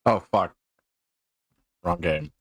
Oh, fuck. Wrong game.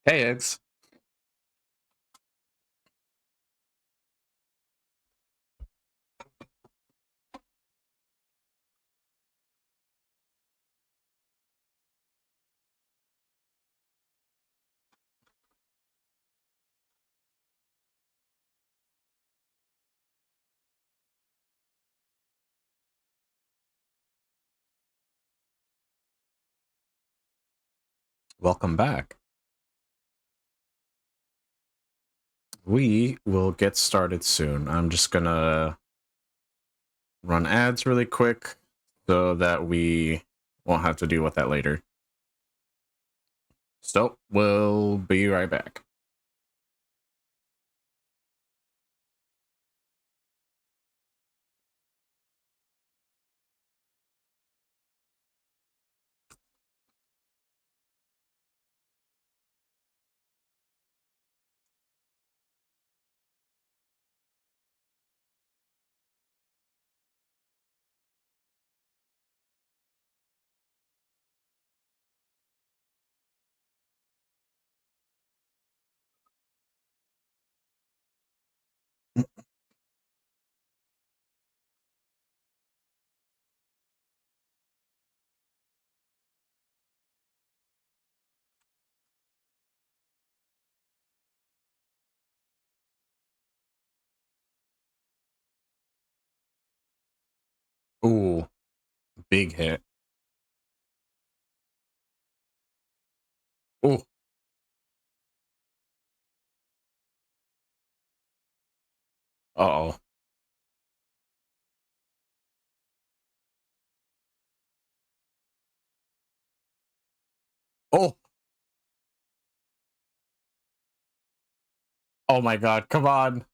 Hey, Eggs. Welcome back. We will get started soon. I'm just gonna run ads really quick so that we won't have to deal with that later. So, we'll be right back. Ooh, big hit. Ooh. Uh-oh. Oh. Oh my god, come on.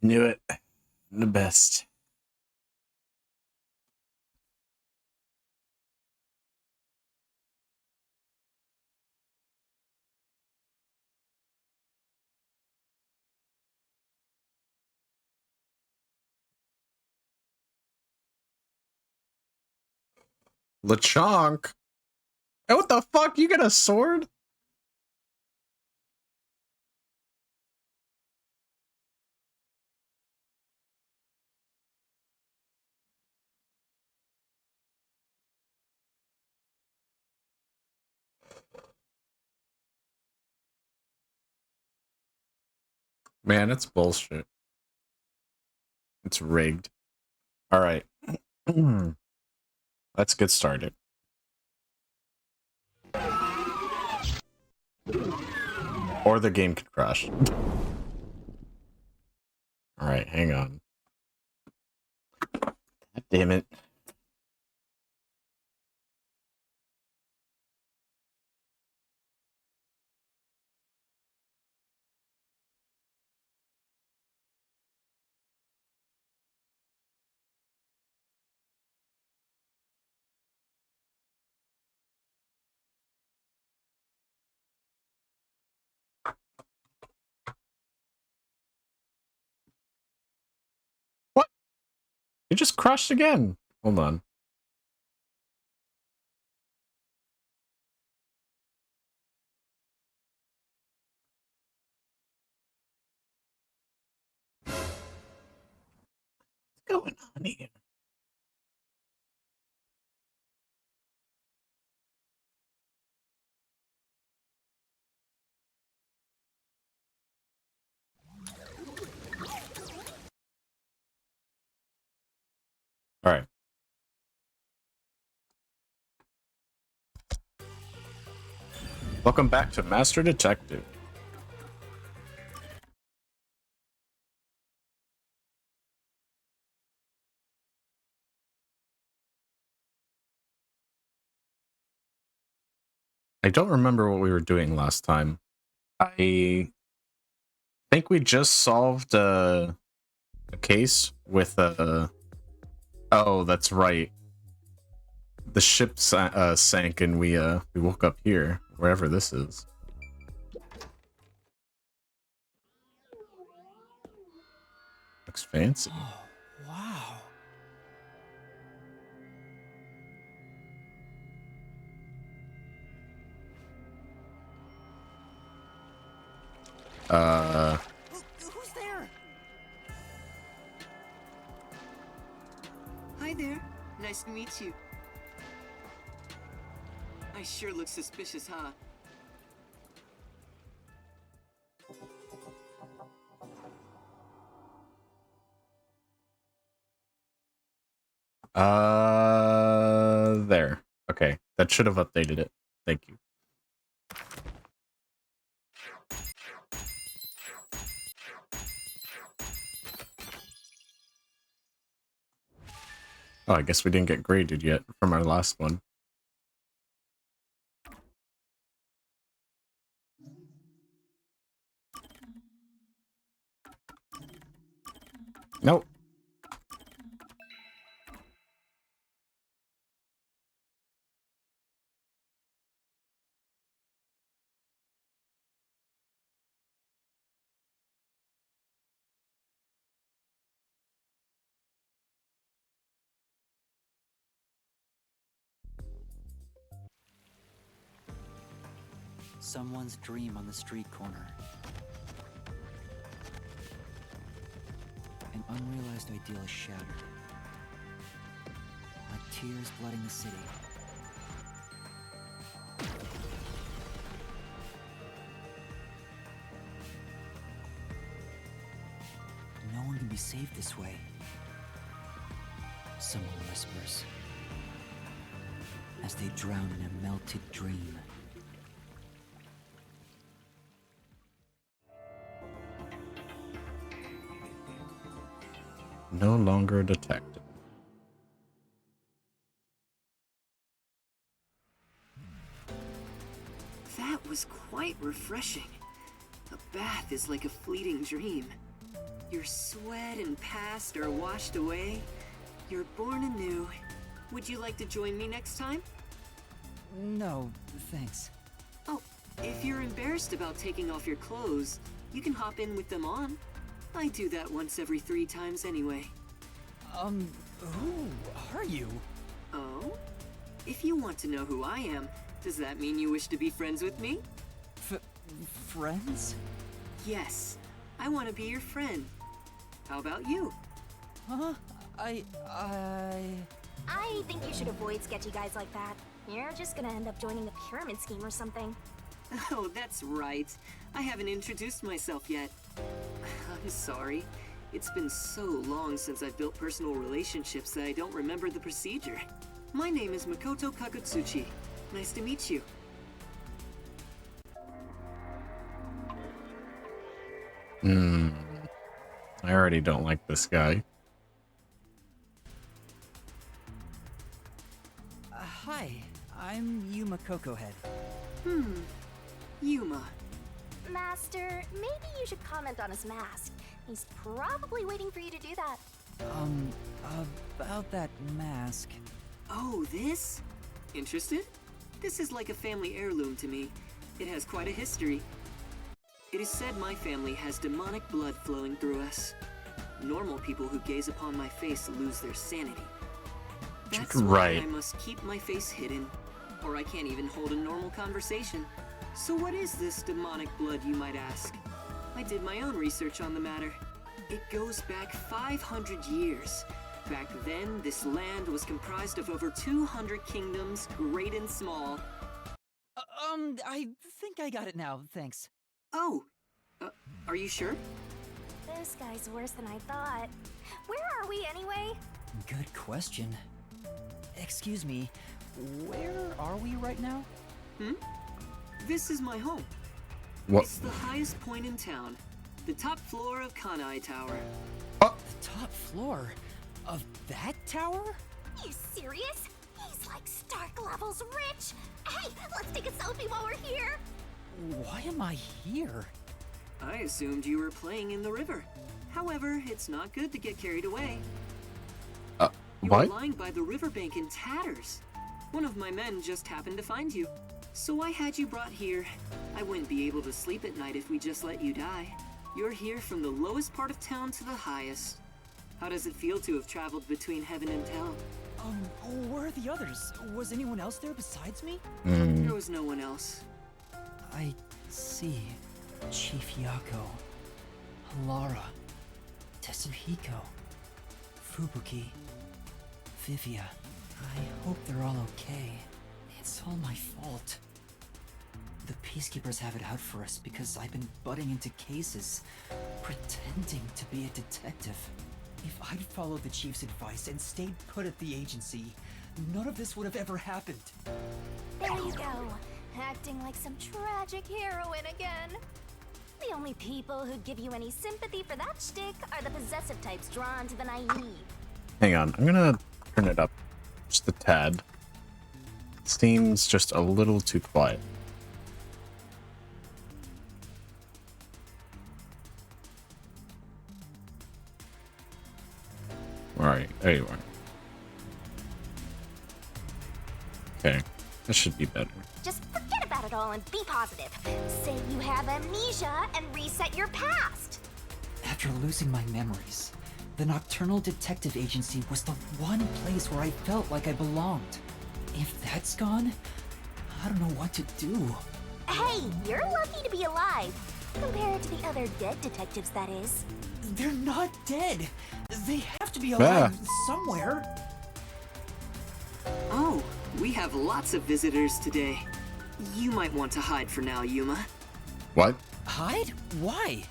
Knew it. The best. LeChonk. Hey, what the fuck? You get a sword? Man, it's bullshit. It's rigged. Alright. Let's get started. Or the game could crash. Alright, hang on. God damn it. What? It just crashed again. Hold on. What's going on here? Alright. Welcome back to Master Detective. I don't remember what we were doing last time. I think we just solved a case with a... Oh, that's right. The ship sank and we woke up here, wherever this is. Looks fancy. Oh, wow. Who's there? Hi there. Nice to meet you. I sure look suspicious, huh? There. Okay, that should have updated it. Thank you. Oh, I guess we didn't get graded yet from our last one. Nope. Someone's dream on the street corner. An unrealized ideal is shattered. Like tears flooding the city. No one can be saved this way. Someone whispers as they drown in a melted dream. No longer detected. That was quite refreshing. A bath is like a fleeting dream. Your sweat and past are washed away. You're born anew. Would you like to join me next time? No, thanks. Oh, if you're embarrassed about taking off your clothes, you can hop in with them on. I do that once every 3 times anyway. Who are you? Oh? If you want to know who I am, Does that mean you wish to be friends with me? Friends? Yes, I want to be your friend. How about you? Huh? I think you should avoid sketchy guys like that. You're just gonna end up joining a pyramid scheme or something. Oh, that's right. I haven't introduced myself yet. I'm sorry. It's been so long since I've built personal relationships that I don't remember the procedure. My name is Makoto Kakutsuchi. Nice to meet you. I already don't like this guy. Hi, I'm Yuma Cocohead. Yuma. Master, maybe you should comment on his mask. He's probably waiting for you to do that. About that mask. Oh, this? Interested? This is like a family heirloom to me. It has quite a history. It is said my family has demonic blood flowing through us. Normal people who gaze upon my face lose their sanity. That's why I must keep my face hidden, or I can't even hold a normal conversation. So what is this demonic blood, you might ask? I did my own research on the matter. It goes back 500 years. Back then, this land was comprised of over 200 kingdoms, great and small. I think I got it now, thanks. Oh, are you sure? This guy's worse than I thought. Where are we anyway? Good question. Excuse me, where are we right now? This is my home. What? It's the highest point in town. The top floor of Kanai Tower. The top floor? Of that tower? You serious? He's like Stark levels rich. Hey, let's take a selfie while we're here. Why am I here? I assumed you were playing in the river. However, it's not good to get carried away. You were What? lying by the riverbank in tatters. One of my men just happened to find you. So I had you brought here. I wouldn't be able to sleep at night if we just let you die. You're here from the lowest part of town to the highest. How does it feel to have traveled between heaven and hell? Where are the others? Was anyone else there besides me? There was no one else. I see. Chief Yako, Lara, Tetsuhiko, Fubuki, Vivia. I hope they're all okay. It's all my fault. The peacekeepers have it out for us because I've been butting into cases, pretending to be a detective. If I'd followed the chief's advice and stayed put at the agency, none of this would have ever happened. There you go. Acting like some tragic heroine again. The only people who'd give you any sympathy for that shtick are the possessive types drawn to the naive. Hang on, I'm gonna turn it up just a tad. Seems just a little too quiet. Alright, there you are. Okay, this should be better. Just forget about it all and be positive. Say you have amnesia and reset your past. After losing my memories, the Nocturnal Detective Agency was the one place where I felt like I belonged. If that's gone, I don't know what to do. Hey, you're lucky to be alive. Compared to the other dead detectives, that is. They're not dead. They have to be alive somewhere. Oh, we have lots of visitors today. You might want to hide for now, Yuma. What? Hide? Why?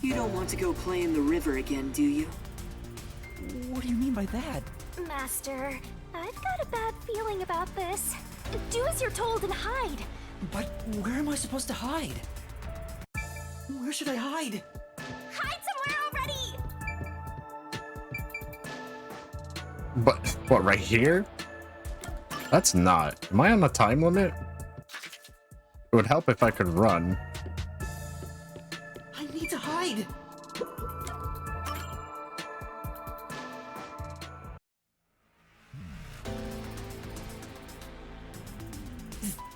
You don't want to go play in the river again, do you? What do you mean by that? Master, I've got a bad feeling about this. Do as you're told and hide. But where am I supposed to hide? Where should I hide? Hide somewhere already! But what, right here? That's not. Am I on a time limit? It would help if I could run. I need to hide.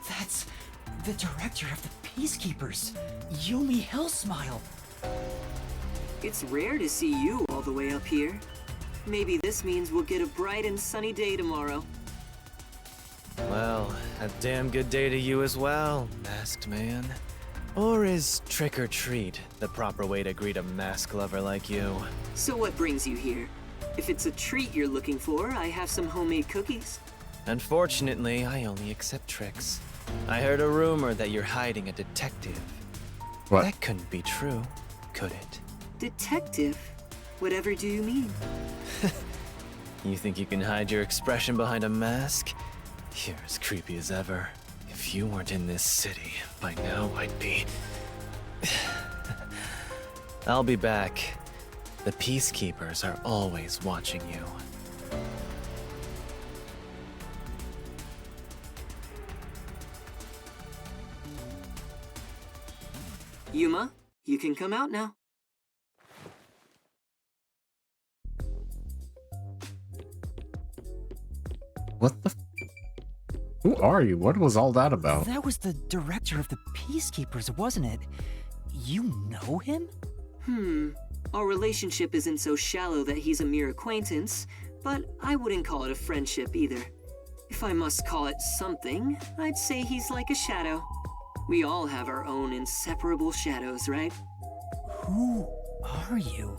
That's the director of the Peacekeepers, Yumi Hellsmile. It's rare to see you all the way up here. Maybe this means we'll get a bright and sunny day tomorrow. Well, Well, a damn good day to you as well, masked man. Or is trick or treat the proper way to greet a mask lover like you? So what brings you here? If it's a treat you're looking for, I have some homemade cookies. Unfortunately, I only accept tricks. I heard a rumor that you're hiding a detective. What? That couldn't be true, could it? Detective? Whatever do you mean? You think you can hide your expression behind a mask? You're as creepy as ever. If you weren't in this city, by now I'd be... I'll be back. The peacekeepers are always watching you. Yuma, you can come out now. What the? Who are you? What was all that about? That was the director of the Peacekeepers, wasn't it? You know him? Our relationship isn't so shallow that he's a mere acquaintance, but I wouldn't call it a friendship either. If I must call it something, I'd say he's like a shadow. We all have our own inseparable shadows, right? Who are you?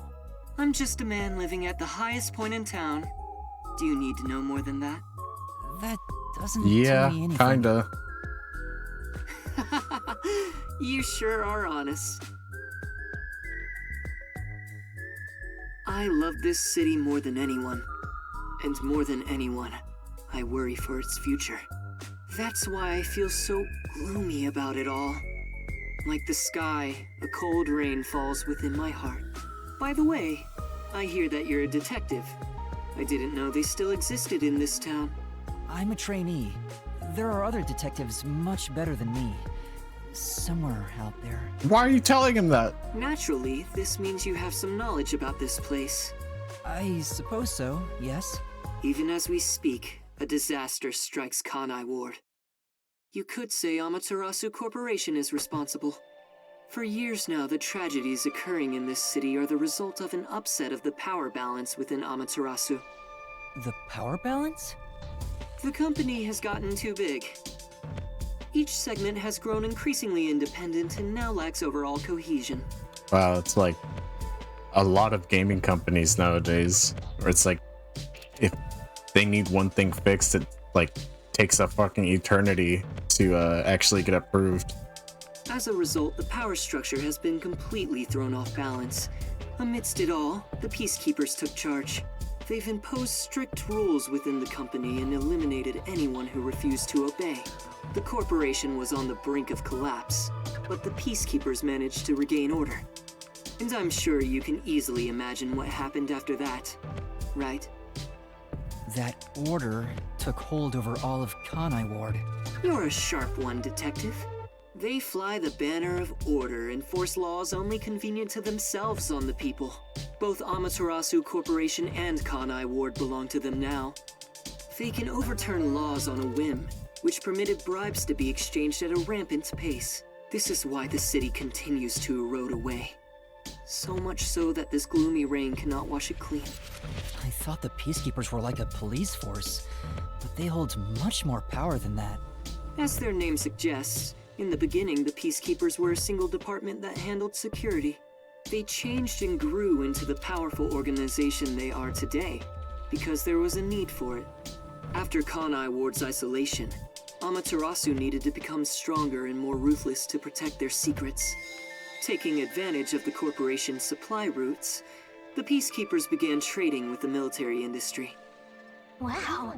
I'm just a man living at the highest point in town. Do you need to know more than that? That doesn't Yeah, tell me anything. kinda. You sure are honest. I love this city more than anyone. And more than anyone, I worry for its future. That's why I feel so gloomy about it all. Like the sky, a cold rain falls within my heart. By the way, I hear that you're a detective. I didn't know they still existed in this town. I'm a trainee. There are other detectives much better than me. Somewhere out there. Why are you telling him that? Naturally, this means you have some knowledge about this place. I suppose so, yes. Even as we speak, a disaster strikes Kanai Ward. You could say Amaterasu Corporation is responsible. For years now, the tragedies occurring in this city are the result of an upset of the power balance within Amaterasu. The power balance? The company has gotten too big. Each segment has grown increasingly independent and now lacks overall cohesion. Wow, it's like a lot of gaming companies nowadays, where it's like if they need one thing fixed, it like takes a fucking eternity to actually get approved. As a result, the power structure has been completely thrown off balance. Amidst it all, the Peacekeepers took charge. They've imposed strict rules within the company and eliminated anyone who refused to obey. The corporation was on the brink of collapse, but the Peacekeepers managed to regain order. And I'm sure you can easily imagine what happened after that, right? That order took hold over all of Kanai Ward. You're a sharp one, Detective. They fly the banner of order and force laws only convenient to themselves on the people. Both Amaterasu Corporation and Kanai Ward belong to them now. They can overturn laws on a whim, which permitted bribes to be exchanged at a rampant pace. This is why the city continues to erode away. So much so that this gloomy rain cannot wash it clean. I thought the Peacekeepers were like a police force, but they hold much more power than that. As their name suggests, in the beginning the Peacekeepers were a single department that handled security. They changed and grew into the powerful organization they are today, because there was a need for it. After Kanai Ward's isolation, Amaterasu needed to become stronger and more ruthless to protect their secrets. Taking advantage of the corporation's supply routes, the Peacekeepers began trading with the military industry. Wow,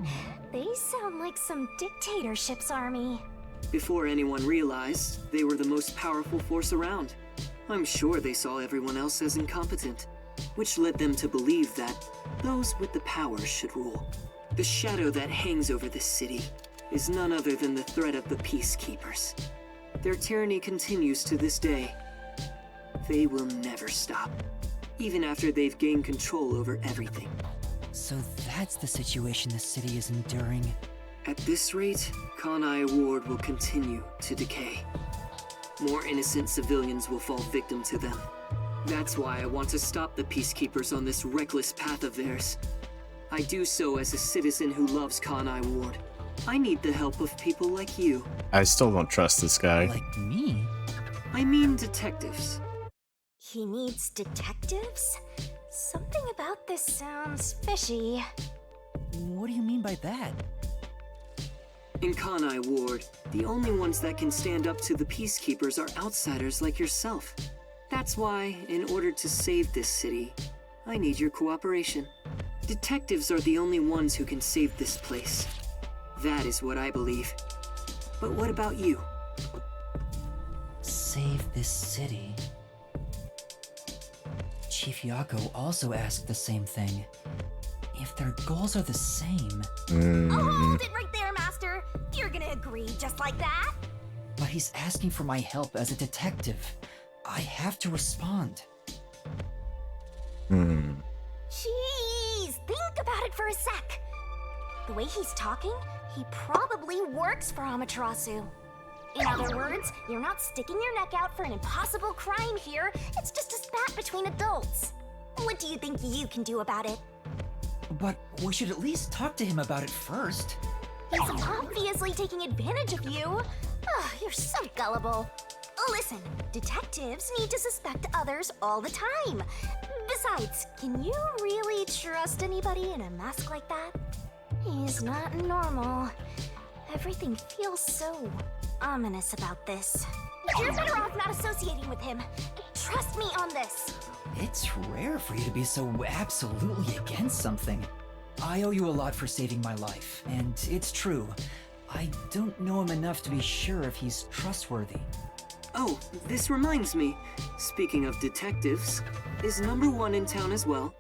they sound like some dictatorship's army. Before anyone realized, they were the most powerful force around. I'm sure they saw everyone else as incompetent, which led them to believe that those with the power should rule. The shadow that hangs over this city is none other than the threat of the Peacekeepers. Their tyranny continues to this day. They will never stop, even after they've gained control over everything. So that's the situation the city is enduring. At this rate, Kanai Ward will continue to decay. More innocent civilians will fall victim to them. That's why I want to stop the Peacekeepers on this reckless path of theirs. I do so as a citizen who loves Kanai Ward. I need the help of people like you. I still don't trust this guy. Like me? I mean detectives. He needs detectives? Something about this sounds fishy. What do you mean by that? In Kanai Ward, the only ones that can stand up to the peacekeepers are outsiders like yourself. That's why, in order to save this city, I need your cooperation. Detectives are the only ones who can save this place. That is what I believe. But what about you? Save this city. Chief Yako also asked the same thing. If their goals are the same... Hold it right there, Master! You're gonna agree just like that? But he's asking for my help as a detective. I have to respond. Jeez, think about it for a sec. The way he's talking, he probably works for Amaterasu. In other words, you're not sticking your neck out for an impossible crime here. It's just a spat between adults. What do you think you can do about it? But we should at least talk to him about it first. He's obviously taking advantage of you. Ah, you're so gullible. Listen, detectives need to suspect others all the time. Besides, can you really trust anybody in a mask like that? He's not normal. Everything feels so ominous about this. You're better off not associating with him. Trust me on this. It's rare for you to be so absolutely against something. I owe you a lot for saving my life, and it's true. I don't know him enough to be sure if he's trustworthy. Oh, this reminds me. Speaking of detectives, is number 1 in town as well?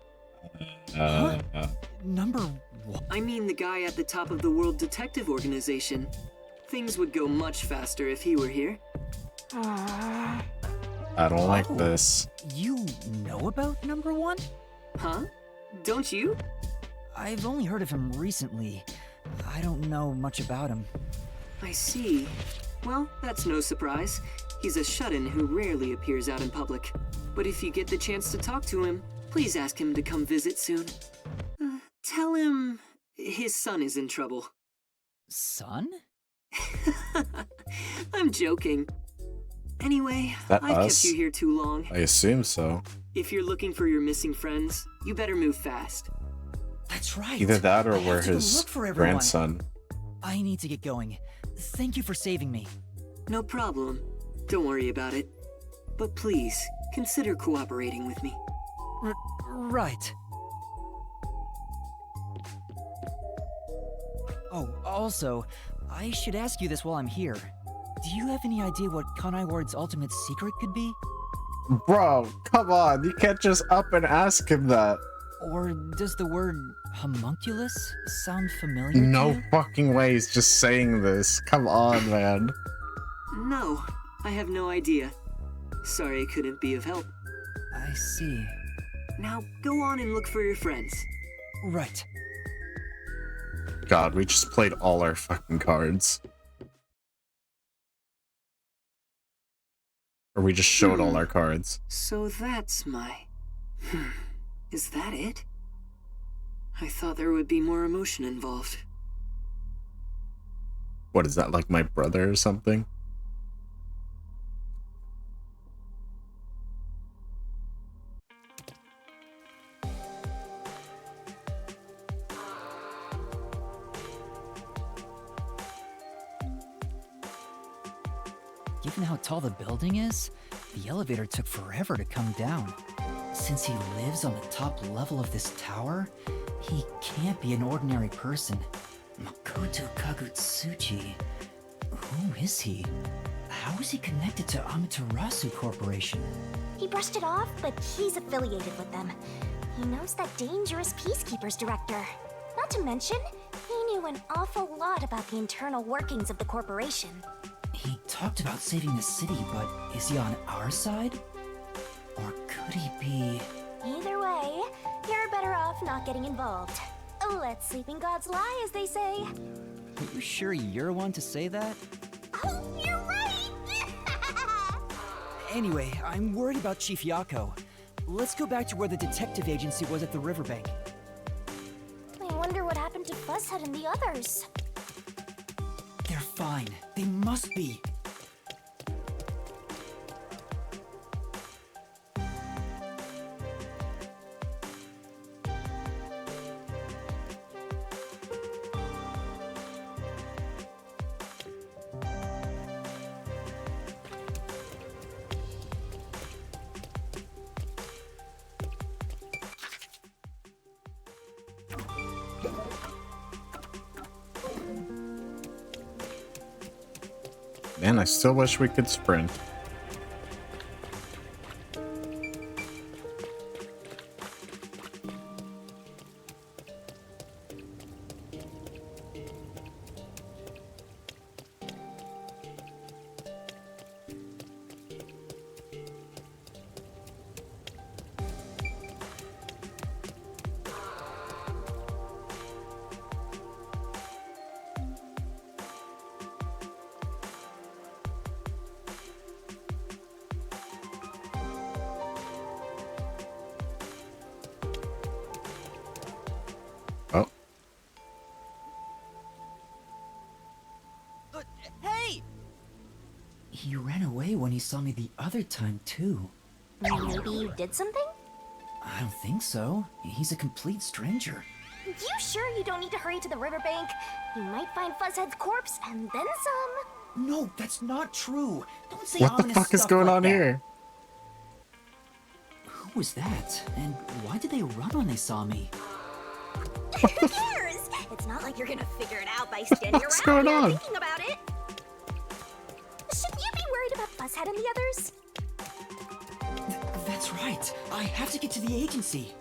Number one? I mean the guy at the top of the World Detective Organization. Things would go much faster if he were here. Aww. I don't like this. You know about number one? Huh? Don't you? I've only heard of him recently. I don't know much about him. I see. Well, that's no surprise. He's a shut-in who rarely appears out in public. But if you get the chance to talk to him, please ask him to come visit soon. Tell him his son is in trouble. Son? I'm joking. Anyway, That I've us? kept you here too long. I assume so. If you're looking for your missing friends, you better move fast. That's right. Either that or I we're have to go his look for everyone. grandson. I need to get going. Thank you for saving me. No problem. Don't worry about it. But please, consider cooperating with me. Right. Oh, also, I should ask you this while I'm here. Do you have any idea what Kanai Ward's ultimate secret could be? Bro, come on. You can't just up and ask him that. Or does the word homunculus sound familiar to No you? fucking way he's just saying this. Come on, man. No, I have no idea. Sorry I couldn't be of help. I see. Now, go on and look for your friends. Right. God, we just played all our fucking cards. Or we just showed all our cards. So that's my... Is that it? I thought there would be more emotion involved. What is that, like my brother or something? Given how tall the building is, the elevator took forever to come down. Since he lives on the top level of this tower, he can't be an ordinary person. Makoto Kagutsuchi. Who is he? How is he connected to Amaterasu Corporation? He brushed it off, but he's affiliated with them. He knows that dangerous Peacekeepers director. Not to mention, he knew an awful lot about the internal workings of the corporation. He talked about saving the city, but is he on our side? Or could he be... Either way, you're better off not getting involved. Let sleeping gods lie, as they say. Are you sure you're one to say that? Oh, you're right! Anyway, I'm worried about Chief Yako. Let's go back to where the detective agency was at the riverbank. I wonder what happened to Fuzzhead and the others. They're fine. They must be. Man, I still wish we could sprint. Oh, Hey! He ran away when he saw me the other time, too. Maybe you did something? I don't think so. He's a complete stranger. You sure you don't need to hurry to the riverbank? You might find Fuzzhead's corpse and then some. No, that's not true. Don't say what the ominous fuck is stuff going like on that. here? Who was that? And why did they run when they saw me? Who cares? It's not like you're gonna figure it out by standing What's around going here on? thinking about it. Shouldn't you be worried about Fuzzhead and the others? That's right. I have to get to the agency.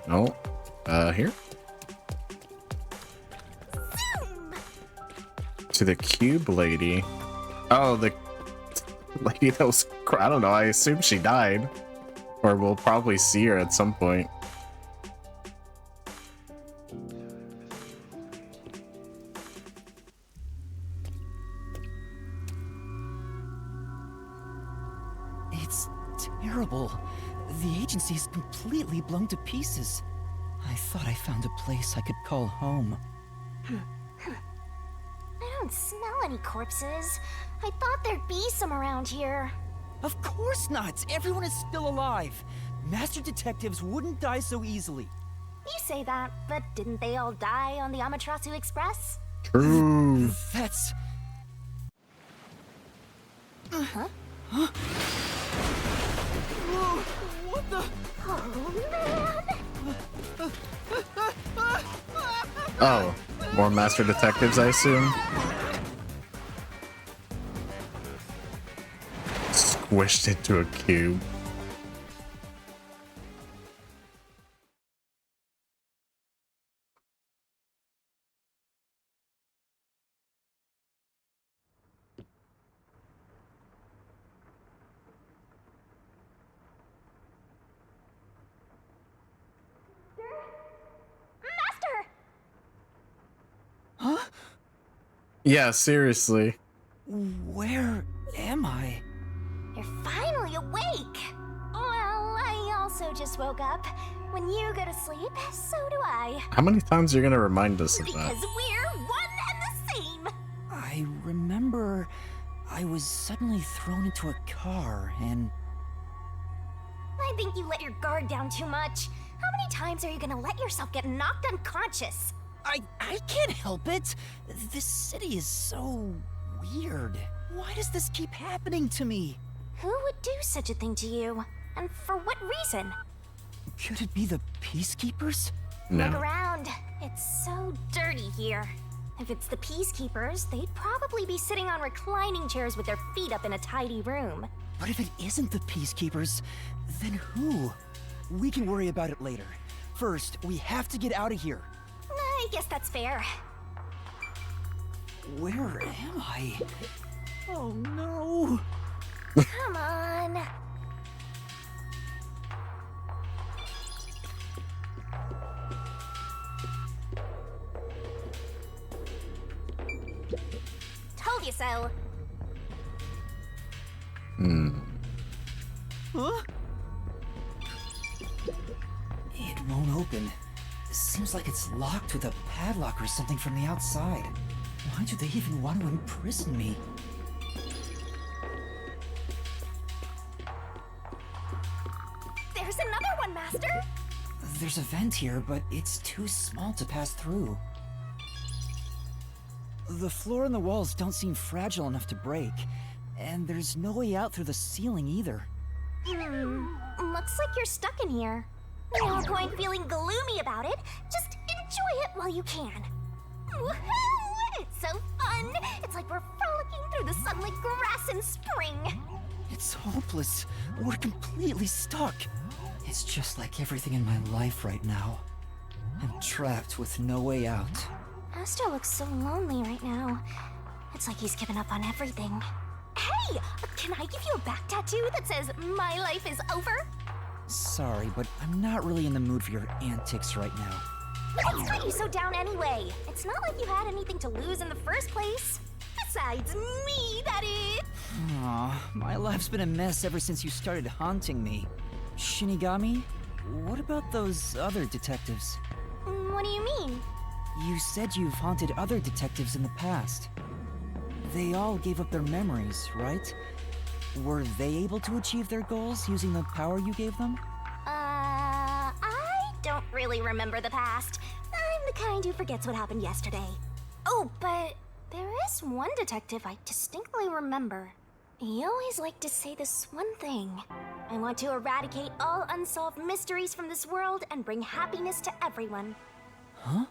No. Here? Zoom! To the cube lady. Oh, the lady that was, I don't know, I assume she died. Or we'll probably see her at some point. It's terrible. The agency is completely blown to pieces. I thought I found a place I could call home. I don't smell any corpses. I thought there'd be some around here. Of course not! Everyone is still alive! Master detectives wouldn't die so easily. You say that, but didn't they all die on the Amaterasu Express? True. That's... Huh? Huh? Whoa, what the... Oh, man! Oh, more master detectives, I assume? Squished into a cube. Master! Huh? Yeah, seriously. Where am I? You're finally awake! Well, I also just woke up. When you go to sleep, so do I. How many times are you gonna remind us of that? Because we're one and the same! I remember I was suddenly thrown into a car and... I think you let your guard down too much. How many times are you gonna let yourself get knocked unconscious? I can't help it. This city is so weird. Why does this keep happening to me? Who would do such a thing to you? And for what reason? Could it be the Peacekeepers? Look No. around. It's so dirty here. If it's the Peacekeepers, they'd probably be sitting on reclining chairs with their feet up in a tidy room. But if it isn't the Peacekeepers, then who? We can worry about it later. First, we have to get out of here. I guess that's fair. Where am I? Oh no! Come on. Told you so. Huh? It won't open. Seems like it's locked with a padlock or something from the outside. Why do they even want to imprison me? There's another one, Master! There's a vent here, but it's too small to pass through. The floor and the walls don't seem fragile enough to break, and there's no way out through the ceiling either. Looks like you're stuck in here. No point feeling gloomy about it. Just enjoy it while you can. Woohoo! It's so fun! It's like we're frolicking through the sun like grass in spring. It's hopeless. We're completely stuck. It's just like everything in my life right now. I'm trapped with no way out. Master looks so lonely right now. It's like he's given up on everything. Hey! Can I give you a back tattoo that says, "My life is over"? Sorry, but I'm not really in the mood for your antics right now. What's got you so down anyway? It's not like you had anything to lose in the first place. Besides me, that is. Aw, my life's been a mess ever since you started haunting me. Shinigami, what about those other detectives? What do you mean? You said you've haunted other detectives in the past. They all gave up their memories, right? Were they able to achieve their goals using the power you gave them? I don't really remember the past. I'm the kind who forgets what happened yesterday. Oh, but there is one detective I distinctly remember. He always liked to say this one thing. I want to eradicate all unsolved mysteries from this world and bring happiness to everyone. Huh?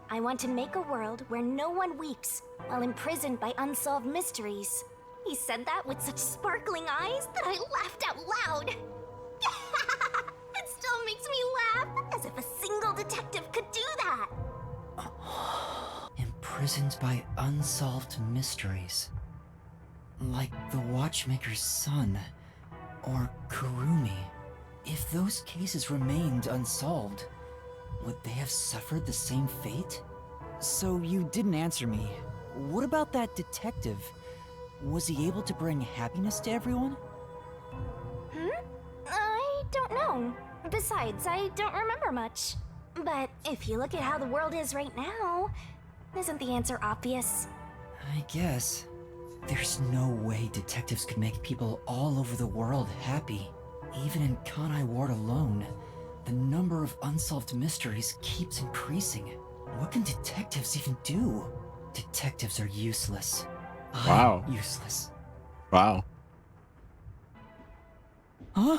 I want to make a world where no one weeps while imprisoned by unsolved mysteries. He said that with such sparkling eyes that I laughed out loud. It still makes me laugh, as if a single detective could do that. Imprisoned by unsolved mysteries. Like the Watchmaker's son, or Kurumi. If those cases remained unsolved, would they have suffered the same fate? So you didn't answer me. What about that detective? Was he able to bring happiness to everyone? I don't know. Besides, I don't remember much. But if you look at how the world is right now, isn't the answer obvious? I guess. There's no way detectives could make people all over the world happy. Even in Kanai Ward alone, the number of unsolved mysteries keeps increasing. What can detectives even do? Detectives are useless. Wow. I'm useless. Wow. Huh?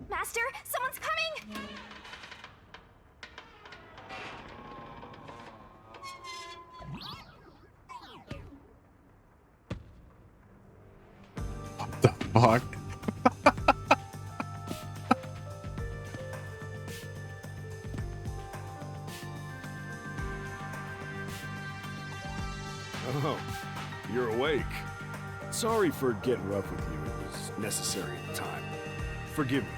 Master, someone's coming! What the fuck? Oh, you're awake. Sorry for getting rough with you. It was necessary at the time. Forgive me.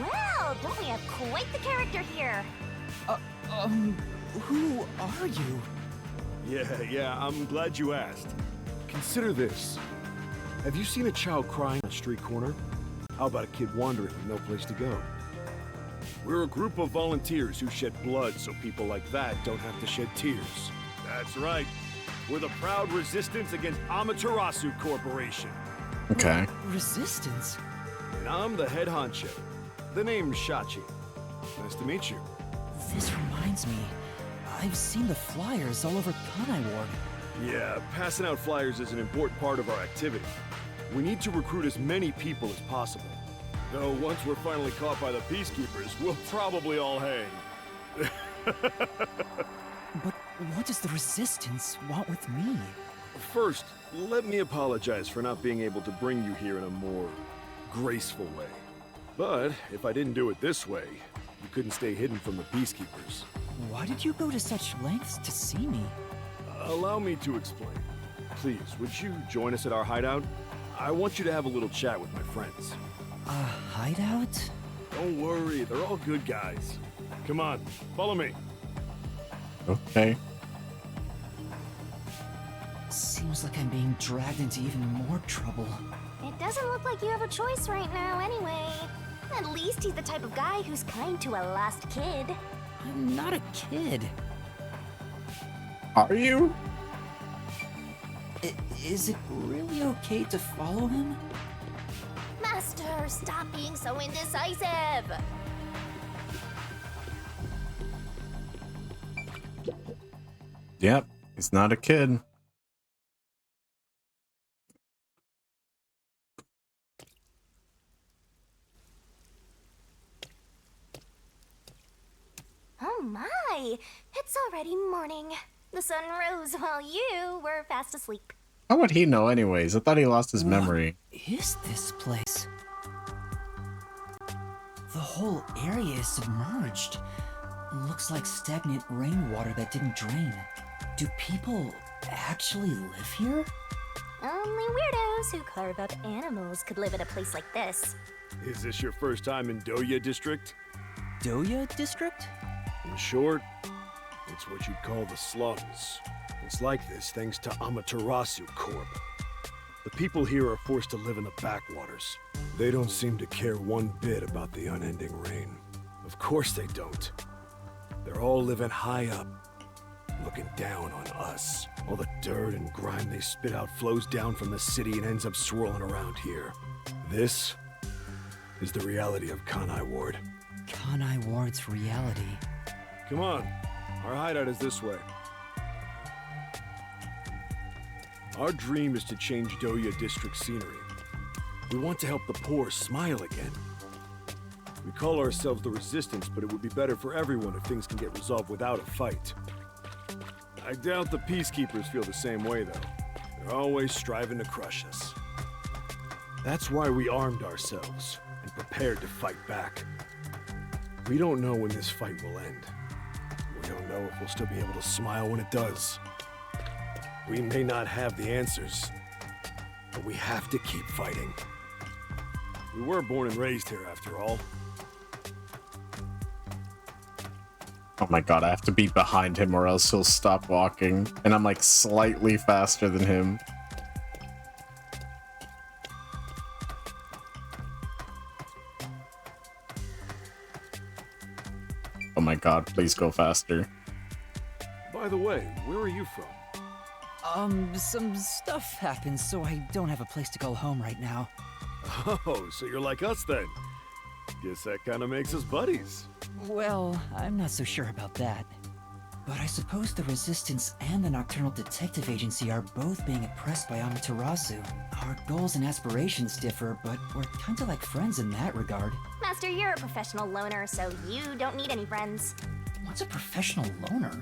Well, don't we have quite the character here? Who are you? Yeah, I'm glad you asked. Consider this. Have you seen a child crying on a street corner? How about a kid wandering with no place to go? We're a group of volunteers who shed blood so people like that don't have to shed tears. That's right. We're the proud resistance against Amaterasu Corporation. Okay. Resistance? And I'm the head honcho. The name's Shachi. Nice to meet you. This reminds me. I've seen the flyers all over Kanai Ward. Yeah, passing out flyers is an important part of our activity. We need to recruit as many people as possible. Though once we're finally caught by the Peacekeepers, we'll probably all hang. But what does the Resistance want with me? First, let me apologize for not being able to bring you here in a more graceful way. But if I didn't do it this way, you couldn't stay hidden from the Peacekeepers. Why did you go to such lengths to see me? Allow me to explain. Please, would you join us at our hideout? I want you to have a little chat with my friends. A hideout? Don't worry, they're all good guys. Come on, follow me. Okay. Seems like I'm being dragged into even more trouble. It doesn't look like you have a choice right now, anyway. At least he's the type of guy who's kind to a lost kid. I'm not a kid. Are you? Is it really okay to follow him? Master, stop being so indecisive! Yep, he's not a kid. Oh my! It's already morning. The sun rose while you were fast asleep. How would he know anyways? I thought he lost his memory. What is this place? The whole area is submerged. Looks like stagnant rainwater that didn't drain. Do people actually live here? Only weirdos who carve up animals could live in a place like this. Is this your first time in Doya District? Doya District? In short, it's what you'd call the slums. It's like this thanks to Amaterasu Corp. The people here are forced to live in the backwaters. They don't seem to care one bit about the unending rain. Of course they don't. They're all living high up, looking down on us. All the dirt and grime they spit out flows down from the city and ends up swirling around here. This is the reality of Kanai Ward. Kanai Ward's reality. Come on, our hideout is this way. Our dream is to change Doya District scenery. We want to help the poor smile again. We call ourselves the Resistance, but it would be better for everyone if things can get resolved without a fight. I doubt the Peacekeepers feel the same way, though. They're always striving to crush us. That's why we armed ourselves and prepared to fight back. We don't know when this fight will end. We don't know if we'll still be able to smile when it does. We may not have the answers, but we have to keep fighting. We were born and raised here, after all. Oh my god, I have to be behind him or else he'll stop walking. And I'm like slightly faster than him. Oh my god, please go faster. By the way, where are you from? Some stuff happened, so I don't have a place to call home right now. Oh, so you're like us then. Guess that kind of makes us buddies. Well, I'm not so sure about that. But I suppose the Resistance and the Nocturnal Detective Agency are both being oppressed by Amaterasu. Our goals and aspirations differ, but we're kinda like friends in that regard. Master, you're a professional loner, so you don't need any friends. What's a professional loner?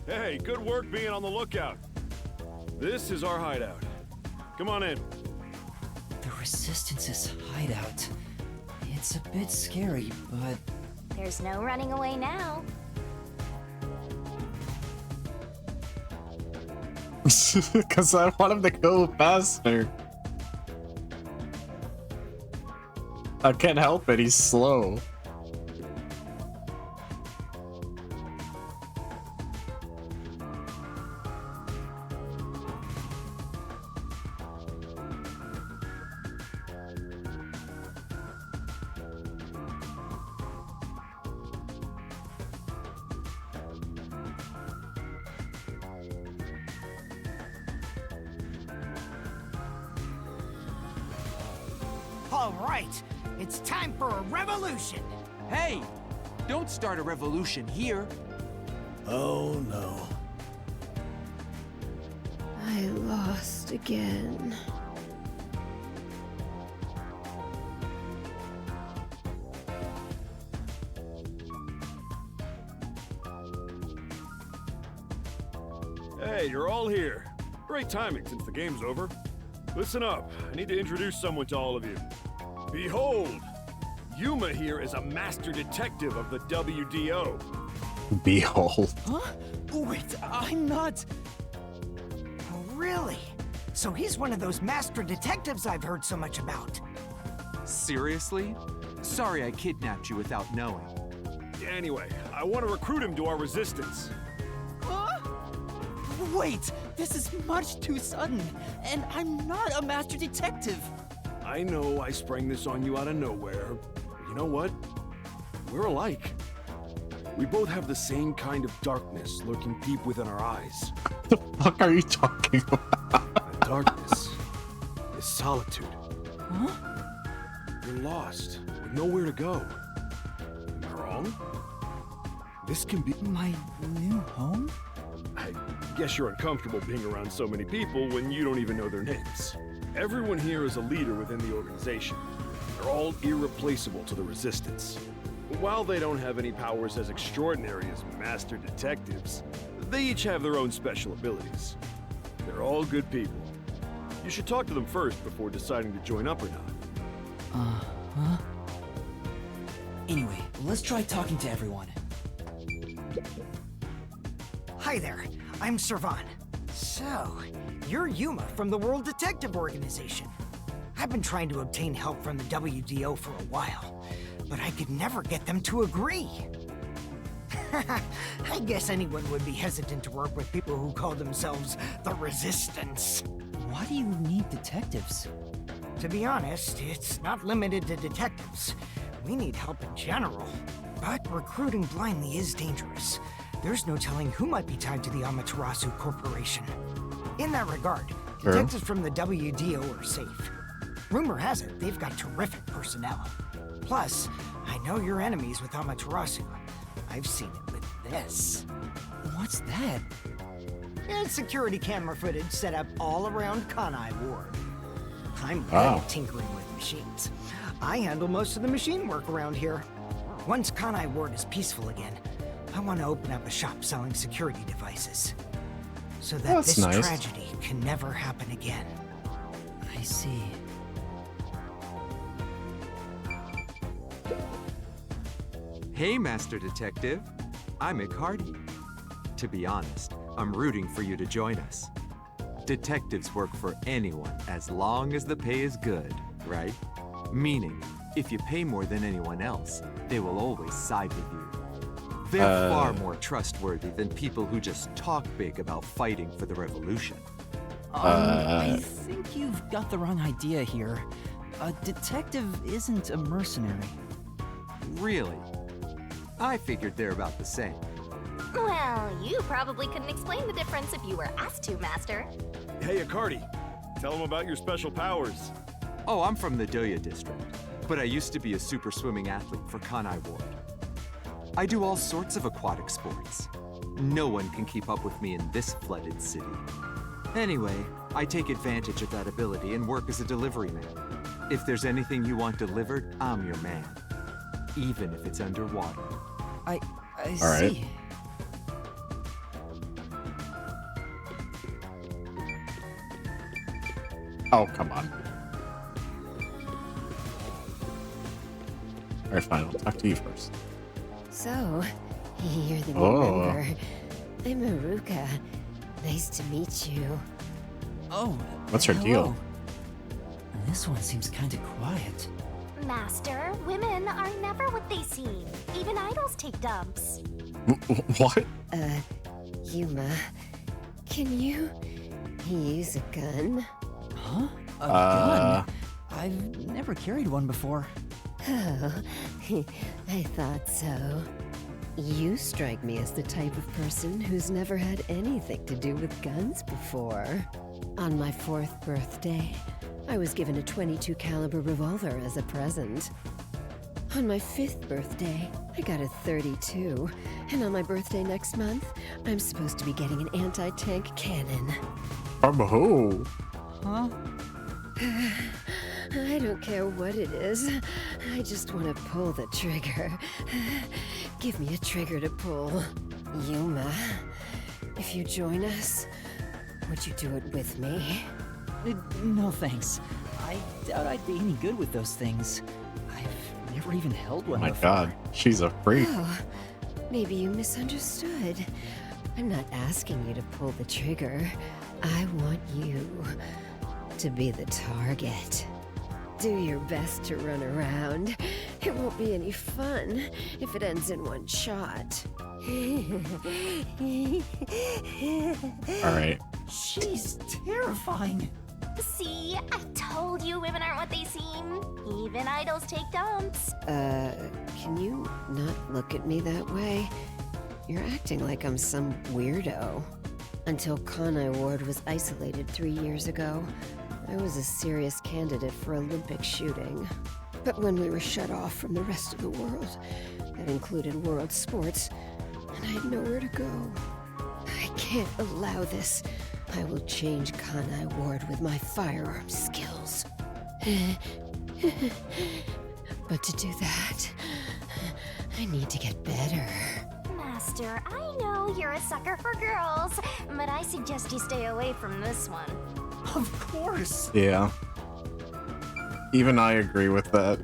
Hey, good work being on the lookout. This is our hideout. Come on in. The Resistance's hideout. It's a bit scary, but... There's no running away now. Because I want him to go faster. I can't help it, he's slow. All right, it's time for a revolution. Hey, don't start a revolution here. Oh no. I lost again. Hey, you're all here. Great timing since the game's over. Listen up, I need to introduce someone to all of you. Behold! Yuma here is a master detective of the WDO. Behold. Huh? Wait, I'm not... Oh, really? So he's one of those master detectives I've heard so much about. Seriously? Sorry I kidnapped you without knowing. Anyway, I want to recruit him to our resistance. Huh? Wait, this is much too sudden, and I'm not a master detective. I know I sprang this on you out of nowhere. But you know what? We're alike. We both have the same kind of darkness lurking deep within our eyes. What the fuck are you talking about? That darkness is solitude. Huh? You're lost, with nowhere to go. Am I wrong? This can be... My new home? I guess you're uncomfortable being around so many people when you don't even know their names. Everyone here is a leader within the organization. They're all irreplaceable to the Resistance. While they don't have any powers as extraordinary as master detectives, they each have their own special abilities. They're all good people. You should talk to them first before deciding to join up or not. Huh? Anyway, let's try talking to everyone. Hi there, I'm Servan. So, you're Yuma from the World Detective Organization. I've been trying to obtain help from the WDO for a while, but I could never get them to agree. I guess anyone would be hesitant to work with people who call themselves the Resistance. Why do you need detectives? To be honest, it's not limited to detectives. We need help in general. But recruiting blindly is dangerous. There's no telling who might be tied to the Amaterasu Corporation. In that regard, detectives from the WDO are safe. Rumor has it they've got terrific personnel. Plus, I know your enemies with Amaterasu. I've seen it with this. What's that? It's security camera footage set up all around Kanai Ward. I'm good at tinkering with machines. I handle most of the machine work around here. Once Kanai Ward is peaceful again, I want to open up a shop selling security devices. So that this tragedy can never happen again. I see. Hey, Master Detective. I'm Icardi. To be honest, I'm rooting for you to join us. Detectives work for anyone as long as the pay is good, right? Meaning, if you pay more than anyone else, they will always side with you. They're far more trustworthy than people who just talk big about fighting for the revolution. I think you've got the wrong idea here. A detective isn't a mercenary. Really? I figured they're about the same. Well, you probably couldn't explain the difference if you were asked to, Master. Hey, Icardi, tell them about your special powers. Oh, I'm from the Doya district, but I used to be a super swimming athlete for Kanai Ward. I do all sorts of aquatic sports. No one can keep up with me in this flooded city. Anyway, I take advantage of that ability and work as a delivery man. If there's anything you want delivered, I'm your man. Even if it's underwater. I All right. see. Oh, come on. Alright, fine. I'll talk to you first. So, you're the new member. I'm Haruka. Nice to meet you. Oh, What's her deal? hello. This one seems kind of quiet. Master, women are never what they seem. Even idols take dumps. What? Yuma, can you use a gun? Huh? A gun? I've never carried one before. Oh, I thought so. You strike me as the type of person who's never had anything to do with guns before. On my 4th birthday, I was given a .22 caliber revolver as a present. On my 5th birthday, I got a .32, and on my birthday next month, I'm supposed to be getting an anti-tank cannon. From who? Huh? I don't care what it is. I just want to pull the trigger. Give me a trigger to pull. Yuma, if you join us, would you do it with me? No thanks. I doubt I'd be any good with those things. I've never even held one Oh my before. god, she's a freak. Oh, maybe you misunderstood. I'm not asking you to pull the trigger. I want you. to be the target. Do your best to run around. It won't be any fun if it ends in one shot. Alright. She's terrifying. See, I told you women aren't what they seem. Even idols take dumps. Can you not look at me that way? You're acting like I'm some weirdo. Until Kanai Ward was isolated 3 years ago, I was a serious candidate for Olympic shooting. But when we were shut off from the rest of the world, that included world sports, and I had nowhere to go. I can't allow this. I will change Kanai Ward with my firearm skills. But to do that, I need to get better. Master, I know you're a sucker for girls, but I suggest you stay away from this one. Of course. Yeah. Even I agree with that.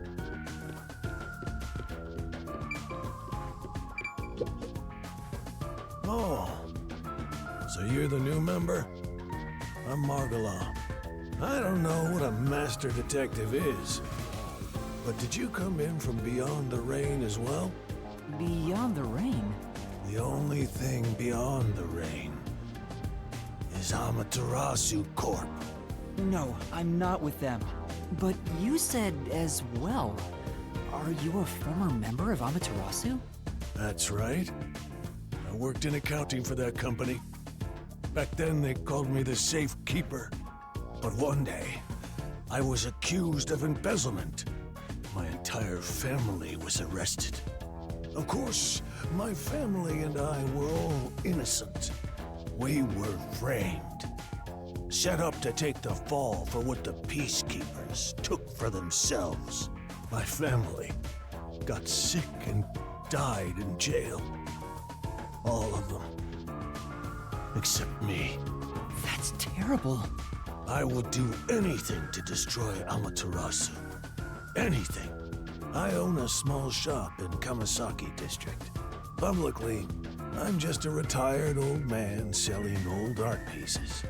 Oh, so you're the new member? I'm Margala. I don't know what a master detective is, but did you come in from beyond the rain as well? Beyond the rain? The only thing beyond the rain is Amaterasu Corp. No, I'm not with them. But you said as well. Are you a former member of Amaterasu? That's right. I worked in accounting for that company. Back then they called me the safe keeper. But one day, I was accused of embezzlement. My entire family was arrested. Of course, my family and I were all innocent. We were framed. Set up to take the fall for what the peacekeepers took for themselves. My family got sick and died in jail. All of them. Except me. That's terrible. I would do anything to destroy Amaterasu. Anything. I own a small shop in Kamasaki district. Publicly, I'm just a retired old man selling old art pieces.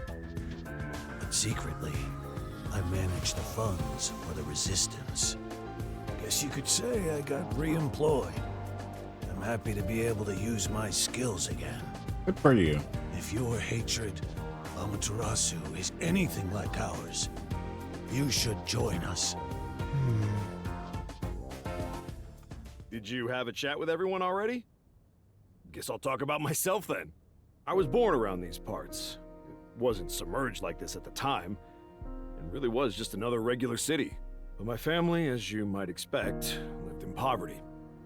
But secretly, I manage the funds for the resistance. Guess you could say I got re-employed. I'm happy to be able to use my skills again. Good for you. If your hatred of Amaterasu is anything like ours, you should join us. Did you have a chat with everyone already? Guess I'll talk about myself then. I was born around these parts. It wasn't submerged like this at the time. It really was just another regular city. But my family, as you might expect, lived in poverty.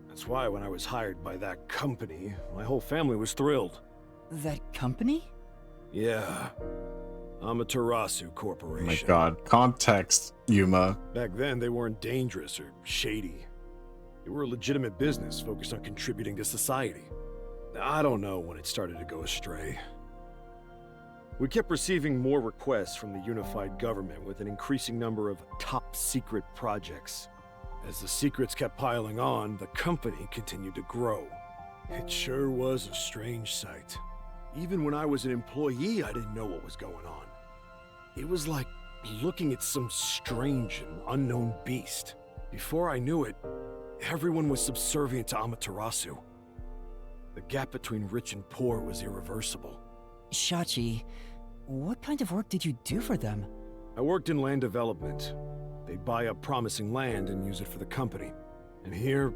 That's why when I was hired by that company, my whole family was thrilled. That company? Yeah. Amaterasu Oh Corporation. my god. Context, Yuma. Back then, they weren't dangerous or shady. They were a legitimate business focused on contributing to society. I don't know when it started to go astray. We kept receiving more requests from the unified government with an increasing number of top-secret projects. As the secrets kept piling on, the company continued to grow. It sure was a strange sight. Even when I was an employee, I didn't know what was going on. It was like looking at some strange and unknown beast. Before I knew it, everyone was subservient to Amaterasu. The gap between rich and poor was irreversible. Shachi, what kind of work did you do for them? I worked in land development. They'd buy up promising land and use it for the company. And here,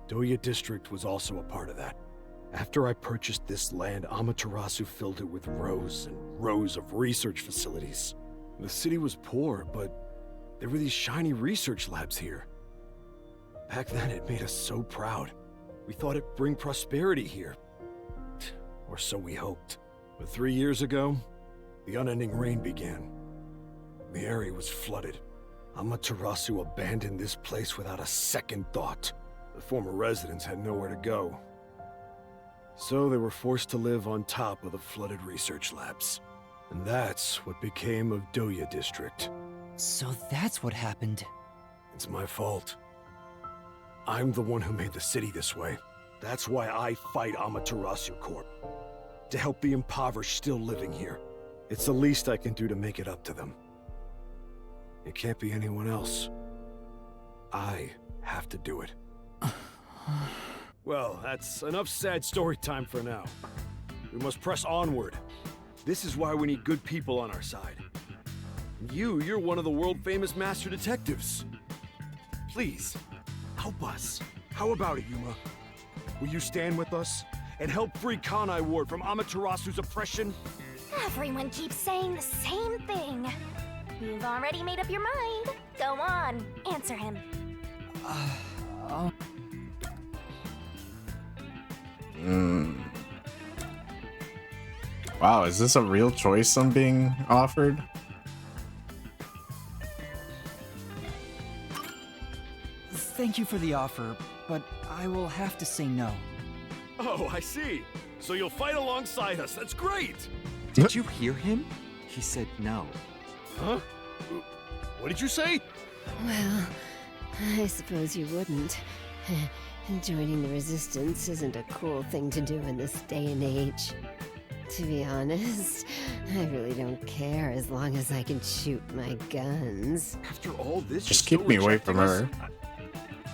Doya District was also a part of that. After I purchased this land, Amaterasu filled it with rows and rows of research facilities. The city was poor, but there were these shiny research labs here. Back then, it made us so proud. We thought it'd bring prosperity here. Or so we hoped. But 3 years ago, the unending rain began. The area was flooded. Amaterasu abandoned this place without a second thought. The former residents had nowhere to go. So they were forced to live on top of the flooded research labs. And that's what became of Doya District. So that's what happened. It's my fault. I'm the one who made the city this way. That's why I fight Amaterasu Corp. To help the impoverished still living here. It's the least I can do to make it up to them. It can't be anyone else. I have to do it. Well, that's enough sad story time for now. We must press onward. This is why we need good people on our side. You're one of the world-famous master detectives. Please, help us. How about it, Yuma? Will you stand with us and help free Kanai Ward from Amaterasu's oppression? Everyone keeps saying the same thing. You've already made up your mind. Go on, answer him. Wow, is this a real choice I'm being offered? Thank you for the offer, but I will have to say no. Oh, I see. So you'll fight alongside us. That's great. Did you hear him? He said no. Huh? What did you say? Well, I suppose you wouldn't. Joining the Resistance isn't a cool thing to do in this day and age. To be honest, I really don't care as long as I can shoot my guns. After all this, Just you're keep still me away from rejecting her. us?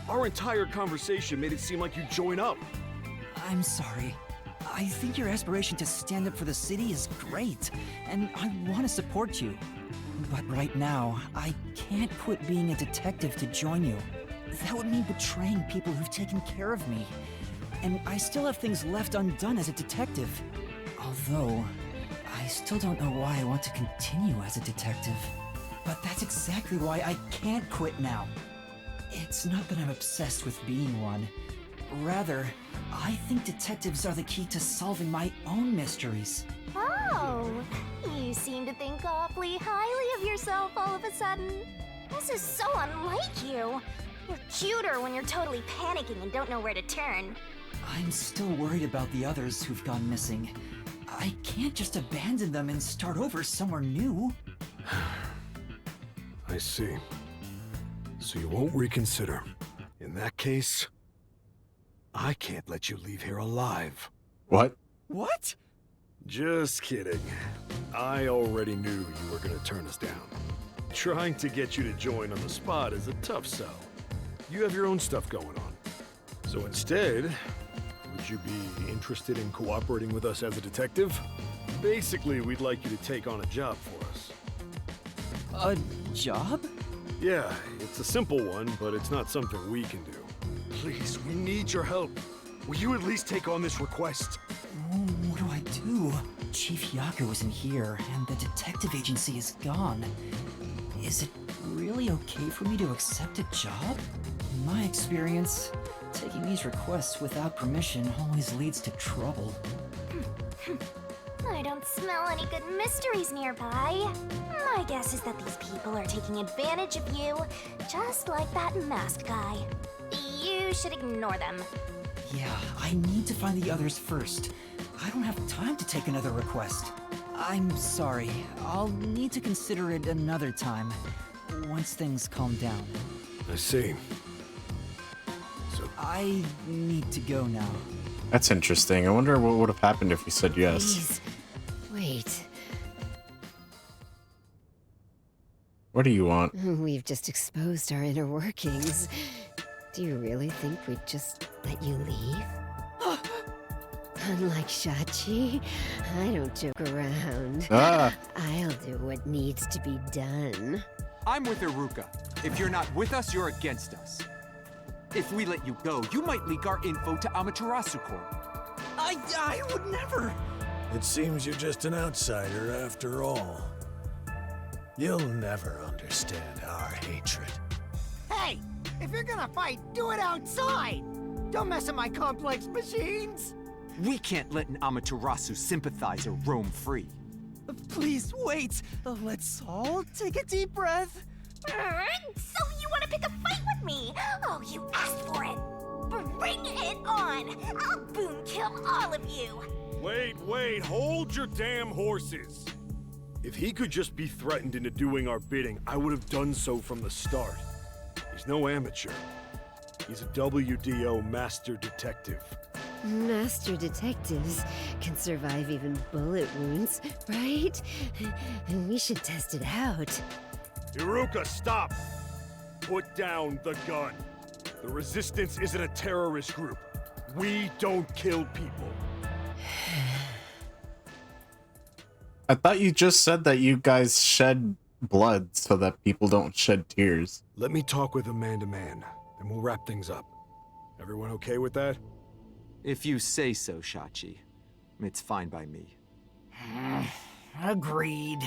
Our entire conversation made it seem like you join up. I'm sorry. I think your aspiration to stand up for the city is great, and I want to support you. But right now, I can't quit being a detective to join you. That would mean betraying people who've taken care of me. And I still have things left undone as a detective. Although, I still don't know why I want to continue as a detective. But that's exactly why I can't quit now. It's not that I'm obsessed with being one. Rather, I think detectives are the key to solving my own mysteries. Oh, you seem to think awfully highly of yourself all of a sudden. This is so unlike you. You're cuter when you're totally panicking and don't know where to turn. I'm still worried about the others who've gone missing. I can't just abandon them and start over somewhere new. I see. So you won't reconsider. In that case, I can't let you leave here alive. What? What? Just kidding. I already knew you were gonna turn us down. Trying to get you to join on the spot is a tough sell. You have your own stuff going on. So instead, would you be interested in cooperating with us as a detective? Basically, we'd like you to take on a job for us. A job? Yeah, it's a simple one, but it's not something we can do. Please, we need your help. Will you at least take on this request? What do I do? Chief Yaku isn't here, and the detective agency is gone. Is it really okay for me to accept a job? In my experience, taking these requests without permission always leads to trouble. I don't smell any good mysteries nearby. My guess is that these people are taking advantage of you, just like that masked guy. You should ignore them. Yeah, I need to find the others first. I don't have time to take another request. I'm sorry. I'll need to consider it another time, once things calm down. I see. So I need to go now. That's interesting. I wonder what would have happened if we said yes. Please, wait. What do you want? We've just exposed our inner workings. Do you really think we'd just let you leave? Unlike Shachi, I don't joke around. Ah! I'll do what needs to be done. I'm with Iruka. If you're not with us, you're against us. If we let you go, you might leak our info to Amaterasu Corp. I would never! It seems you're just an outsider after all. You'll never understand our hatred. Hey, if you're gonna fight, do it outside! Don't mess with my complex machines! We can't let an Amaterasu sympathizer roam free. Please wait. Let's all take a deep breath. So you want to pick a fight with me? Oh, you asked for it. Bring it on. I'll boom kill all of you. Wait, hold your damn horses. If he could just be threatened into doing our bidding, I would have done so from the start. He's no amateur. He's a WDO master detective. Master detectives can survive even bullet wounds, right? We should test it out. Iruka, stop! Put down the gun. The Resistance isn't a terrorist group. We don't kill people. I thought you just said that you guys shed blood so that people don't shed tears. Let me talk with him man to man, and we'll wrap things up. Everyone okay with that? If you say so, Shachi. It's fine by me. Agreed.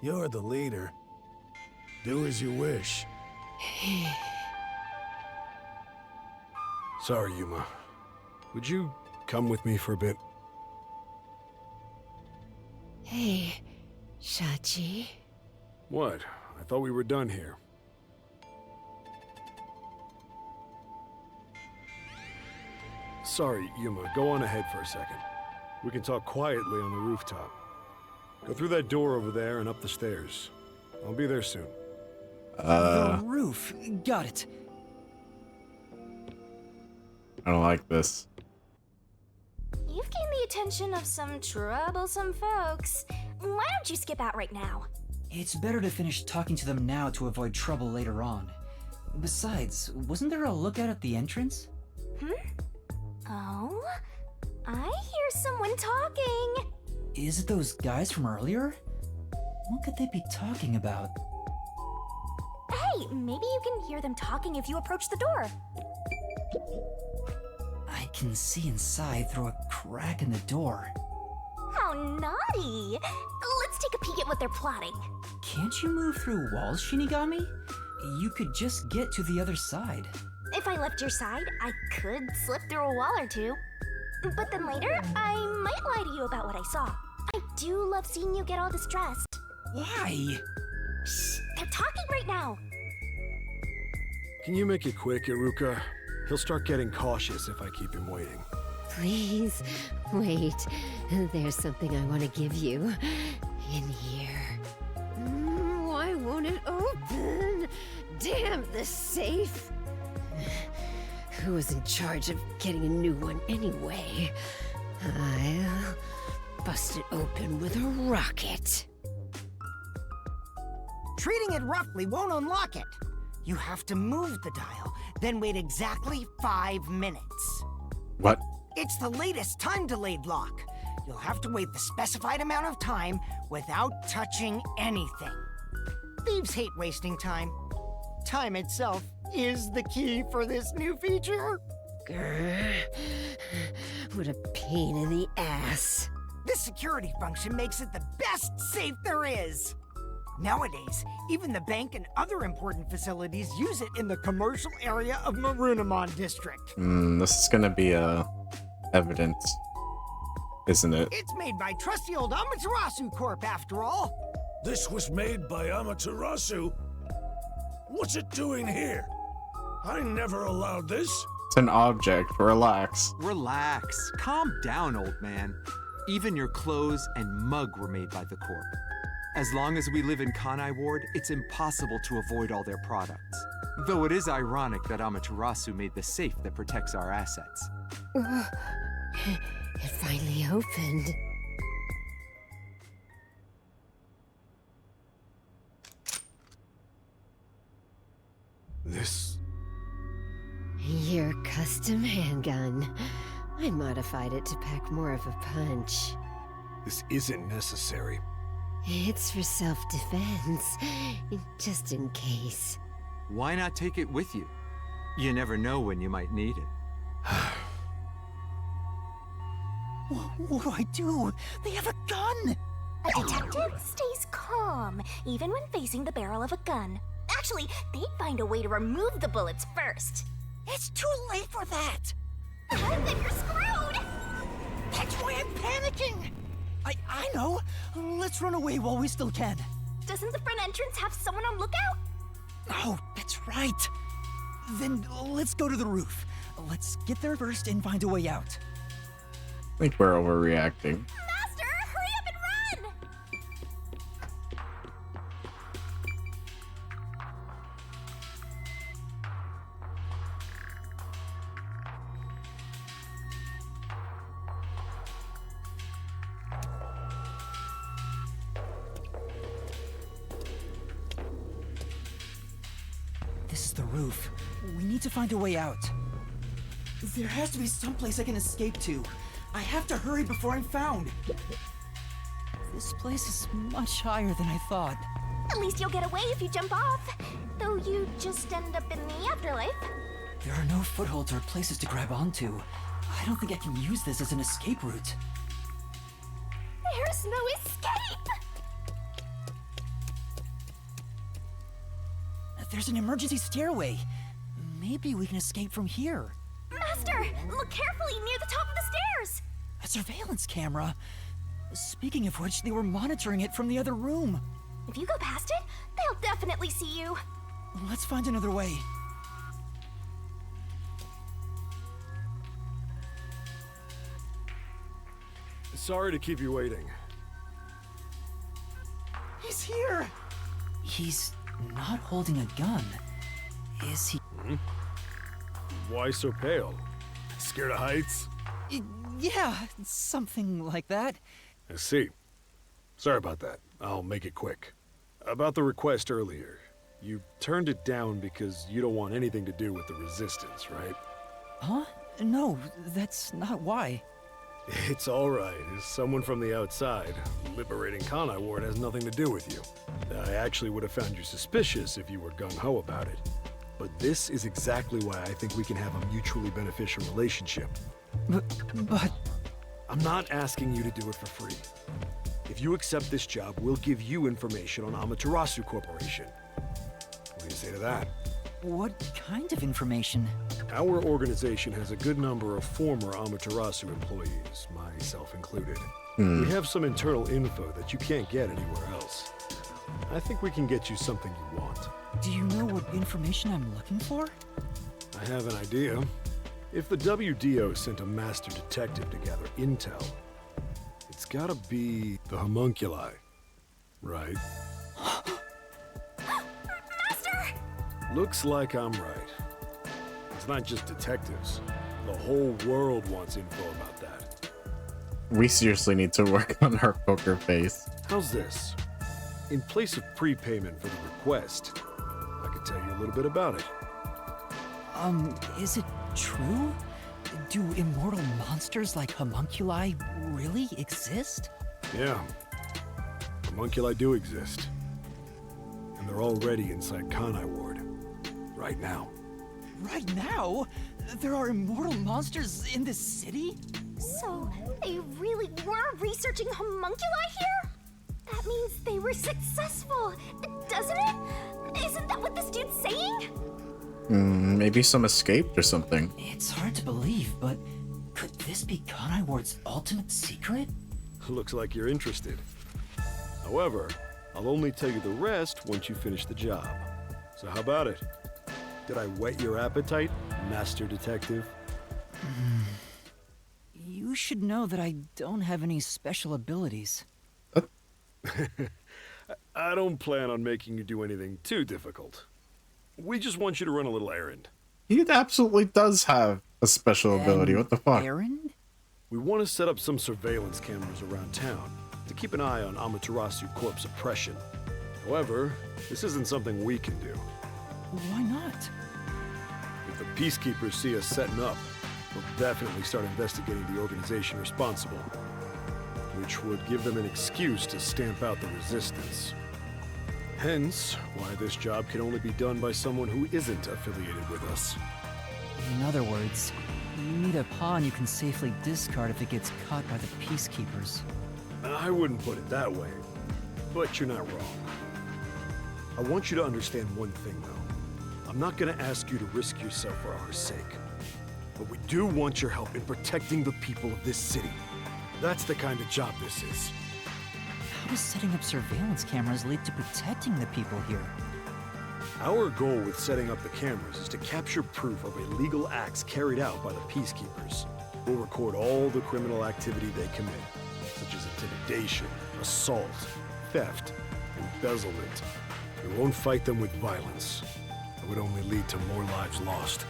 You're the leader. Do as you wish. Sorry, Yuma. Would you come with me for a bit? Hey, Shachi. What? I thought we were done here. Sorry, Yuma. Go on ahead for a second. We can talk quietly on the rooftop. Go through that door over there and up the stairs. I'll be there soon. The roof. Got it. I don't like this. You've gained the attention of some troublesome folks. Why don't you skip out right now? It's better to finish talking to them now to avoid trouble later on. Besides, wasn't there a lookout at the entrance? Oh? I hear someone talking. Is it those guys from earlier? What could they be talking about? Hey, maybe you can hear them talking if you approach the door. I can see inside through a crack in the door. How naughty! Let's take a peek at what they're plotting. Can't you move through walls, Shinigami? You could just get to the other side. If I left your side, I could slip through a wall or two. But then later, I might lie to you about what I saw. I do love seeing you get all distressed. Why? Shh, they're talking right now. Can you make it quick, Iruka? He'll start getting cautious if I keep him waiting. Please, wait. There's something I want to give you. In here. Why won't it open? Damn the safe! Who was in charge of getting a new one anyway? I'll bust it open with a rocket. Treating it roughly won't unlock it. You have to move the dial, then wait exactly 5 minutes. What? It's the latest time-delayed lock. You'll have to wait the specified amount of time without touching anything. Thieves hate wasting time. Time itself is the key for this new feature. Grr. What a pain in the ass. This security function makes it the best safe there is. Nowadays, even the bank and other important facilities use it in the commercial area of Marunamon District. This is gonna be evidence, isn't it? It's made by trusty old Amaterasu Corp, after all. This was made by Amaterasu? What's it doing here? I never allowed this. It's an object. Relax. Relax. Calm down, old man. Even your clothes and mug were made by the Corp. As long as we live in Kanai Ward, it's impossible to avoid all their products. Though it is ironic that Amaterasu made the safe that protects our assets. It finally opened. This... Your custom handgun. I modified it to pack more of a punch. this isn't necessary. It's for self-defense, just in case. Why not take it with you? You never know when you might need it. What do I do? They have a gun! A detective stays calm, even when facing the barrel of a gun. Actually, they'd find a way to remove the bullets first. It's too late for that. Then you're screwed! That's why I'm panicking. I know! Let's run away while we still can. Doesn't the front entrance have someone on lookout? Oh, that's right. Then let's go to the roof. Let's get there first and find a way out. I think we're overreacting. Master, hurry up and run! the roof. We need to find a way out. There has to be some place I can escape to. I have to hurry before I'm found. This place is much higher than I thought. At least you'll get away if you jump off. Though you just end up in the afterlife. There are no footholds or places to grab onto. I don't think I can use this as an escape route. There's no escape! There's an emergency stairway. Maybe we can escape from here. Master, look carefully near the top of the stairs! A surveillance camera. Speaking of which, they were monitoring it from the other room. If you go past it, they'll definitely see you. Let's find another way. Sorry to keep you waiting. He's here! He's not holding a gun. Is he? Why so pale? Scared of heights? Yeah, something like that. I see. Sorry about that. I'll make it quick. About the request earlier. You turned it down because you don't want anything to do with the Resistance, right? Huh? No, that's not why. It's alright. As someone from the outside, liberating Kanai Ward has nothing to do with you. I actually would have found you suspicious if you were gung-ho about it. But this is exactly why I think we can have a mutually beneficial relationship. But... I'm not asking you to do it for free. If you accept this job, we'll give you information on Amaterasu Corporation. What do you say to that? what kind of information? Our organization has a good number of former Amaterasu employees, myself included. We have some internal info that you can't get anywhere else. I think we can get you something you want. Do you know what information I'm looking for? I have an idea. If the WDO sent a master detective to gather intel, it's gotta be the homunculi, right? Master! Looks like I'm right. It's not just detectives. The whole world wants info about that. We seriously need to work on our poker face. How's this? In place of prepayment for the request, I could tell you a little bit about it. Is it true? Do immortal monsters like homunculi really exist? Yeah. Homunculi do exist. And they're already inside Kanai Ward. Right now. Right now? There are immortal monsters in this city? So, they really were researching homunculi here? That means they were successful, doesn't it? Isn't that what this dude's saying? Maybe some escaped or something. It's hard to believe, but could this be Kanai Ward's ultimate secret? Looks like you're interested. However, I'll only tell you the rest once you finish the job. So how about it? Did I whet your appetite, Master Detective? You should know that I don't have any special abilities. I don't plan on making you do anything too difficult. We just want you to run a little errand. He absolutely does have a special ability. What the fuck? Errand? We want to set up some surveillance cameras around town to keep an eye on Amaterasu Corp's oppression. However, this isn't something we can do. Why not? If the peacekeepers see us setting up, they'll definitely start investigating the organization responsible, which would give them an excuse to stamp out the resistance. Hence, why this job can only be done by someone who isn't affiliated with us. In other words, you need a pawn you can safely discard if it gets caught by the peacekeepers. I wouldn't put it that way, but you're not wrong. I want you to understand one thing, though. I'm not gonna ask you to risk yourself for our sake, but we do want your help in protecting the people of this city. That's the kind of job this is. How does setting up surveillance cameras lead to protecting the people here? Our goal with setting up the cameras is to capture proof of illegal acts carried out by the peacekeepers. We'll record all the criminal activity they commit, such as intimidation, assault, theft, embezzlement. We won't fight them with violence. It would only lead to more lives lost.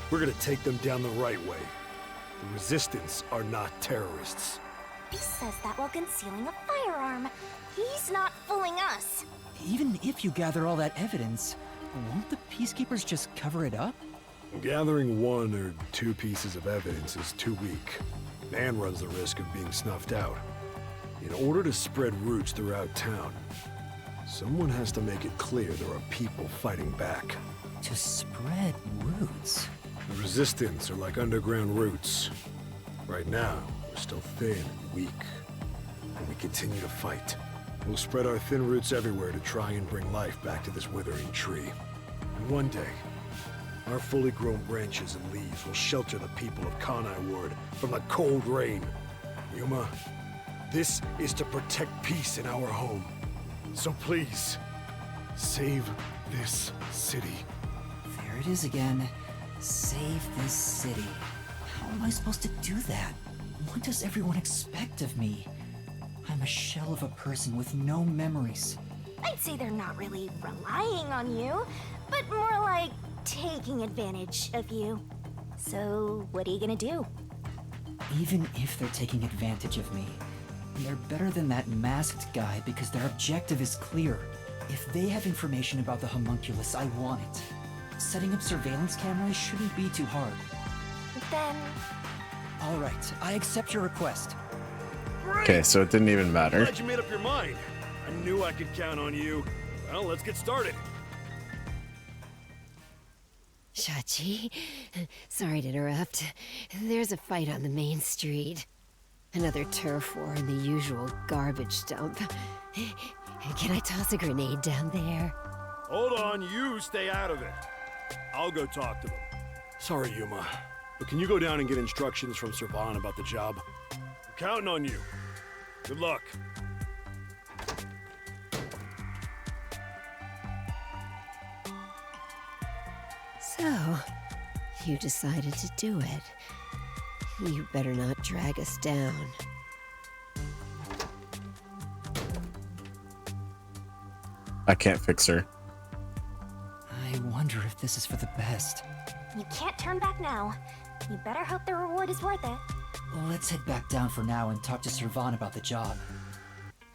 We're gonna take them down the right way. The Resistance are not terrorists. He says that while concealing a firearm. He's not fooling us. Even if you gather all that evidence, won't the Peacekeepers just cover it up? Gathering 1 or 2 pieces of evidence is too weak, and runs the risk of being snuffed out. In order to spread roots throughout town, someone has to make it clear there are people fighting back. To spread roots? The Resistance are like underground roots. Right now, we're still thin and weak, and we continue to fight. We'll spread our thin roots everywhere to try and bring life back to this withering tree. And one day, our fully grown branches and leaves will shelter the people of Kanai Ward from the cold rain. Yuma, this is to protect peace in our home. So please, save this city. There it is again. Save this city. How am I supposed to do that? What does everyone expect of me? I'm a shell of a person with no memories. I'd say they're not really relying on you, but more like taking advantage of you. So, what are you gonna do? Even if they're taking advantage of me, they're better than that masked guy because their objective is clear. If they have information about the homunculus, I want it. Setting up surveillance cameras shouldn't be too hard. Then... Alright, I accept your request. Okay, so it didn't even matter. Glad you made up your mind. I knew I could count on you. Well, let's get started. Shachi, sorry to interrupt. There's a fight on the main street. Another turf war in the usual garbage dump. Can I toss a grenade down there? Hold on, you stay out of it. I'll go talk to them. Sorry, Yuma, but can you go down and get instructions from Servan about the job? I'm counting on you. Good luck. So, you decided to do it. You better not drag us down. I can't fix her. I wonder if this is for the best. You can't turn back now. You better hope the reward is worth it. Let's head back down for now and talk to Servan about the job.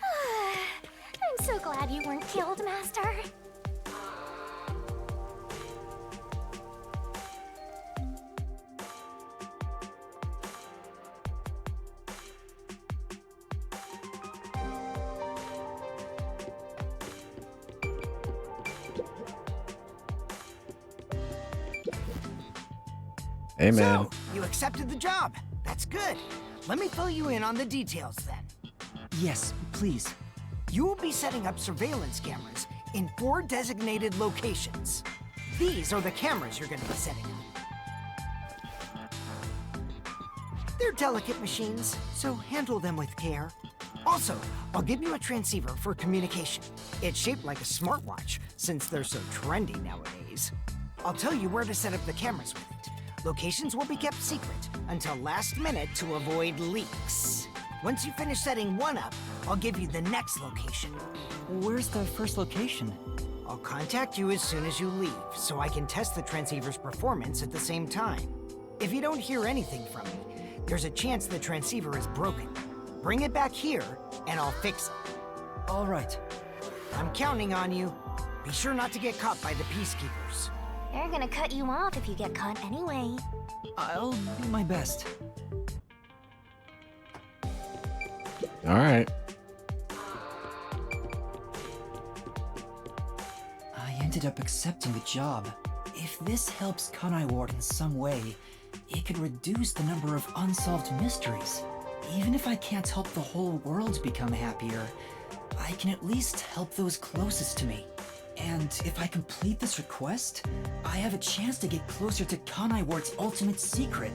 I'm so glad you weren't killed, Master. Hey, man. So, you accepted the job. That's good. Let me fill you in on the details then. Yes, please. You will be setting up surveillance cameras in 4 designated locations. These are the cameras you're going to be setting up. They're delicate machines, so handle them with care. Also, I'll give you a transceiver for communication. It's shaped like a smartwatch, since they're so trendy nowadays. I'll tell you where to set up the cameras with it. Locations will be kept secret until last minute to avoid leaks. Once you finish setting one up, I'll give you the next location. Where's the first location? I'll contact you as soon as you leave, so I can test the transceiver's performance at the same time. If you don't hear anything from me, there's a chance the transceiver is broken. Bring it back here, and I'll fix it. All right. I'm counting on you. Be sure not to get caught by the Peacekeepers. They're gonna cut you off if you get caught anyway. I'll do my best. All right. I ended up accepting the job. If this helps Kanai Ward in some way, it could reduce the number of unsolved mysteries. Even if I can't help the whole world become happier, I can at least help those closest to me. And if I complete this request, I have a chance to get closer to Kanai Ward's ultimate secret.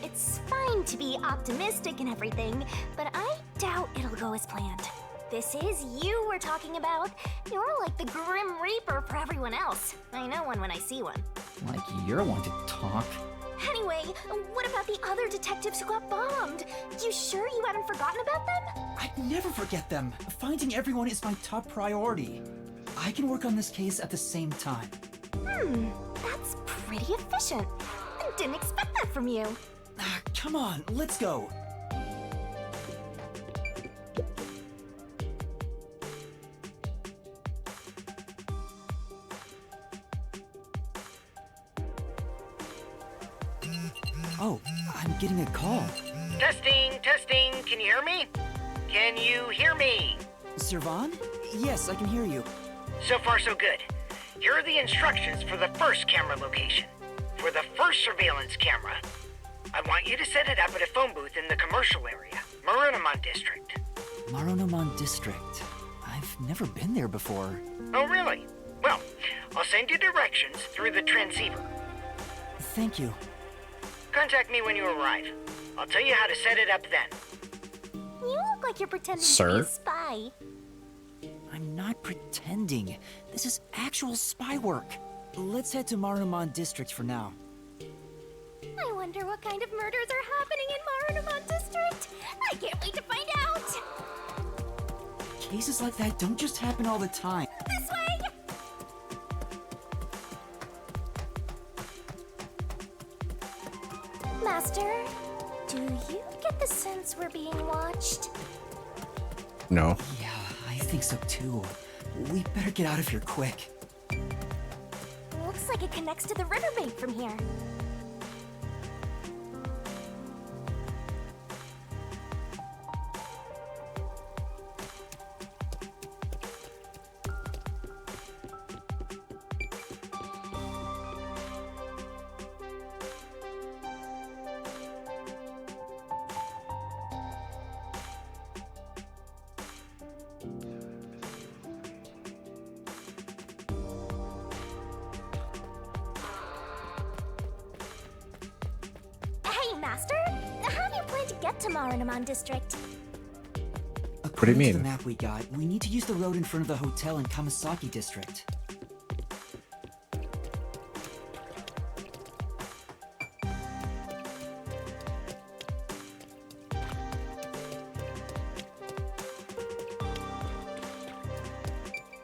It's fine to be optimistic and everything, but I doubt it'll go as planned. This is you we're talking about. You're like the Grim Reaper for everyone else. I know one when I see one. Like you're one to talk. Anyway, what about the other detectives who got bombed? You sure you haven't forgotten about them? I'd never forget them. Finding everyone is my top priority. I can work on this case at the same time. That's pretty efficient. I didn't expect that from you. Come on, let's go. Oh, I'm getting a call. Testing, testing, can you hear me? Can you hear me? Servan? Yes, I can hear you. So far so good. Here are the instructions for the first camera location. For the first surveillance camera, I want you to set it up at a phone booth in the commercial area, Marunamon District. Marunamon District. I've never been there before. Oh really? Well, I'll send you directions through the transceiver. Thank you. Contact me when you arrive. I'll tell you how to set it up then. You look like you're pretending to Sir? be a spy. I'm not pretending. This is actual spy work. Let's head to Marunamon District for now. I wonder what kind of murders are happening in Marunamon District. I can't wait to find out. Cases like that don't just happen all the time. This way! Master, do you get the sense we're being watched? No. Yeah, I think so too. We better get out of here quick. Looks like it connects to the riverbank from here. Hey, Master! How do you plan to get to Marunamon District? What do you According to the mean? map we got, we need to use the road in front of the hotel in Kamasaki District.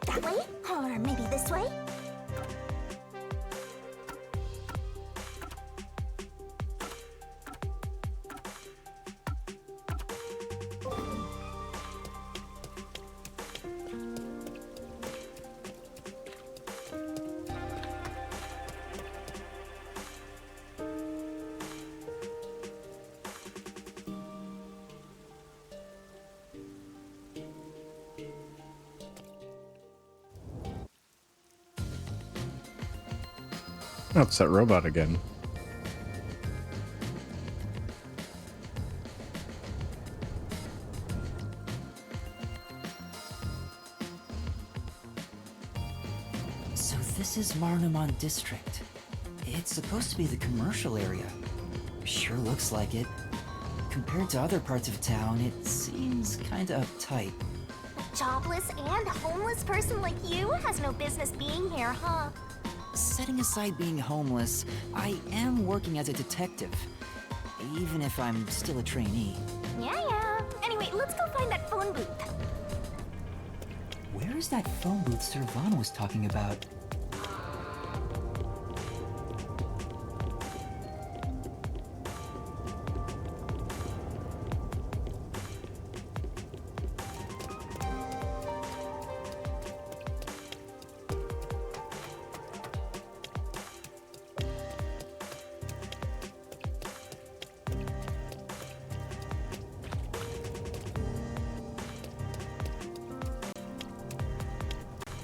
That way? Or maybe this way? Oh, it's that robot again. So this is Marunamon District. It's supposed to be the commercial area. Sure looks like it. Compared to other parts of town, it seems kinda uptight. A jobless and homeless person like you has no business being here, huh? Setting aside being homeless, I am working as a detective. Even if I'm still a trainee. Yeah. Anyway, let's go find that phone booth. Where is that phone booth Servan was talking about?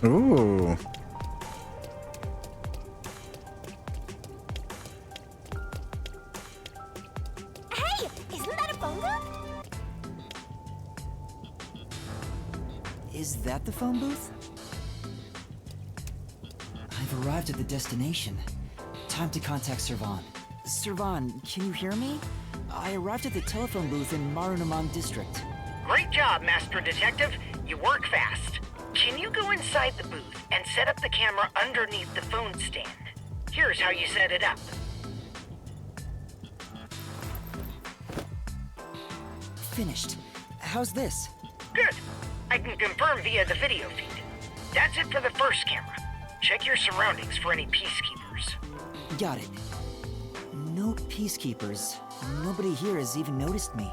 Ooh. Hey! Isn't that a phone booth? Is that the phone booth? I've arrived at the destination. Time to contact Servan. Servan, can you hear me? I arrived at the telephone booth in Marunamon District. Great job, Master Detective. You work fast. Can you go inside the booth and set up the camera underneath the phone stand? Here's how you set it up. Finished. How's this? Good. I can confirm via the video feed. That's it for the first camera. Check your surroundings for any peacekeepers. Got it. No peacekeepers. Nobody here has even noticed me.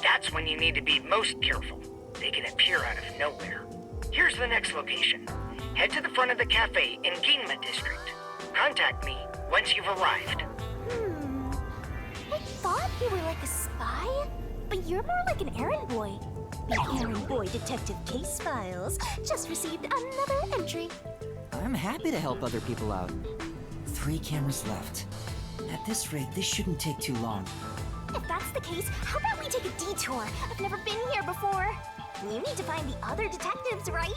That's when you need to be most careful. They can appear out of nowhere. Here's the next location. Head to the front of the cafe in Ginma District. Contact me once you've arrived. I you were like a spy? But you're more like an errand boy. The errand boy detective case files just received another entry. I'm happy to help other people out. 3 cameras left. At this rate, this shouldn't take too long. If that's the case, how about we take a detour? I've never been here before. You need to find the other detectives, right?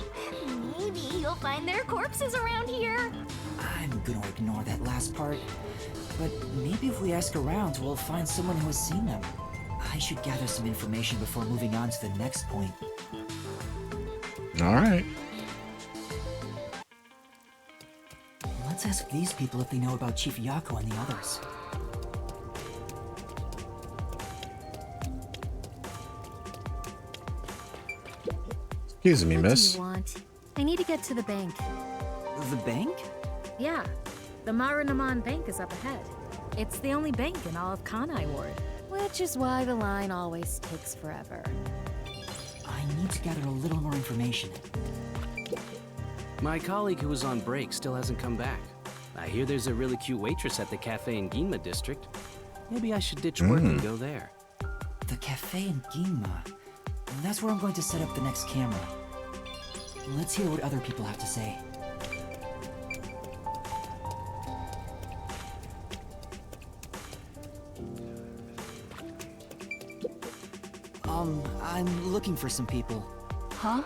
Maybe you'll find their corpses around here. I'm gonna ignore that last part. But maybe if we ask around, we'll find someone who has seen them. I should gather some information before moving on to the next point. All right. Let's ask these people if they know about Chief Yako and the others. Excuse me, miss. What do you want? I need to get to the bank. The bank? Yeah, the Marunamon Bank is up ahead. It's the only bank in all of Kanai Ward, which is why the line always takes forever. I need to gather a little more information. My colleague who was on break still hasn't come back. I hear there's a really cute waitress at the cafe in Ginma district. Maybe I should ditch work and go there. The cafe in Ginma. That's where I'm going to set up the next camera. Let's hear what other people have to say. I'm looking for some people. Huh?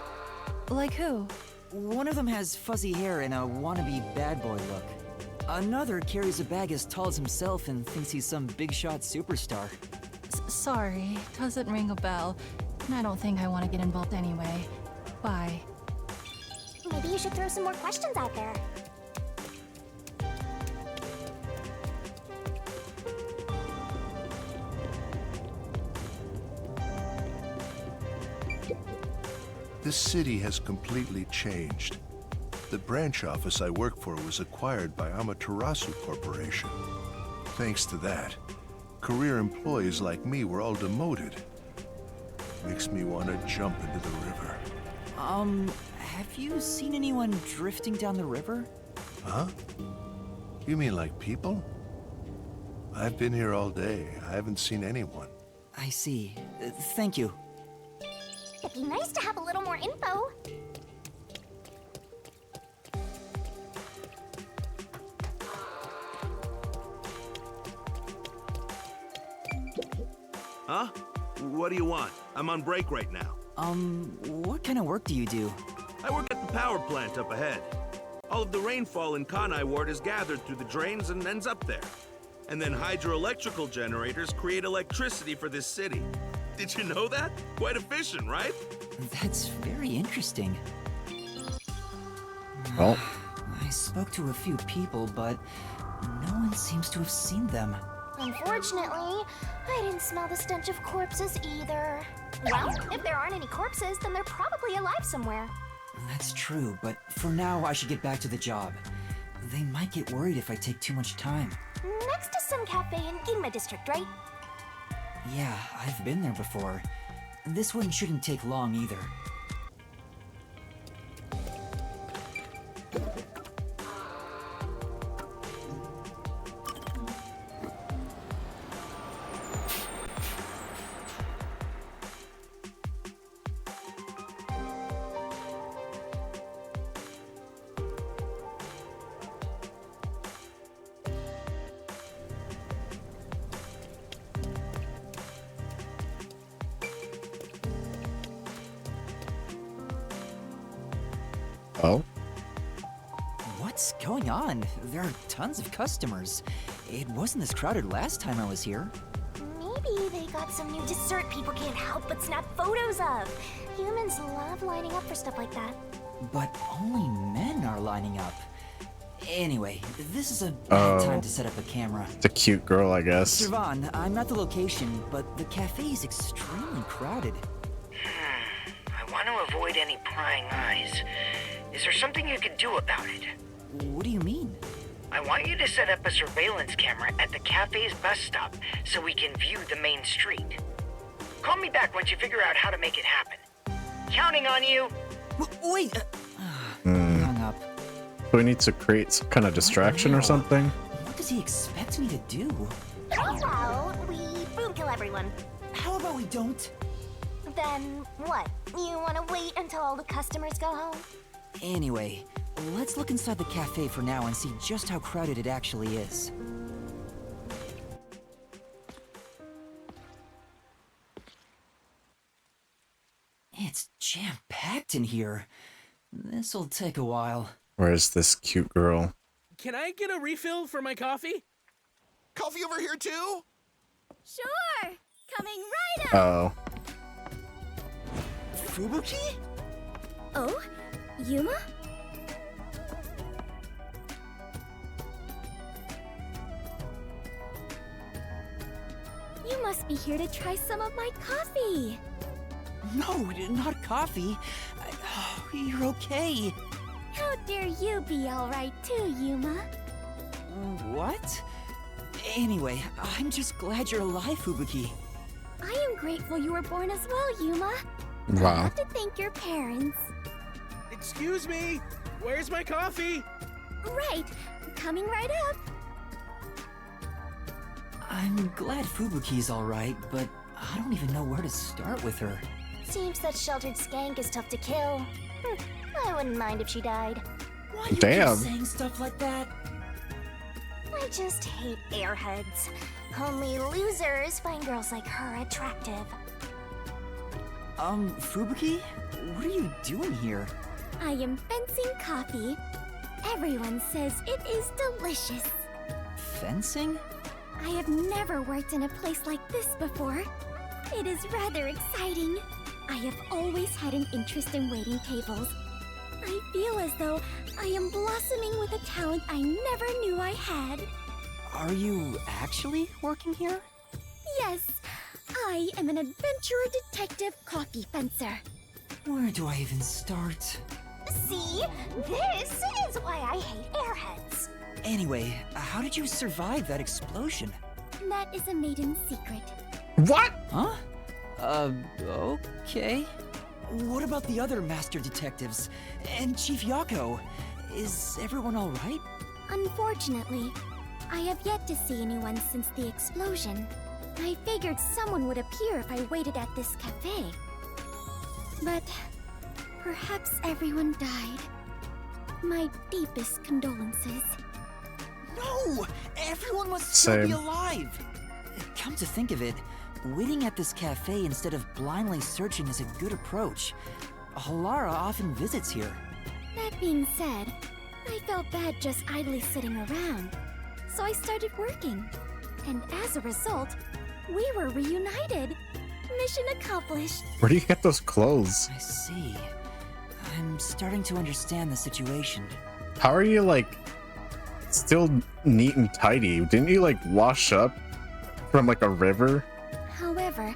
Like who? One of them has fuzzy hair and a wannabe bad boy look. Another carries a bag as tall as himself and thinks he's some big shot superstar. Sorry, doesn't ring a bell. And I don't think I want to get involved anyway. Bye. Maybe you should throw some more questions out there. This city has completely changed. The branch office I work for was acquired by Amaterasu Corporation. Thanks to that, career employees like me were all demoted. Makes me want to jump into the river. Have you seen anyone drifting down the river? Huh? You mean like people? I've been here all day. I haven't seen anyone. I see. Thank you. It'd be nice to have a little more info. Huh? What do you want? I'm on break right now. What kind of work do you do? I work at the power plant up ahead. All of the rainfall in Kanai Ward is gathered through the drains and ends up there. And then hydroelectrical generators create electricity for this city. Did you know that? Quite efficient, right? That's very interesting. Oh. I spoke to a few people, but no one seems to have seen them. Unfortunately, I didn't smell the stench of corpses either. Well, if there aren't any corpses, then they're probably alive somewhere. That's true, but for now I should get back to the job. They might get worried if I take too much time. Next to some cafe in Ginma district, right? Yeah, I've been there before. This one shouldn't take long either. Oh? What's going on? There are tons of customers. It wasn't this crowded last time I was here. Maybe they got some new dessert people can't help but snap photos of. Humans love lining up for stuff like that. But only men are lining up. Anyway, this is a bad time to set up a camera. It's a cute girl, I guess. Sir Vaughn, I'm at the location, but the cafe is extremely crowded. I want to avoid any prying eyes. Is there something you could do about it? What do you mean? I want you to set up a surveillance camera at the cafe's bus stop so we can view the main street. Call me back once you figure out how to make it happen. Counting on you. Wait! Hung up. Do we need to create some kind of distraction or something? What does he expect me to do? How about we boom kill everyone. How about we don't? Then what? You wanna wait until all the customers go home? Anyway, let's look inside the cafe for now and see just how crowded it actually is. It's jam-packed in here. This'll take a while. Where's this cute girl? Can I get a refill for my coffee? Coffee over here too? Sure! Coming right up! Oh. Fubuki? Oh? Yuma? You must be here to try some of my coffee! No, not coffee. You're okay. How dare you be alright too, Yuma? What? Anyway, I'm just glad you're alive, Fubuki. I am grateful you were born as well, Yuma. I Wow. have to thank your parents. Excuse me, where's my coffee? Right, coming right up. I'm glad Fubuki's alright, but I don't even know where to start with her. Seems that sheltered skank is tough to kill. I wouldn't mind if she died. Why do you Damn. keep saying stuff like that? I just hate airheads. Only losers find girls like her attractive. Fubuki? What are you doing here? I am fencing coffee. Everyone says it is delicious. Fencing? I have never worked in a place like this before. It is rather exciting. I have always had an interest in waiting tables. I feel as though I am blossoming with a talent I never knew I had. Are you actually working here? Yes, I am an adventurer detective coffee fencer. Where do I even start? See? This is why I hate airheads. Anyway, how did you survive that explosion? That is a maiden secret. What? Huh? Okay. What about the other master detectives? And Chief Yako? Is everyone alright? Unfortunately, I have yet to see anyone since the explosion. I figured someone would appear if I waited at this cafe. But perhaps everyone died. My deepest condolences. No! Everyone must still be Same. alive! Come to think of it, waiting at this cafe instead of blindly searching is a good approach. Halara often visits here. That being said, I felt bad just idly sitting around. So I started working. And as a result, we were reunited. Mission accomplished. Where do you get those clothes? I see. I'm starting to understand the situation. How are you, like, still neat and tidy? Didn't you, like, wash up from, like, a river? However,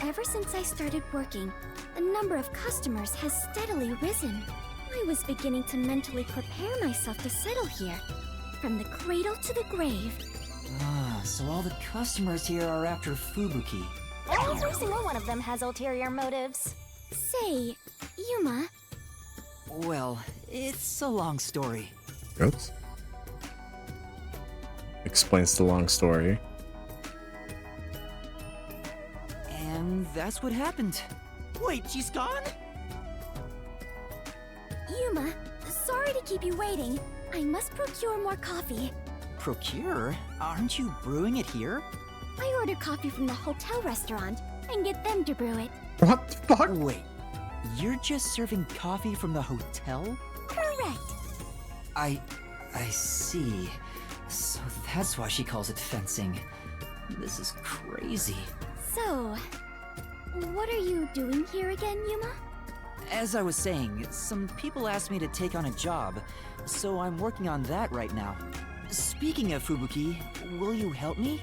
ever since I started working, the number of customers has steadily risen. I was beginning to mentally prepare myself to settle here, from the cradle to the grave. Ah, so all the customers here are after Fubuki. Every single one of them has ulterior motives. Say, Yuma, Well, it's a long story. Oops. Explains the long story. And that's what happened. Wait, she's gone? Yuma, sorry to keep you waiting. I must procure more coffee. Procure? Aren't you brewing it here? I order coffee from the hotel restaurant and get them to brew it. What the fuck? Wait, you're just serving coffee from the hotel? Correct. I see. So that's why she calls it fencing. This is crazy. So, what are you doing here again, Yuma? As I was saying, some people asked me to take on a job, so I'm working on that right now. Speaking of Fubuki, will you help me?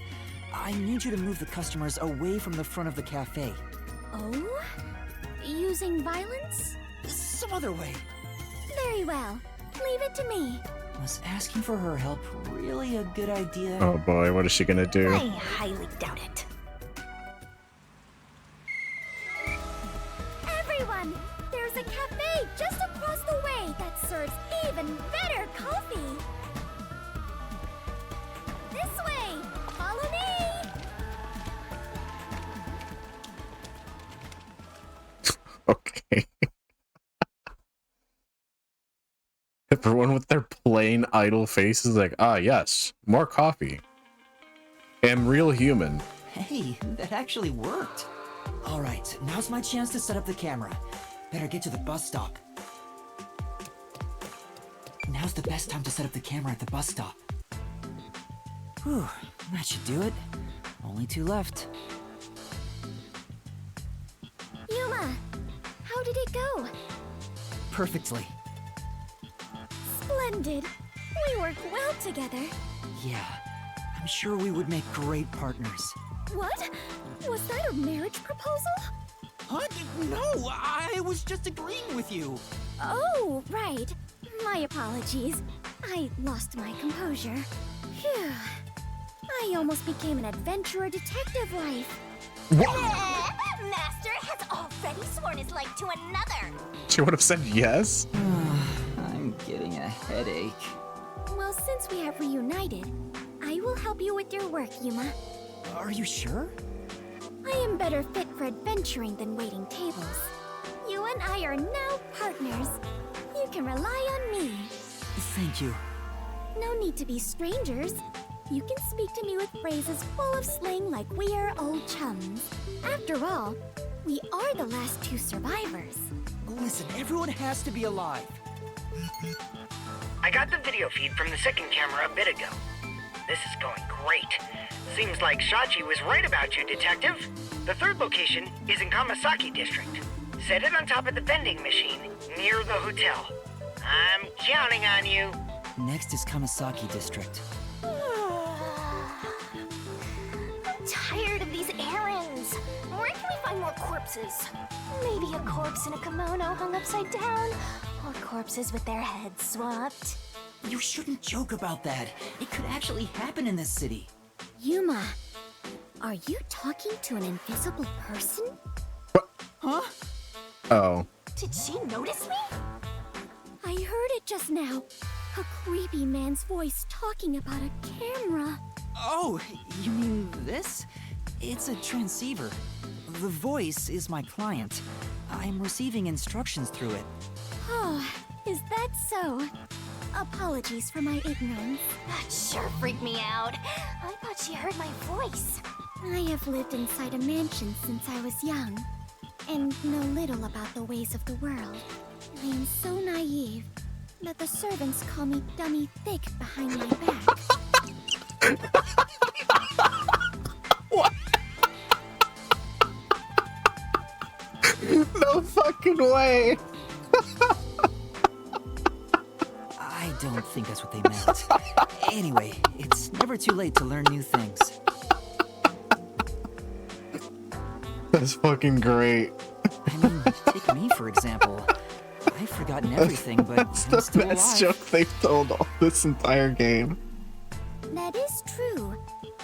I need you to move the customers away from the front of the cafe. Oh? Using violence? Some other way. Very well. Leave it to me. Was asking for her help really a good idea? Oh boy, what is she gonna do? I highly doubt it. Everyone! There's a cafe just across the way that serves even better coffee! This way! Follow me! Everyone with their plain idle faces like, ah, yes, more coffee. Am real human. Hey, that actually worked. All right, now's my chance to set up the camera. Better get to the bus stop. Now's the best time to set up the camera at the bus stop. Whew, that should do it. Only 2 left. Yuma, how did it go? Perfectly. Splendid. We work well together. Yeah, I'm sure we would make great partners. What? Was that a marriage proposal? What? No, I was just agreeing with you. Oh, right. My apologies. I lost my composure. Phew. I almost became an adventurer detective wife. Master has already sworn his life to another. She would have said yes. I'm getting a headache. Well, since we have reunited, I will help you with your work, Yuma. Are you sure? I am better fit for adventuring than waiting tables. You and I are now partners. You can rely on me. Thank you. No need to be strangers. You can speak to me with phrases full of slang like we are old chums. After all, we are the last 2 survivors. Listen, everyone has to be alive. I got the video feed from the second camera a bit ago. This is going great. Seems like Shachi was right about you, Detective. The third location is in Kamasaki District. Set it on top of the vending machine near the hotel. I'm counting on you. Next is Kamasaki District. I'm tired of these errands. Where can we find more corpses? Maybe a corpse in a kimono hung upside down, or corpses with their heads swapped. You shouldn't joke about that. It could actually happen in this city. Yuma, are you talking to an invisible person? Huh? Oh. Did she notice me? I heard it just now. A creepy man's voice talking about a camera. Oh, you mean this? It's a transceiver. The voice is my client. I'm receiving instructions through it. Oh, is that so? Apologies for my ignorance. That sure freaked me out. I thought she heard my voice. I have lived inside a mansion since I was young, and know little about the ways of the world. I am so naive that the servants call me Dummy Thick behind my back. What? No fucking way. I don't think that's what they meant. Anyway, it's never too late to learn new things. That's fucking great. I mean, take me for example. I've forgotten everything, but That's I'm the still best alive. joke they've told all this entire game. That is true.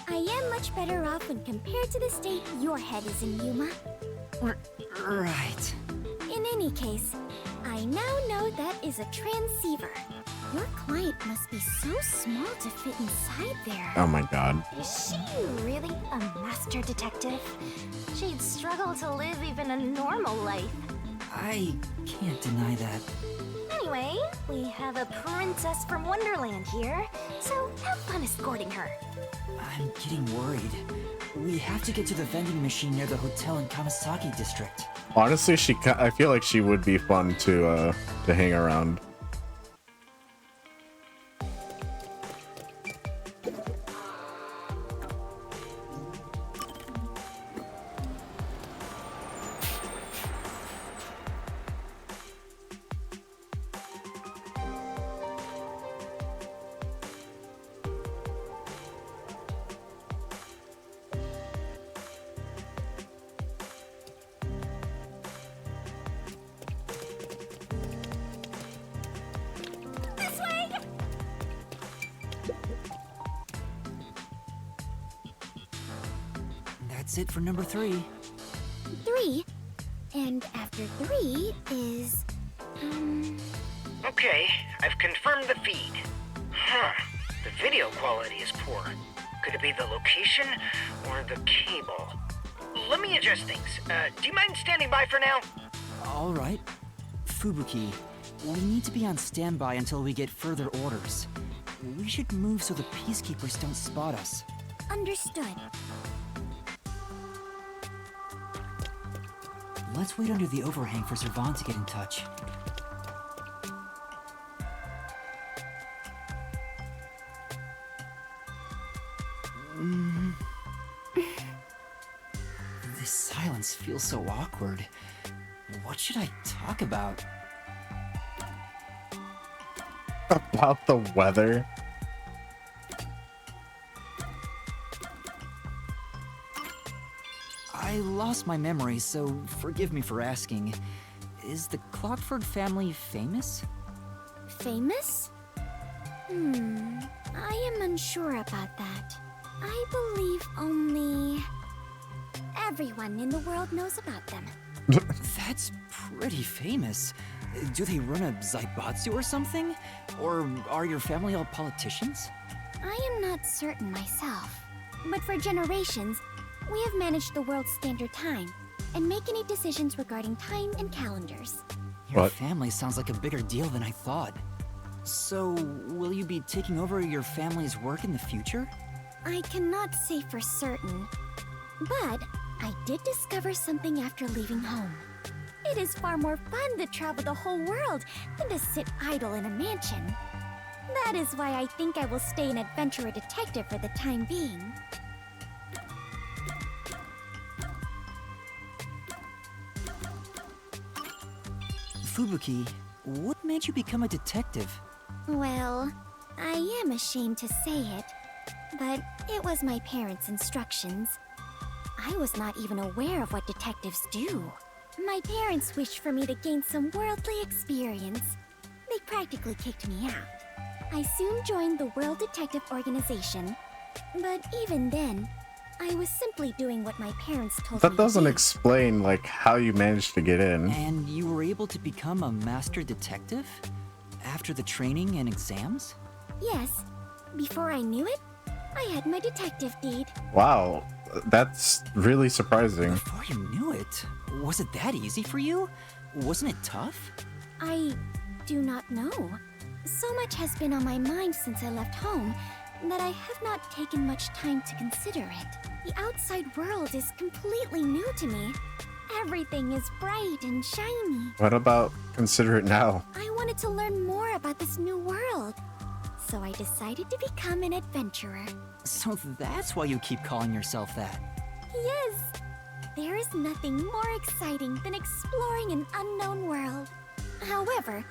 I am much better off when compared to the state your head is in, Yuma. Right. In any case, I now know that is a transceiver. Your client must be so small to fit inside there. Oh my god. Is she really a master detective? She'd struggle to live even a normal life. I can't deny that. Anyway, we have a princess from Wonderland here, so have fun escorting her. I'm getting worried. We have to get to the vending machine near the hotel in Kamasaki District. Honestly, I feel like she would be fun to hang around. This way! That's it for number 3. 3? And after 3 is... Okay, I've confirmed the feed. Huh. The video quality is poor. Could it be the location or the cable? Let me adjust things. Do you mind standing by for now? All right. Fubuki, We need to be on standby until we get further orders. We should move so the peacekeepers don't spot us. Understood. Let's wait under the overhang for Servan to get in touch. This silence feels so awkward. What should I talk about? About the weather? I lost my memory, so forgive me for asking. Is the Clockford family famous? Famous? I am unsure about that. I believe only everyone in the world knows about them. That's pretty famous. Do they run a Zaibatsu or something? Or are your family all politicians? I am not certain myself, but for generations, we have managed the world's standard time and make any decisions regarding time and calendars. Your family sounds like a bigger deal than I thought. So, will you be taking over your family's work in the future? I cannot say for certain, but I did discover something after leaving home. It is far more fun to travel the whole world than to sit idle in a mansion. That is why I think I will stay an adventurer detective for the time being. Fubuki, what made you become a detective? Well, I am ashamed to say it, but it was my parents' instructions. I was not even aware of what detectives do. My parents wished for me to gain some worldly experience. They practically kicked me out. I soon joined the World Detective Organization, but even then, I was simply doing what my parents told me. That doesn't explain, like, how you managed to get in. And you were able to become a master detective? After the training and exams? Yes. Before I knew it, I had my detective deed. Wow, that's really surprising. Before you knew it? Was it that easy for you? Wasn't it tough? I do not know. So much has been on my mind since I left home that I have not taken much time to consider it. The outside world is completely new to me. Everything is bright and shiny. What about consider it now? I wanted to learn more about this new world, so I decided to become an adventurer. So that's why you keep calling yourself that? Yes. There is nothing more exciting than exploring an unknown world. However,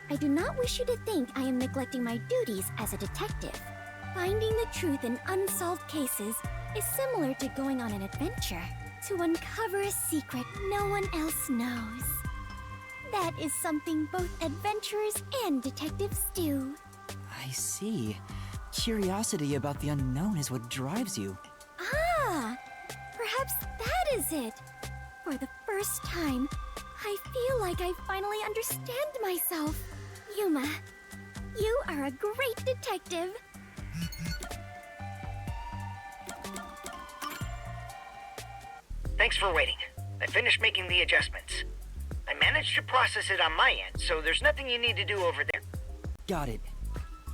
I do not wish you to think I am neglecting my duties as a detective. Finding the truth in unsolved cases is similar to going on an adventure, to uncover a secret no one else knows. That is something both adventurers and detectives do. I see. Curiosity about the unknown is what drives you. Ah! Perhaps that is it. For the first time, I feel like I finally understand myself. Yuma, you are a great detective. Thanks for waiting. I finished making the adjustments. I managed to process it on my end, so there's nothing you need to do over there. Got it.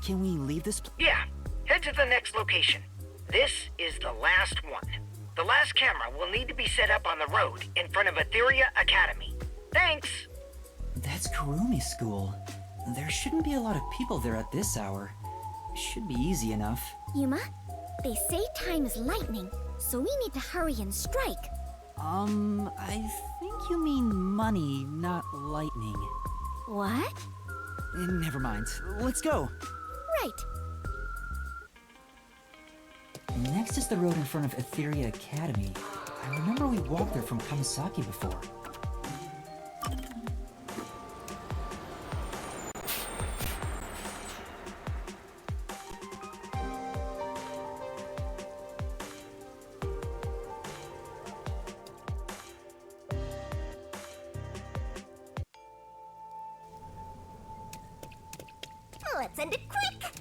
Can we leave this place? Yeah, head to the next location. This is the last one. The last camera will need to be set up on the road in front of Etheria Academy. Thanks! That's Kurumi School. There shouldn't be a lot of people there at this hour. Should be easy enough. Yuma, they say time is lightning, so we need to hurry and strike. I think you mean money, not lightning. What? Never mind. Let's go. Right. Next is the road in front of Etheria Academy. I remember we walked there from Kamisaki before. Let's end it quick!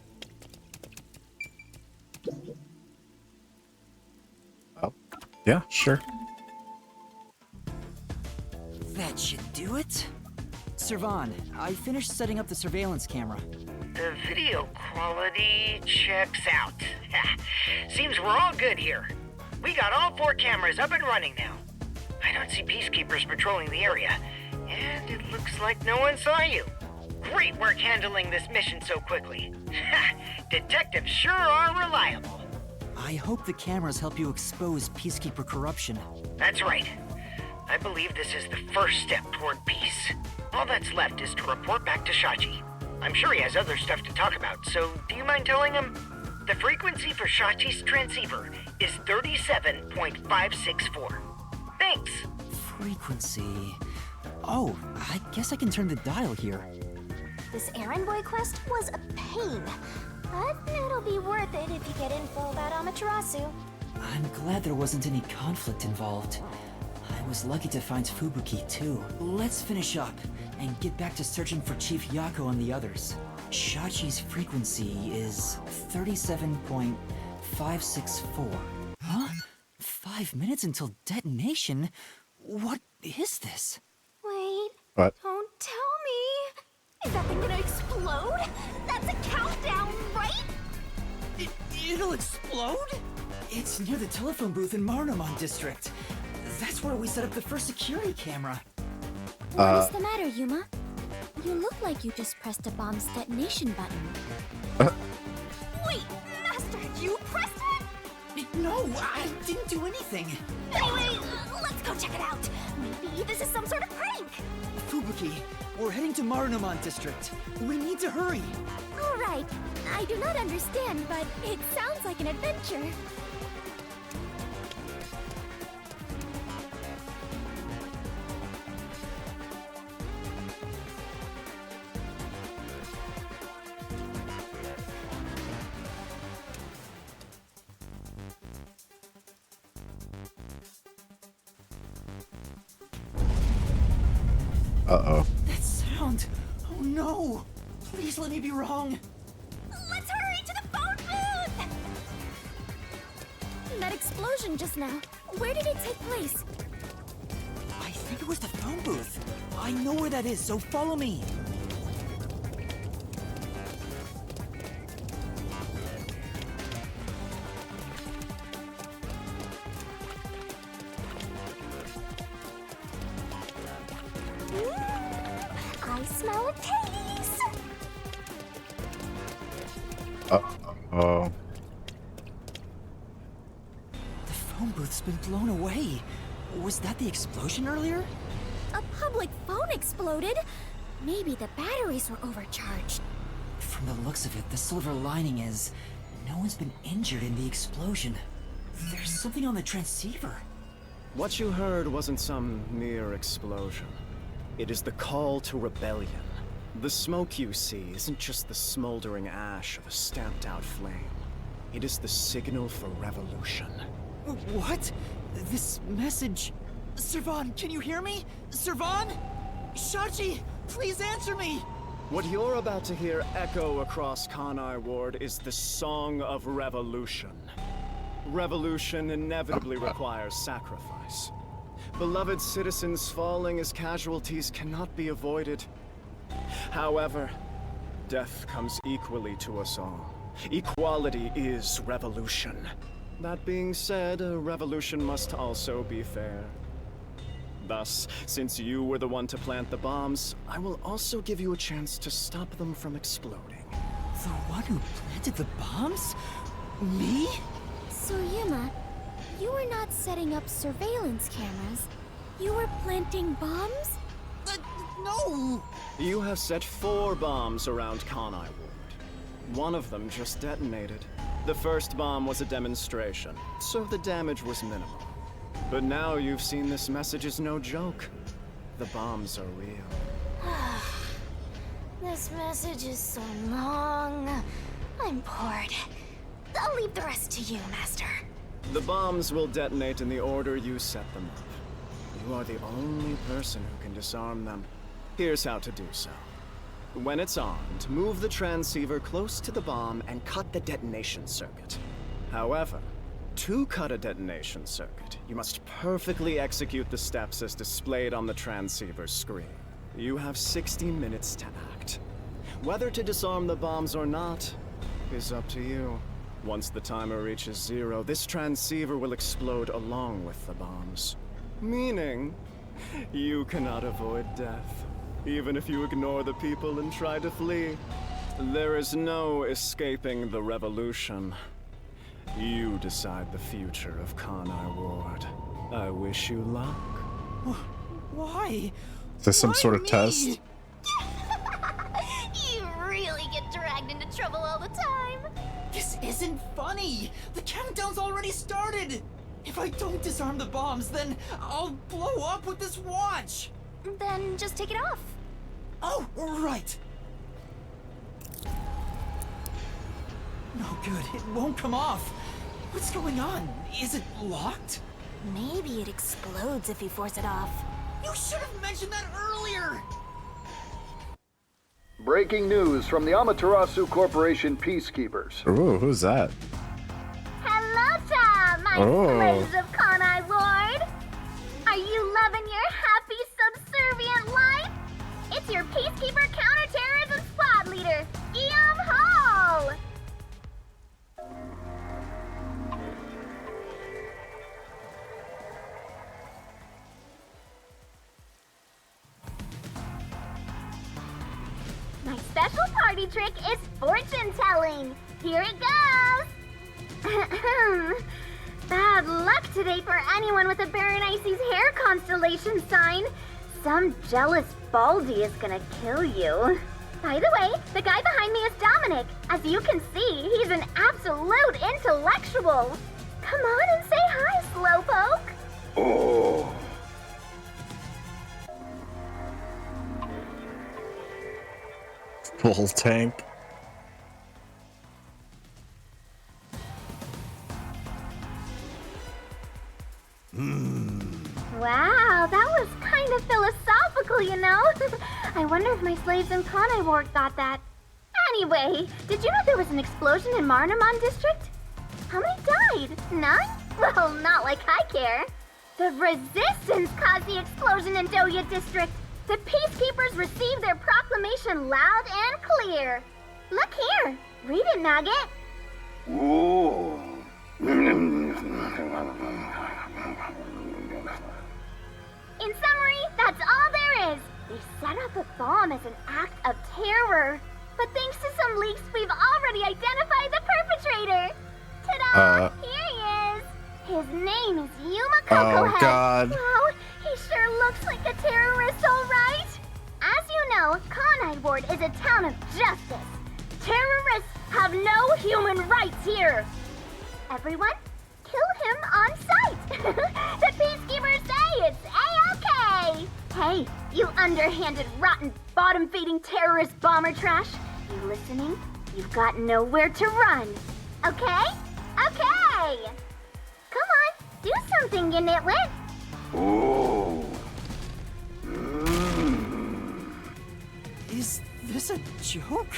Oh, yeah, sure. That should do it. Servan, I finished setting up the surveillance camera. The video quality checks out. Seems we're all good here. We got all 4 cameras up and running now. I don't see peacekeepers patrolling the area, and it looks like no one saw you. Great work handling this mission so quickly. Detectives sure are reliable. I hope the cameras help you expose Peacekeeper corruption. That's right. I believe this is the first step toward peace. All that's left is to report back to Shachi. I'm sure he has other stuff to talk about, so do you mind telling him? The frequency for Shachi's transceiver is 37.564. Thanks. Frequency... Oh, I guess I can turn the dial here. This errand boy quest was a pain, but it'll be worth it if you get info about Amaterasu. I'm glad there wasn't any conflict involved. I was lucky to find Fubuki, too. Let's finish up and get back to searching for Chief Yako and the others. Shachi's frequency is 37.564. Huh? 5 minutes until detonation? What is this? Wait. What? Don't tell me. Is that thing gonna explode? That's a countdown, right? It'll explode? It's near the telephone booth in Marunamon District. That's where we set up the first security camera. What is the matter, Yuma? You look like you just pressed a bomb's detonation button. Wait, Master, you pressed it? No, I didn't do anything. Anyway, let's go check it out. Maybe this is some sort of prank. Fubuki, we're heading to Marunamon District. We need to hurry. All right. I do not understand, but it sounds like an adventure. Uh-oh. That sound. Oh no. Please let me be wrong. Let's hurry to the phone booth! That explosion just now, where did it take place? I think it was the phone booth. I know where that is, so follow me. I smell a case! Uh-oh. The phone booth's been blown away. Was that the explosion earlier? A public phone exploded? Maybe the batteries were overcharged. From the looks of it, the silver lining is no one's been injured in the explosion. There's something on the transceiver. What you heard wasn't some mere explosion. It is the call to rebellion. The smoke you see isn't just the smoldering ash of a stamped-out flame. It is the signal for revolution. What? This message... Servan, can you hear me? Servan? Shachi, please answer me! What you're about to hear echo across Kanai Ward is the song of revolution. Revolution inevitably requires sacrifice. Beloved citizens falling as casualties cannot be avoided. However, death comes equally to us all. Equality is revolution. That being said, a revolution must also be fair. Thus, since you were the one to plant the bombs, I will also give you a chance to stop them from exploding. The one who planted the bombs? Me? So Yuma, you were not setting up surveillance cameras. You were planting bombs? No! You have set 4 bombs around Kanai Ward. One of them just detonated. The first bomb was a demonstration, so the damage was minimal. But now you've seen this message is no joke. The bombs are real. This message is so long. I'm bored. I'll leave the rest to you, Master. The bombs will detonate in the order you set them up. You are the only person who can disarm them. Here's how to do so. When it's armed, move the transceiver close to the bomb and cut the detonation circuit. However, to cut a detonation circuit, you must perfectly execute the steps as displayed on the transceiver screen. You have 60 minutes to act. Whether to disarm the bombs or not is up to you. Once the timer reaches 0, this transceiver will explode along with the bombs. Meaning, you cannot avoid death, even if you ignore the people and try to flee. There is no escaping the revolution. You decide the future of Kanai Ward. I wish you luck. Why? Is this some sort of test? You really get dragged into trouble all the time. This isn't funny! The countdown's already started! If I don't disarm the bombs, then I'll blow up with this watch! Then just take it off. Oh, right! No good, it won't come off. What's going on? Is it locked? Maybe it explodes if you force it off. You should have mentioned that earlier! Breaking news from the Amaterasu Corporation Peacekeepers. Ooh, who's that? Hello, Tom, my slaves of Kanai Ward. Are you loving your happy, subservient life? It's your Peacekeeper Counterterrorism Squad Leader, Guillaume Hall. My special party trick is fortune telling. Here it goes. Bad luck today for anyone with a Berenice's hair constellation sign. Some jealous baldy is gonna kill you. By the way, the guy behind me is Dominic. As you can see, he's an absolute intellectual. Come on and say hi, Slowpoke. Oh. Full tank. Wow, that was kind of philosophical, you know? I wonder if my slaves in Kanai Ward thought that. Anyway, did you know there was an explosion in Marnamon District? How many died? None? Well, not like I care. The Resistance caused the explosion in Doya District. The Peacekeepers received their proclamation loud and clear. Look here. Read it, Nugget. Ooh. In summary, that's all there is. They set up the bomb as an act of terror. But thanks to some leaks, we've already identified the perpetrator. Ta-da! Here he is. His name is Yuma Cocohead. Oh, God. Wow, he sure looks like a terrorist, all right. As you know, Kanai Ward is a town of justice. Terrorists have no human rights here. Everyone, kill him on sight. The Peacekeepers say it's A-okay. Hey, you underhanded, rotten, bottom-feeding terrorist bomber trash. You listening? You've got nowhere to run. Okay? Okay. Come on, do something, you nitwit. Ooh. Is this a joke?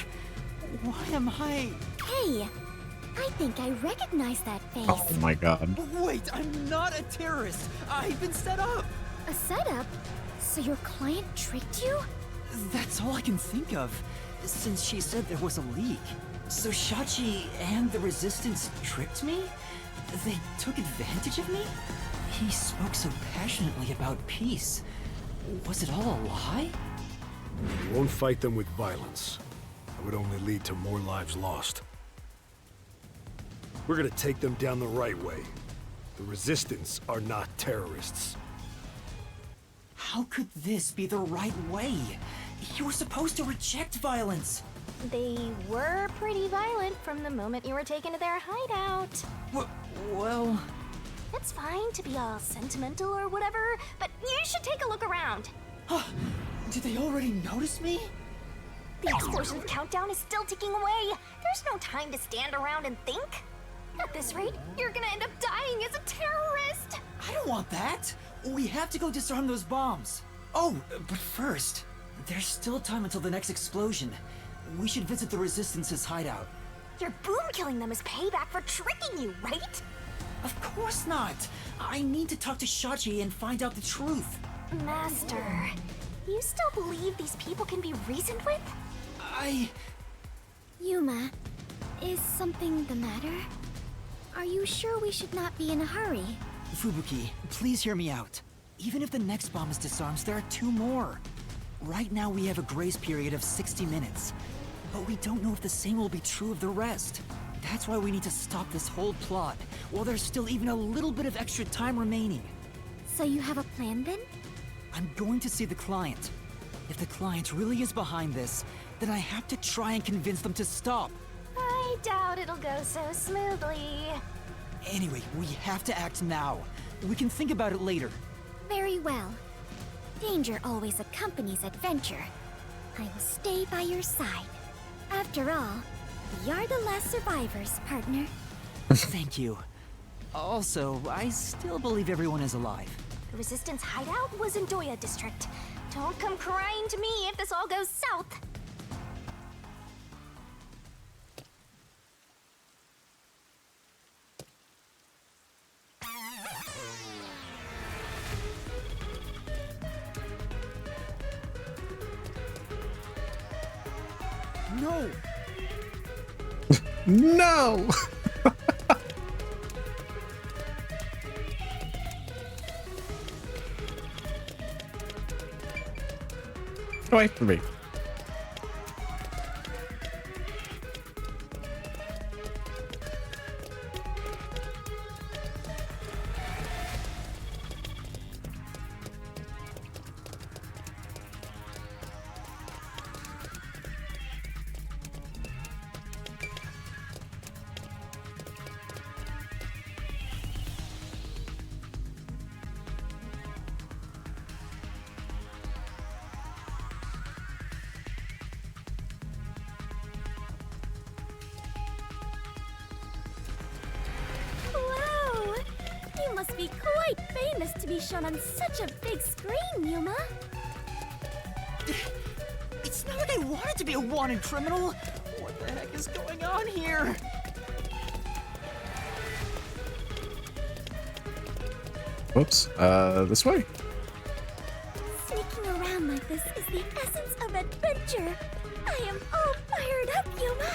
Why am I... Hey, I think I recognize that face. Oh my god. Wait, I'm not a terrorist. I've been set up. A setup? So your client tricked you? That's all I can think of, since she said there was a leak. So Shachi and the Resistance tricked me? They took advantage of me? He spoke so passionately about peace. Was it all a lie? We won't fight them with violence. It would only lead to more lives lost. We're gonna take them down the right way. The Resistance are not terrorists. How could this be the right way? You were supposed to reject violence. They were pretty violent from the moment you were taken to their hideout. Well... It's fine to be all sentimental or whatever, but you should take a look around. Did they already notice me? The explosion countdown is still ticking away. There's no time to stand around and think. At this rate, you're gonna end up dying as a terrorist. I don't want that. We have to go disarm those bombs. Oh, but first, there's still time until the next explosion. We should visit the Resistance's hideout. Your boom killing them is payback for tricking you, right? Of course not. I need to talk to Shachi and find out the truth. Master, You still believe these people can be reasoned with? Yuma, is something the matter? Are you sure we should not be in a hurry? Fubuki, please hear me out. Even if the next bomb is disarmed, there are 2 more. Right now we have a grace period of 60 minutes. But we don't know if the same will be true of the rest. That's why we need to stop this whole plot, while there's still even a little bit of extra time remaining. So you have a plan then? I'm going to see the client. If the client really is behind this, then I have to try and convince them to stop. I doubt it'll go so smoothly. Anyway, we have to act now. We can think about it later. Very well. Danger always accompanies adventure. I will stay by your side. After all, we are the last survivors, partner. Thank you. Also, I still believe everyone is alive. The Resistance hideout was in Doya District. Don't come crying to me if this all goes south. No! No! Get away from me. Wow! You must be quite famous to be shown on such a big screen, Yuma. It's not like I wanted to be a wanted criminal! What the heck is going on here? Whoops. This way. Sneaking around like this is the essence of adventure. I am all fired up, Yuma.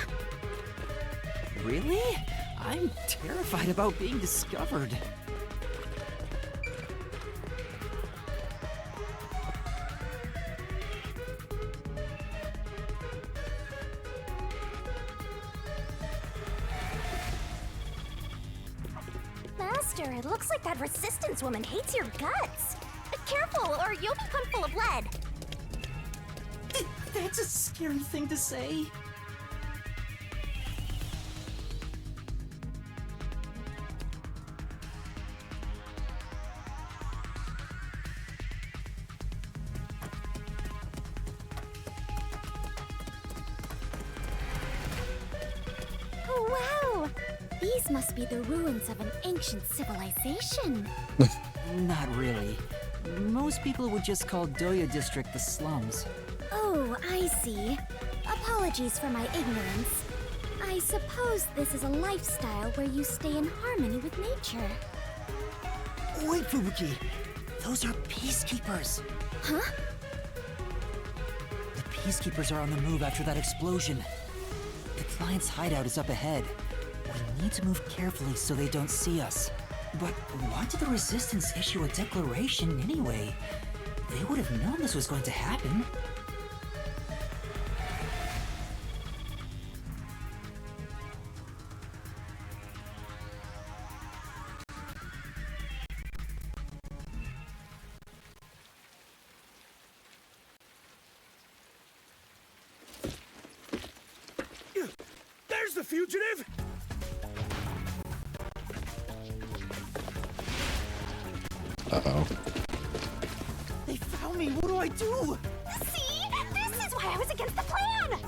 Really? I'm terrified about being discovered. Master, it looks like that Resistance woman hates your guts. Careful, or you'll become full of lead. That's a scary thing to say. Wow! These must be the ruins of an ancient civilization. Not really. Most people would just call Doya District the slums. Oh, I see. Apologies for my ignorance. I suppose this is a lifestyle where you stay in harmony with nature. Wait, Fubuki! Those are peacekeepers! Huh? The peacekeepers are on the move after that explosion. The client's hideout is up ahead. We need to move carefully so they don't see us. But why did the Resistance issue a declaration anyway? They would have known this was going to happen. There's the fugitive! Uh-oh. They found me! What do I do? See? This is why I was against the plan!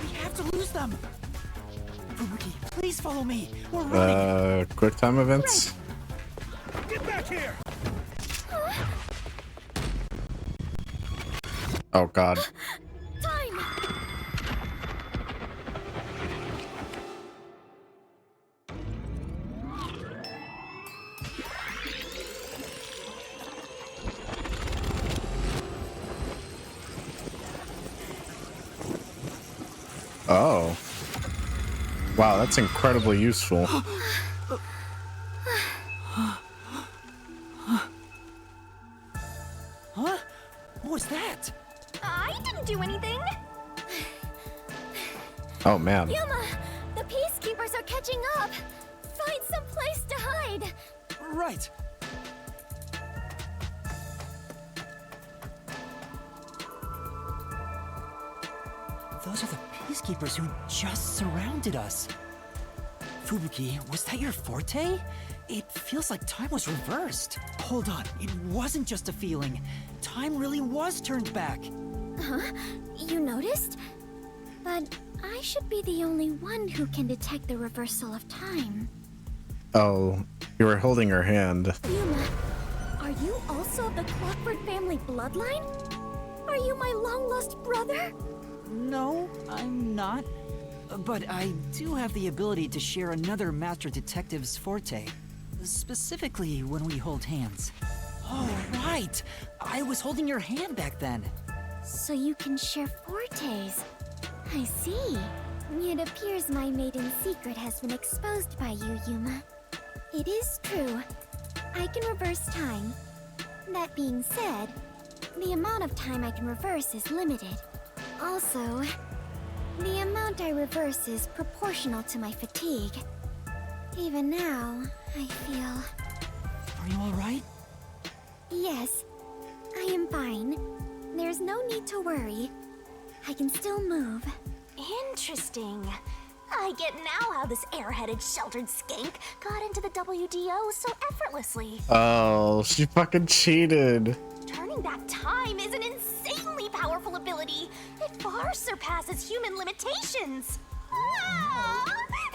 We have to lose them! Fubuki, please follow me! We're running! Quick time events? Get back here! Oh god. Time! Oh. Wow, that's incredibly useful. Huh? What was that? I didn't do anything. Oh, man. Yuma, the peacekeepers are catching up. Find some place to hide. Right. Those are the peacekeepers who just surrounded us. Fubuki, was that your forte? It feels like time was reversed. Hold on, it wasn't just a feeling. Time really was turned back. Huh? You noticed? But I should be the only one who can detect the reversal of time. Oh, you were holding her hand. Yuma, are you also of the Clockford family bloodline? Are you my long-lost brother? No, I'm not. But I do have the ability to share another Master Detective's forte. Specifically when we hold hands. Oh, right! I was holding your hand back then. So you can share fortes. I see. It appears my maiden secret has been exposed by you, Yuma. It is true. I can reverse time. That being said, the amount of time I can reverse is limited. Also, the amount I reverse is proportional to my fatigue. Even now, I feel... Are you alright? Yes, I am fine. There's no need to worry. I can still move. Interesting. I get now how this airheaded sheltered skank got into the WDO so effortlessly. Oh, she fucking cheated. Turning back time is an insanely powerful ability. It far surpasses human limitations. Ah!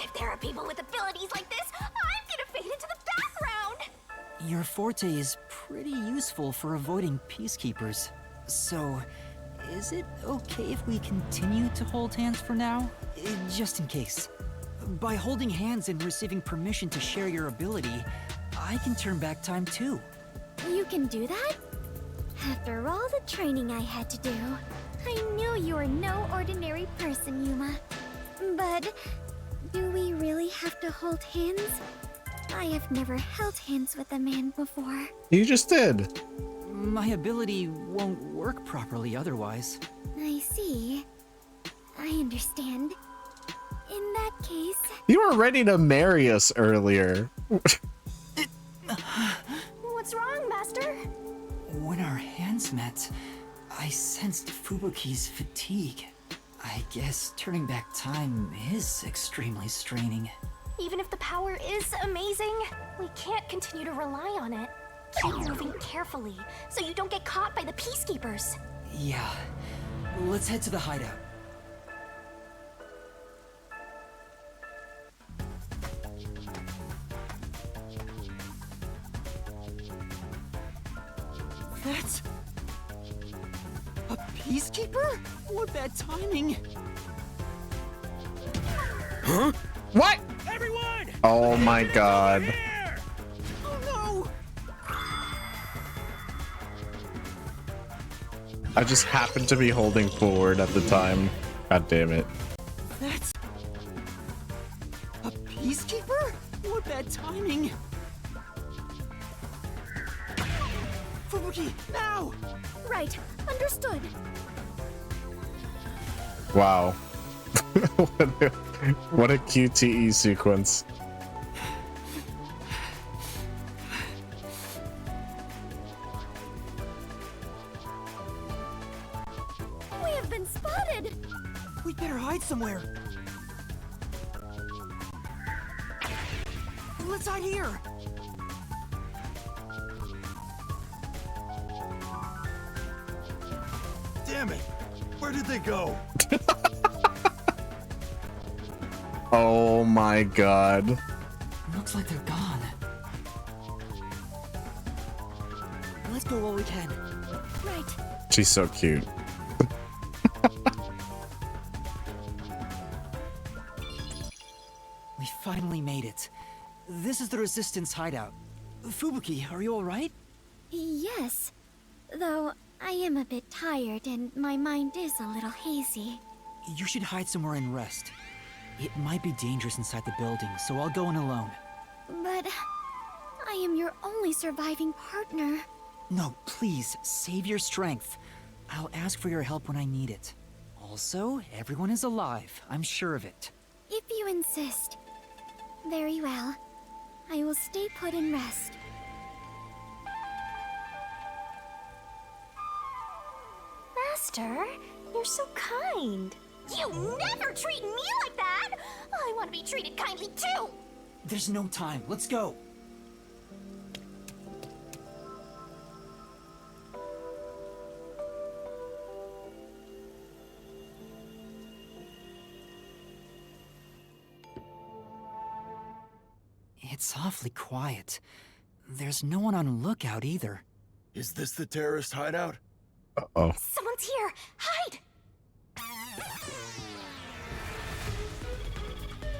If there are people with abilities like this, I'm gonna fade into the background. Your forte is pretty useful for avoiding peacekeepers. So, is it okay if we continue to hold hands for now? Just in case. By holding hands and receiving permission to share your ability, I can turn back time too. You can do that? After all the training I had to do, I knew you were no ordinary person, Yuma. But do we really have to hold hands? I have never held hands with a man before. You just did. My ability won't work properly otherwise. I see. I understand. In that case... You were ready to marry us earlier. What's wrong, Master? When our hands met, I sensed Fubuki's fatigue. I guess turning back time is extremely straining. Even if the power is amazing, we can't continue to rely on it. Keep moving carefully, so you don't get caught by the peacekeepers. Yeah. Let's head to the hideout. That's... a peacekeeper? What bad timing! Huh? What? Everyone! Oh my god. Oh no! I just happened to be holding forward at the time. God damn it. That's... a peacekeeper? What bad timing! Fubuki, now! Right, understood. Wow. What a QTE sequence. We have been spotted! We'd better hide somewhere. Let's hide here! Damn it! Where did they go? Oh my god. Looks like they're gone. Let's go while we can. Right. She's so cute. We finally made it. This is the Resistance hideout. Fubuki, are you alright? Yes. Though I am a bit tired and my mind is a little hazy. You should hide somewhere and rest. It might be dangerous inside the building, so I'll go in alone. But I am your only surviving partner. No, please, save your strength. I'll ask for your help when I need it. Also, everyone is alive. I'm sure of it. If you insist. Very well. I will stay put and rest. Master, you're so kind. You never treat me like that! I want to be treated kindly too! There's no time. Let's go. It's awfully quiet. There's no one on lookout either. Is this the terrorist hideout? Uh-oh. Someone's here! Hide!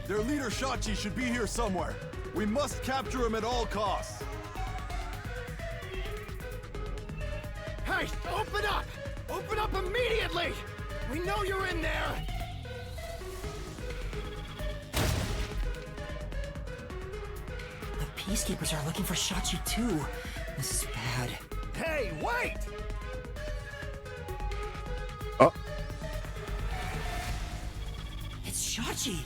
Their leader Shachi should be here somewhere. We must capture him at all costs. Hey, open up! Open up immediately! We know you're in there! The Peacekeepers are looking for Shachi too. This is bad. Hey, wait! Oh. It's Shachi!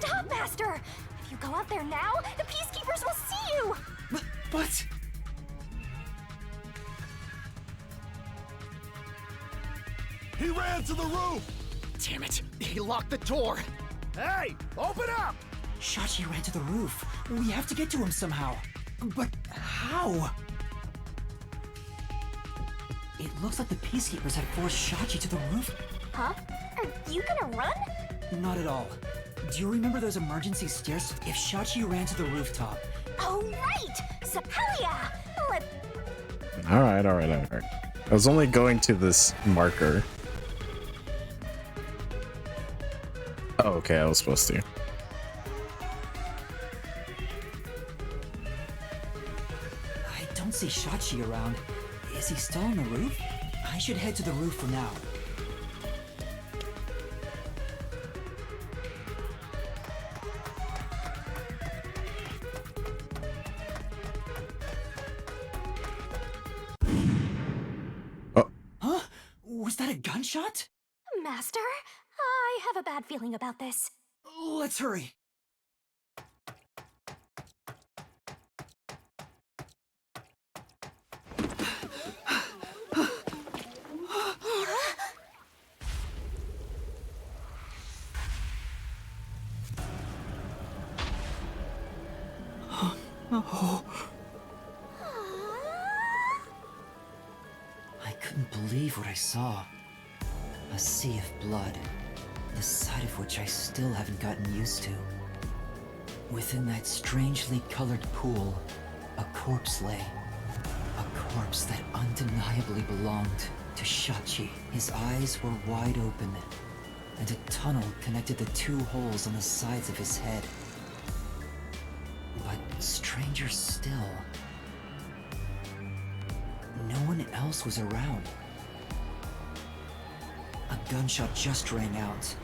Stop, Master! If you go out there now, the Peacekeepers will see you! But... He ran to the roof! Damn it! He locked the door! Hey! Open up! Shachi ran to the roof. We have to get to him somehow. But how? It looks like the Peacekeepers had forced Shachi to the roof. Huh? Are you gonna run? Not at all. Do you remember those emergency stairs? If Shachi ran to the rooftop... Oh, right! So, hell yeah! Alright. I was only going to this marker. Oh, okay, I was supposed to. I don't see Shachi around. Is he still on the roof? I should head to the roof for now. Huh? Was that a gunshot? Master, I have a bad feeling about this. Let's hurry. I couldn't believe what I saw. A sea of blood, the sight of which I still haven't gotten used to. Within that strangely colored pool, a corpse lay. A corpse that undeniably belonged to Shachi. His eyes were wide open, and a tunnel connected the two holes on the sides of his head. But stranger still, no one else was around. A gunshot just rang out.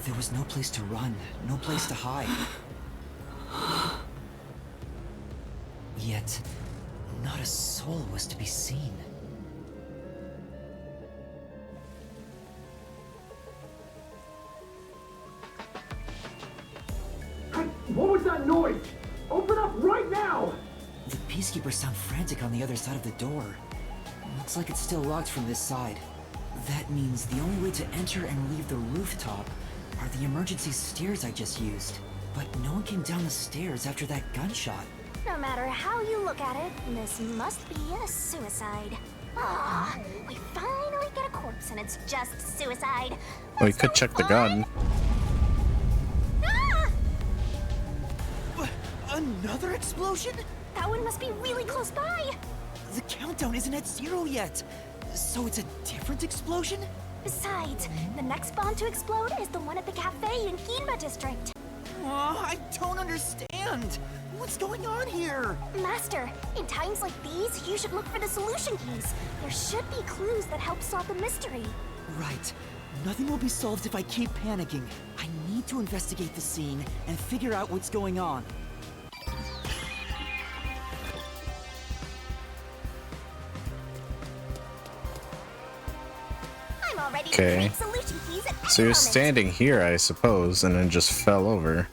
There was no place to run, no place to hide. Yet, not a soul was to be seen. Hey, what was that noise? Open up right now! The Peacekeepers sound frantic on the other side of the door. Looks like it's still locked from this side. That means the only way to enter and leave the rooftop are the emergency stairs I just used. But no one came down the stairs after that gunshot. No matter how you look at it, this must be a suicide. Ah, we finally get a corpse and it's just suicide. We could check the gun. Ah! Another explosion? That one must be really close by. The countdown isn't at 0 yet. So it's a different explosion? Besides, the next bomb to explode is the one at the cafe in Ginma district. I don't understand. What's going on here? Master, in times like these, you should look for the solution keys. There should be clues that help solve the mystery. Right. Nothing will be solved if I keep panicking. I need to investigate the scene and figure out what's going on. I'm all ready to Okay. create solution keys at any So you're moment. standing here, I suppose, and then just fell over.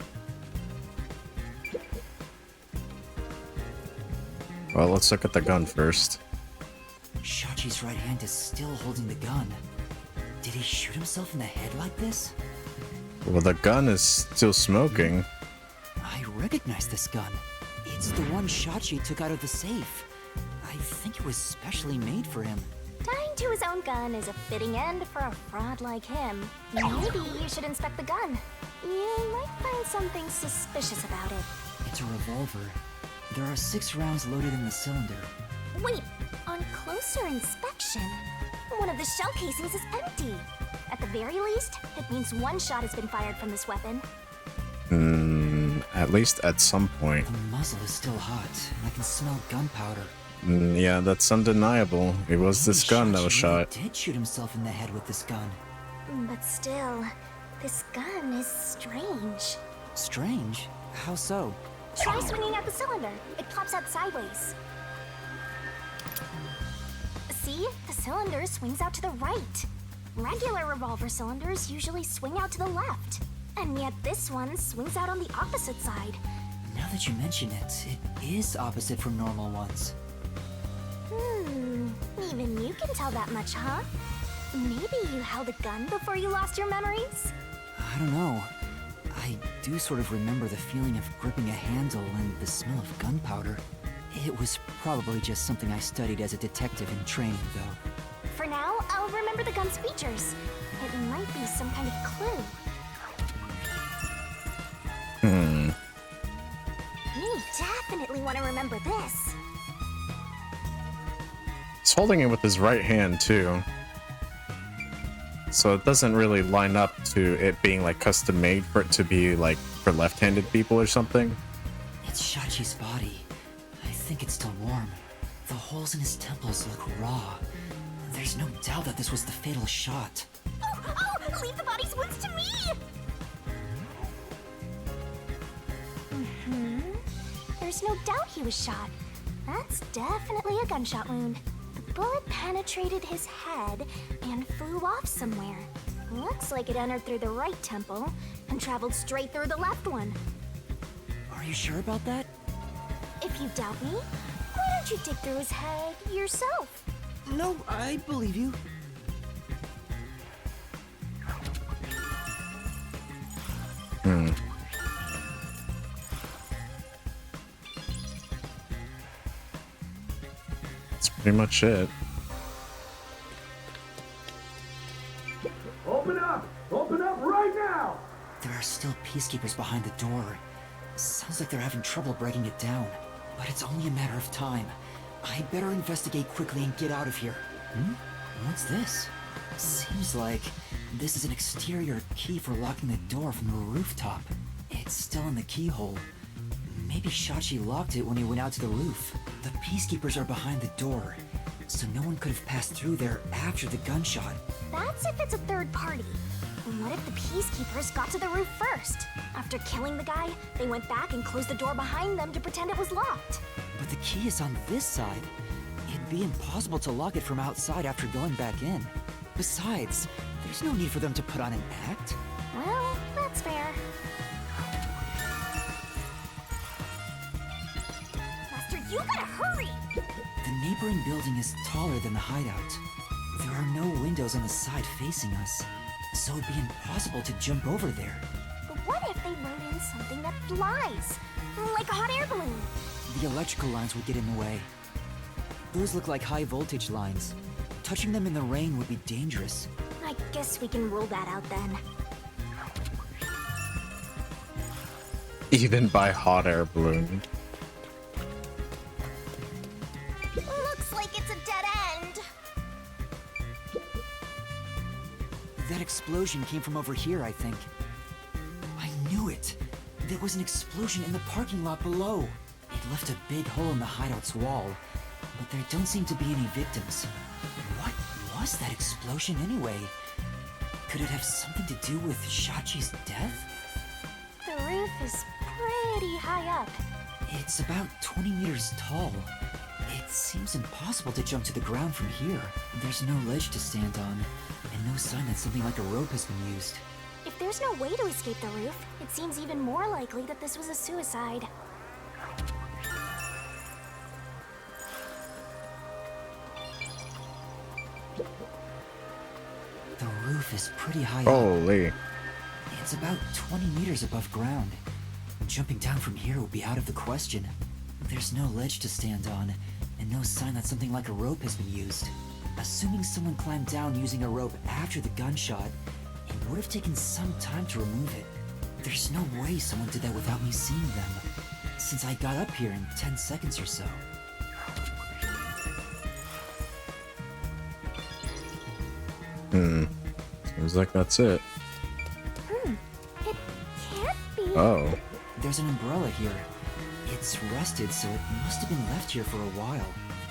Well, let's look at the gun first. Shachi's right hand is still holding the gun. Did he shoot himself in the head like this? Well, the gun is still smoking. I recognize this gun. It's the one Shachi took out of the safe. I think it was specially made for him. Tying to his own gun is a fitting end for a fraud like him. Maybe you should inspect the gun. You might find something suspicious about it. It's a revolver. There are 6 rounds loaded in the cylinder. Wait, on closer inspection, one of the shell casings is empty. At the very least, it means one shot has been fired from this weapon. At least at some point. The muzzle is still hot, and I can smell gunpowder. Yeah, that's undeniable. It was this gun that was Shachi really shot. did shoot himself in the head with this gun. But still, this gun is strange. Strange? How so? Try swinging out the cylinder. It pops out sideways. See? The cylinder swings out to the right. Regular revolver cylinders usually swing out to the left. And yet this one swings out on the opposite side. Now that you mention it, it is opposite from normal ones. Even you can tell that much, huh? Maybe you held a gun before you lost your memories? I don't know. I do sort of remember the feeling of gripping a handle and the smell of gunpowder. It was probably just something I studied as a detective in training, though. For now, I'll remember the gun's features. It might be some kind of clue. You definitely want to remember this. He's holding it with his right hand, too. So it doesn't really line up to it being, like, custom made for it to be, like, for left-handed people or something. It's Shachi's body. I think it's still warm. The holes in his temples look raw. There's no doubt that this was the fatal shot. Oh, leave the body's wounds to me! There's no doubt he was shot. That's definitely a gunshot wound. The bullet penetrated his head and flew off somewhere. Looks like it entered through the right temple and traveled straight through the left one. Are you sure about that? If you doubt me, why don't you dig through his head yourself? No, I believe you. That's pretty much it. Open up! Open up right now! There are still peacekeepers behind the door. Sounds like they're having trouble breaking it down. But it's only a matter of time. I better investigate quickly and get out of here. What's this? Seems like this is an exterior key for locking the door from the rooftop. It's still in the keyhole. Maybe Shachi locked it when he went out to the roof. The peacekeepers are behind the door, so no one could have passed through there after the gunshot. That's if it's a third party. And what if the peacekeepers got to the roof first? After killing the guy, they went back and closed the door behind them to pretend it was locked. But the key is on this side. It'd be impossible to lock it from outside after going back in. Besides, there's no need for them to put on an act. Well, that's fair. Master, you gotta hurry! The neighboring building is taller than the hideout. There are no windows on the side facing us, so it'd be impossible to jump over there. But what if they wrote in something that flies? Like a hot air balloon? The electrical lines would get in the way. Those look like high voltage lines. Touching them in the rain would be dangerous. I guess we can rule that out then. Even by hot air balloon. Looks like it's a dead end. That explosion came from over here, I think. I knew it! There was an explosion in the parking lot below. It left a big hole in the hideout's wall, but there don't seem to be any victims. What was that explosion anyway? Could it have something to do with Shachi's death? The roof is pretty high up. It's about 20 meters tall. It seems impossible to jump to the ground from here. There's no ledge to stand on, and no sign that something like a rope has been used. If there's no way to escape the roof, it seems even more likely that this was a suicide. The roof is pretty high Holy. up. It's about 20 meters above ground. Jumping down from here would be out of the question. There's no ledge to stand on, and no sign that something like a rope has been used. Assuming someone climbed down using a rope after the gunshot, it would have taken some time to remove it. There's no way someone did that without me seeing them, since I got up here in 10 seconds or so. Seems like that's it. It can't be. Oh. There's an umbrella here. It's rusted, so it must have been left here for a while.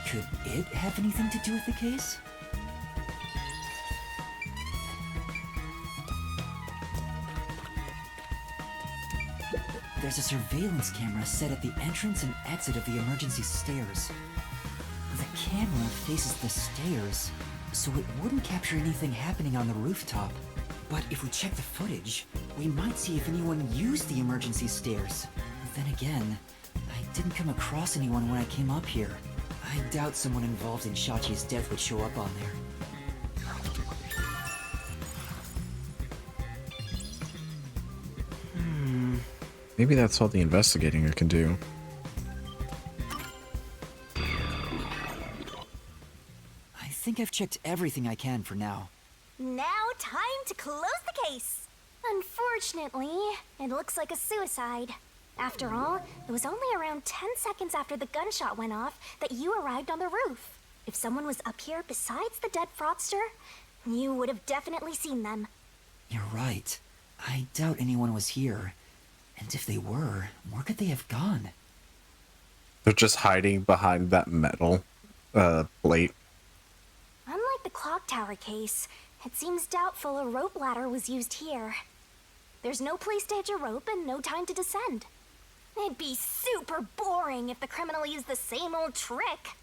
Could it have anything to do with the case? There's a surveillance camera set at the entrance and exit of the emergency stairs. The camera faces the stairs, so it wouldn't capture anything happening on the rooftop. But if we check the footage, we might see if anyone used the emergency stairs. Then again, I didn't come across anyone when I came up here. I doubt someone involved in Shachi's death would show up on there. Maybe that's all the investigating I can do. I think I've checked everything I can for now. Now, time to close the case. Unfortunately, it looks like a suicide. After all, it was only around 10 seconds after the gunshot went off that you arrived on the roof. If someone was up here besides the dead fraudster, you would have definitely seen them. You're right. I doubt anyone was here. And if they were, where could they have gone? They're just hiding behind that metal plate. Unlike the clock tower case, it seems doubtful a rope ladder was used here. There's no place to hitch a rope and no time to descend. It'd be super boring if the criminal used the same old trick.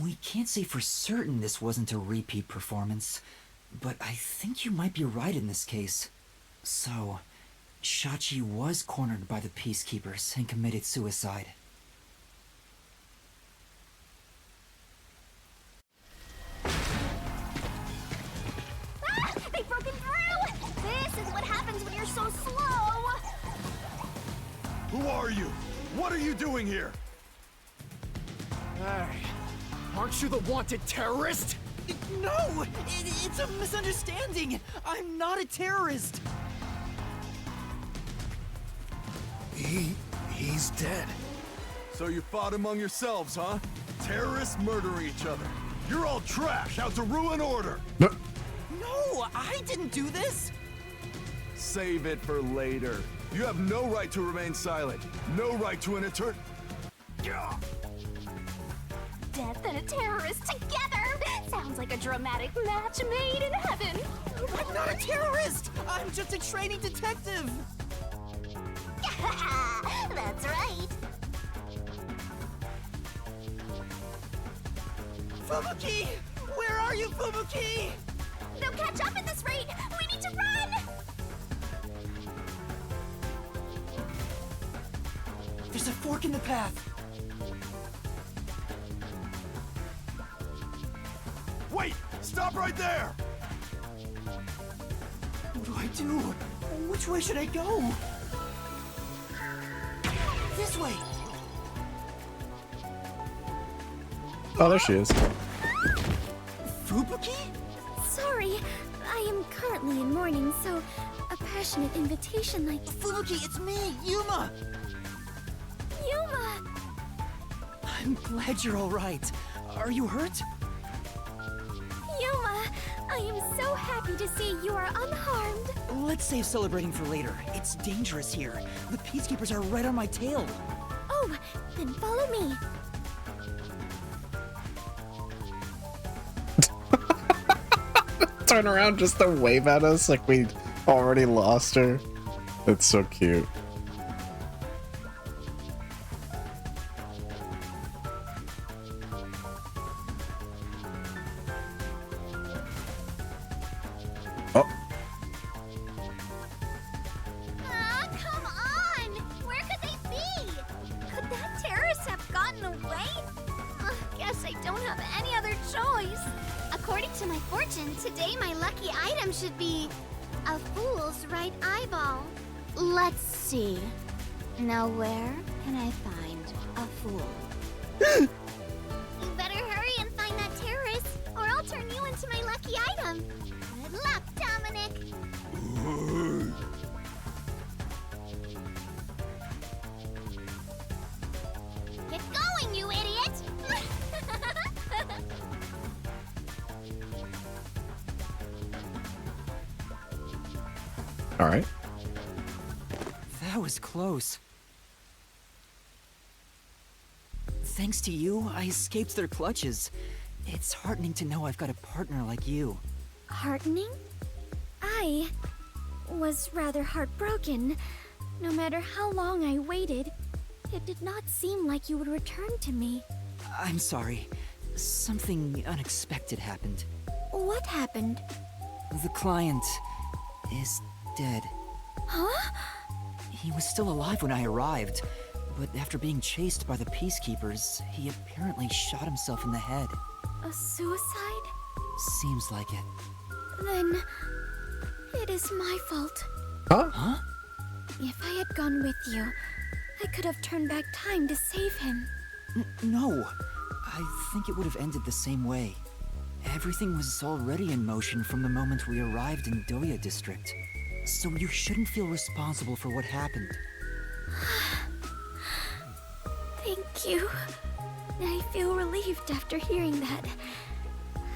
We can't say for certain this wasn't a repeat performance, but I think you might be right in this case. So, Shachi was cornered by the peacekeepers and committed suicide. Ah! They've broken through! This is what happens when you're so slow! Who are you? What are you doing here? Hey, aren't you the wanted terrorist? No! It's a misunderstanding! I'm not a terrorist! He's dead. So you fought among yourselves, huh? Terrorists murdering each other. You're all trash, out to ruin order. No, I didn't do this! Save it for later. You have no right to remain silent. No right to an eternal... Death and a terrorist together! Sounds like a dramatic match made in heaven! I'm not a terrorist! I'm just a training detective! That's right! Fubuki! Where are you, Fubuki? They'll catch up at this rate! We need to run! There's a fork in the path! Wait! Stop right there! What do I do? Which way should I go? This way! Oh, there she is. Fubuki? Sorry, I am currently in mourning, so a passionate invitation like... Fubuki, it's me, Yuma! Yuma! I'm glad you're alright. Are you hurt? Yuma, I am so happy to see you are unharmed. Let's save celebrating for later. It's dangerous here. The peacekeepers are right on my tail. Oh, then follow me. turn around just to wave at us like we already lost her. That's so cute. Oh. Come on! Where could they be? Could that terrorist have gotten away? Guess I don't have any other choice. According to my fortune, today my lucky item should be a fool's right eyeball. Let's see. Now where can I find a fool? You better hurry and find that terrorist, or I'll turn you into my lucky item. Good luck, Dominic. Get going, you idiot! All right. That was close. Thanks to you, I escaped their clutches. It's heartening to know I've got a partner like you. Heartening? I was rather heartbroken. No matter how long I waited, it did not seem like you would return to me. I'm sorry. Something unexpected happened. What happened? The client is dead. Huh? He was still alive when I arrived, but after being chased by the peacekeepers, he apparently shot himself in the head. A suicide? Seems like it. Then it is my fault. Huh? If I had gone with you, I could have turned back time to save him. No. I think it would have ended the same way. Everything was already in motion from the moment we arrived in Doya District. So you shouldn't feel responsible for what happened. Thank you. I feel relieved after hearing that.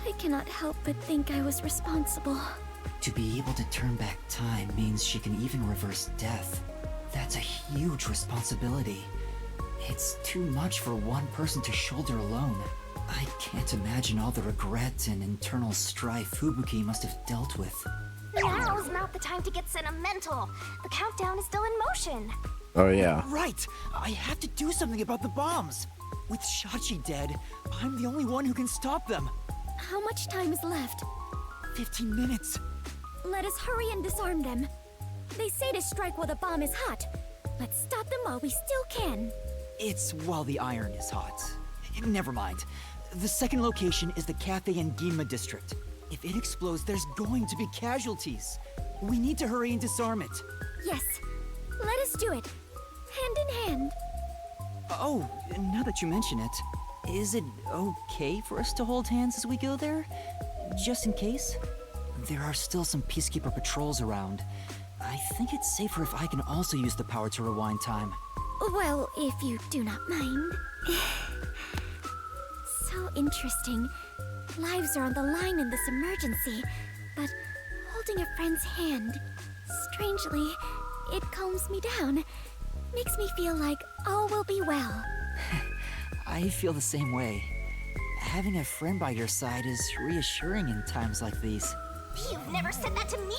I cannot help but think I was responsible. To be able to turn back time means she can even reverse death. That's a huge responsibility. It's too much for one person to shoulder alone. I can't imagine all the regret and internal strife Fubuki must have dealt with. Now's not the time to get sentimental. The countdown is still in motion. Oh, yeah. Right! I have to do something about the bombs! With Shachi dead, I'm the only one who can stop them! How much time is left? 15 minutes. Let us hurry and disarm them. They say to strike while the bomb is hot. Let's stop them while we still can. It's while the iron is hot. Never mind. The second location is the Cafe in Ginma district. If it explodes, there's going to be casualties. We need to hurry and disarm it. Yes. Let us do it. Hand in hand. Oh, now that you mention it, is it okay for us to hold hands as we go there? Just in case? There are still some peacekeeper patrols around. I think it's safer if I can also use the power to rewind time. Well, if you do not mind. So interesting. Lives are on the line in this emergency, but holding a friend's hand, strangely, it calms me down. Makes me feel like all will be well. I feel the same way. Having a friend by your side is reassuring in times like these. You've never said that to me!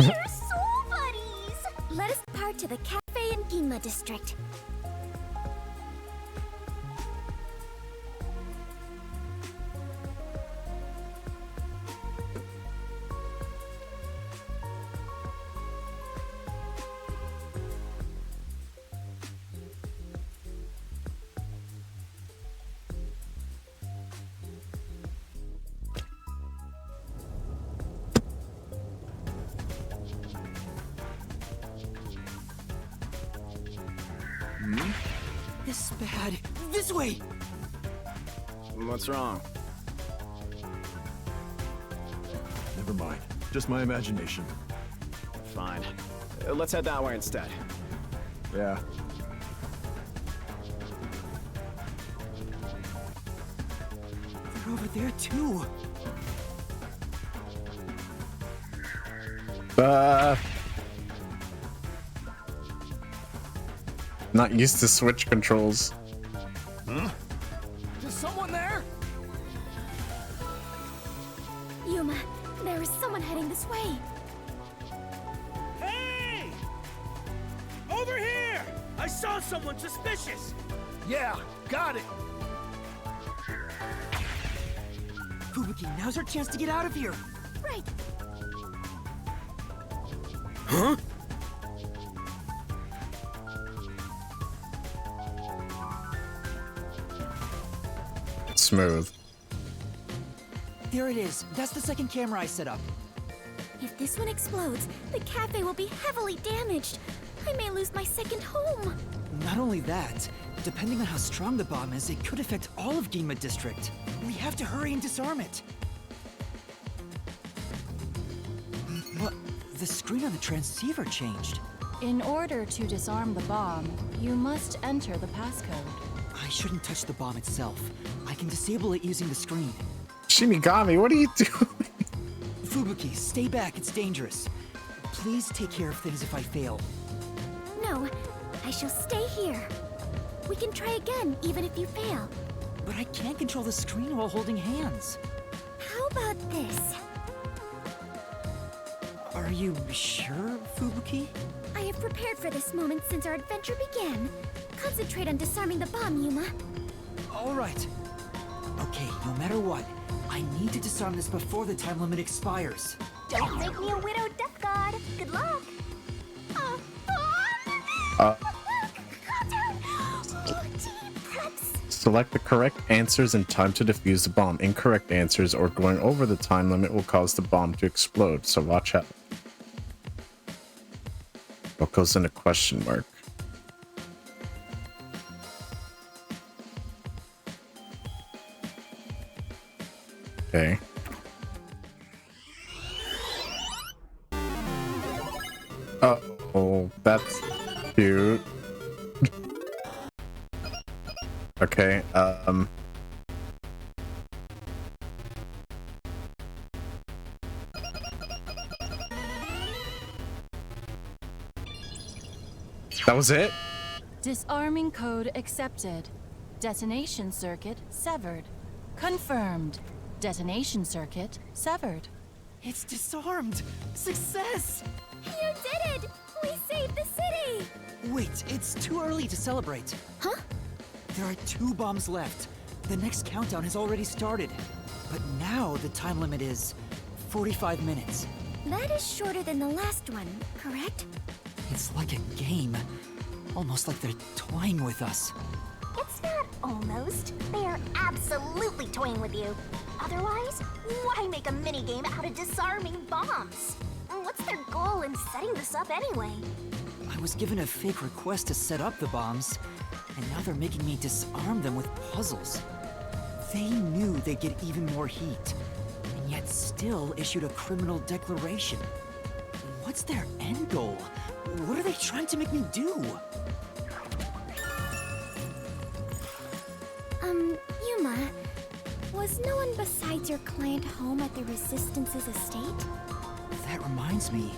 We're soul buddies! Let us depart to the Cafe in Ginma district. This is bad. This way! What's wrong? Never mind. Just my imagination. Fine. Let's head that way instead. Yeah. They're over there too. Not used to Switch controls. Huh? Is someone there? Yuma, There is someone heading this way. Hey! Over here! I saw someone suspicious! Yeah, got it! Fubuki, now's our chance to get out of here! Right. Huh? Smooth. There it is. That's the second camera I set up. If this one explodes, the cafe will be heavily damaged. I may lose my second home. Not only that, depending on how strong the bomb is, it could affect all of Ginma District. We have to hurry and disarm it. But the screen on the transceiver changed. In order to disarm the bomb, you must enter the passcode. I shouldn't touch the bomb itself. I can disable it using the screen. Shinigami, what are you doing? Fubuki, stay back. It's dangerous. Please take care of things if I fail. No, I shall stay here. We can try again, even if you fail. But I can't control the screen while holding hands. How about this? Are you sure, Fubuki? I have prepared for this moment since our adventure began. Concentrate on disarming the bomb, Yuma. All right. Okay, no matter what, I need to disarm this before the time limit expires. Don't make me a widowed death god. Good luck. Select the correct answers and time to defuse the bomb. Incorrect answers or going over the time limit will cause the bomb to explode, so watch out. What goes in a question mark? Okay. Oh, that's cute. Okay, that was it? Disarming code accepted. Detonation circuit severed. Confirmed. Detonation circuit severed. It's disarmed! Success! You did it! We saved the city! Wait, it's too early to celebrate. Huh? There are 2 bombs left. The next countdown has already started. But now the time limit is 45 minutes. That is shorter than the last one, correct? It's like a game. Almost like they're toying with us. It's not almost. They are absolutely toying with you. Otherwise, why make a minigame out of disarming bombs? What's their goal in setting this up anyway? I was given a fake request to set up the bombs, and now they're making me disarm them with puzzles. They knew they'd get even more heat, and yet still issued a criminal declaration. What's their end goal? What are they trying to make me do? Yuma, was no one besides your client home at the Resistance's estate? That reminds me,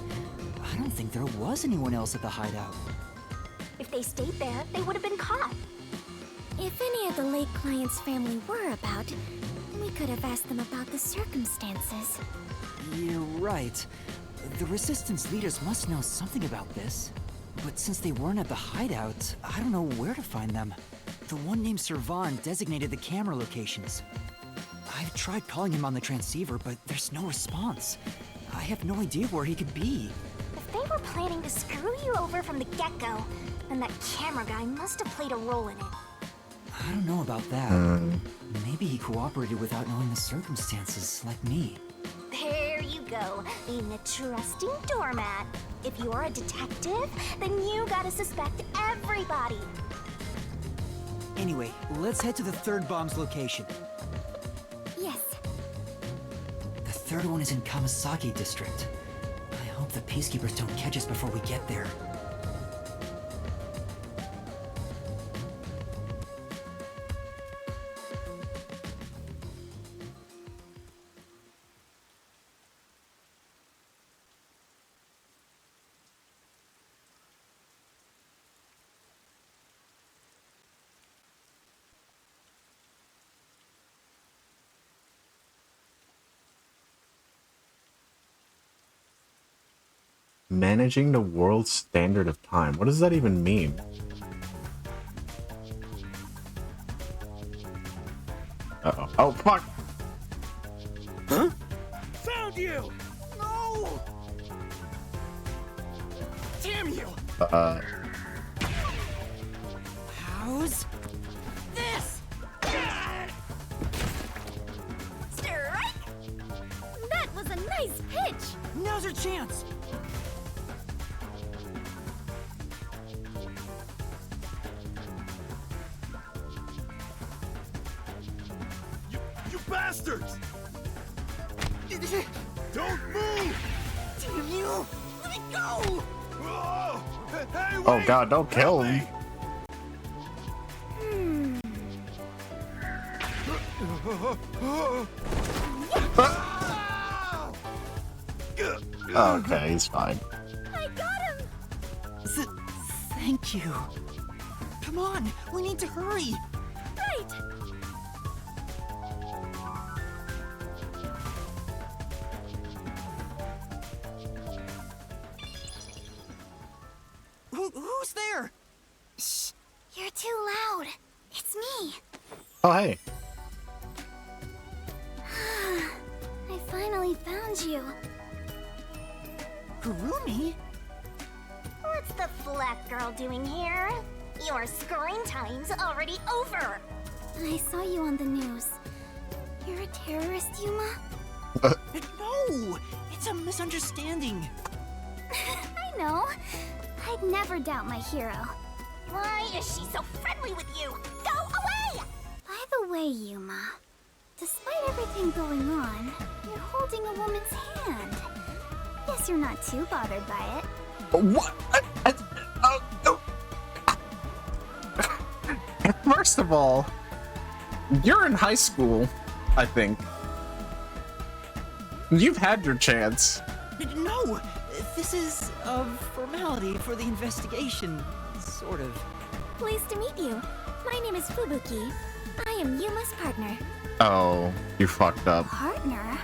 I don't think there was anyone else at the hideout. If they stayed there, they would have been caught. If any of the late client's family were about, we could have asked them about the circumstances. You're right. The Resistance leaders must know something about this. But since they weren't at the hideout, I don't know where to find them. The one named Servan designated the camera locations. I've tried calling him on the transceiver, but there's no response. I have no idea where he could be. If they were planning to screw you over from the get-go, then that camera guy must have played a role in it. I don't know about that. Maybe he cooperated without knowing the circumstances, like me. There you go, being a trusting doormat. If you're a detective, then you gotta suspect everybody. Anyway, let's head to the third bomb's location. Yes. The third one is in Kamasaki District. I hope the Peacekeepers don't catch us before we get there. Managing the world standard of time. What does that even mean? Uh-oh. Oh, fuck! Huh? Found you! No! Damn you! How's this? Strike! That was a nice pitch! Now's our chance! You bastards! Don't move! Damn you! Let me go! Oh, hey, Oh wait! god, don't kill him. Okay, he's fine. I got him! Thank you. Come on, we need to hurry. Right! Who's there? Shh! You're too loud. It's me. Oh, hey. I finally found you. Kurumi? What's the flat girl doing here? Your screen time's already over. I saw you on the news. You're a terrorist, Yuma? No! It's a misunderstanding. I know. I'd never doubt my hero. Why is she so friendly with you? Go away! By the way, Yuma, despite everything going on, you're holding a woman's hand. Guess you're not too bothered by it. What? First of all, you're in high school, I think. You've had your chance. No! This is a formality for the investigation, sort of. Pleased to meet you. My name is Fubuki. I am Yuma's partner. Oh, you fucked up. Partner?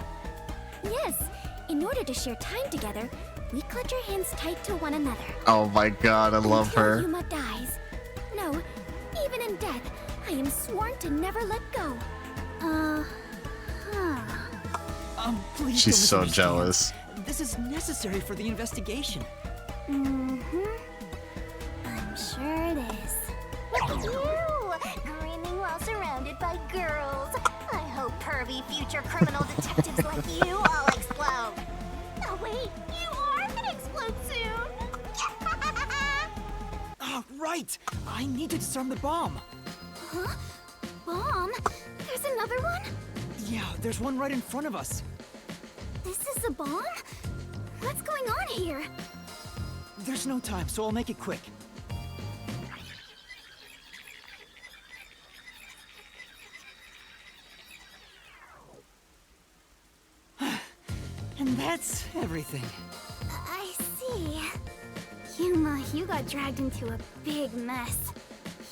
Yes. In order to share time together, we clutch our hands tight to one another. Oh my god, I love Until her. Yuma dies. No, even in death, I am sworn to never let go. Please She's don't so misunderstand. jealous. This is necessary for the investigation. Mm-hmm. I'm sure it is. Look at you! Grinning while surrounded by girls. I hope pervy future criminal detectives like you all explode. Oh wait, you are gonna explode soon! Oh, right! I need to disarm the bomb. Huh? Bomb? There's another one? Yeah, there's one right in front of us. This is a bomb? What's going on here? There's no time, so I'll make it quick. And that's everything. I see. Yuma, you got dragged into a big mess.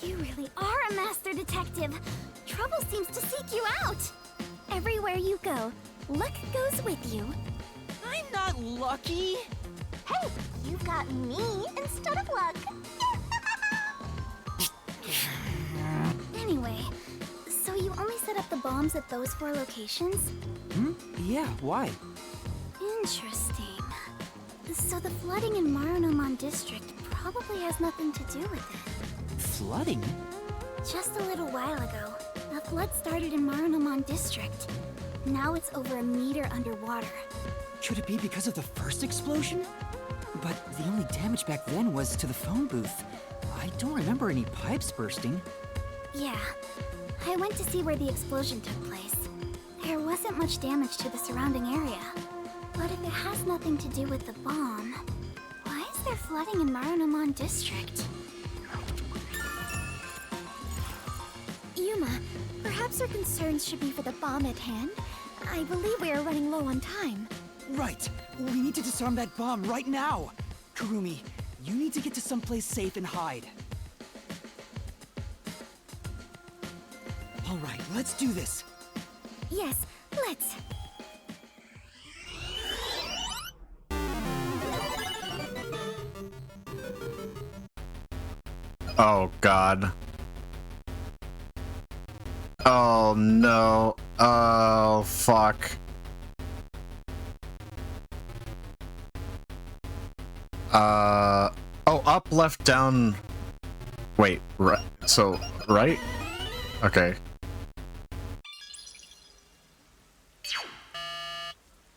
You really are a master detective. Trouble seems to seek you out. Everywhere you go, luck goes with you. I'm not lucky. Hey, you've got me instead of luck. Anyway, so you only set up the bombs at those 4 locations? Yeah, why? Interesting. So the flooding in Marunomon District probably has nothing to do with it. Flooding? Just a little while ago, a flood started in Marunomon District. Now it's over a meter underwater. Could it be because of the first explosion? But the only damage back then was to the phone booth. I don't remember any pipes bursting. Yeah, I went to see where the explosion took place. There wasn't much damage to the surrounding area. But if it has nothing to do with the bomb, why is there flooding in Marunomon District? Yuma, perhaps our concerns should be for the bomb at hand. I believe we are running low on time. Right! We need to disarm that bomb right now! Kurumi, you need to get to someplace safe and hide. Alright, let's do this. Yes, let's. Oh god. Oh no. Oh fuck. Oh, up, left, down. Wait, right. So, right? Okay.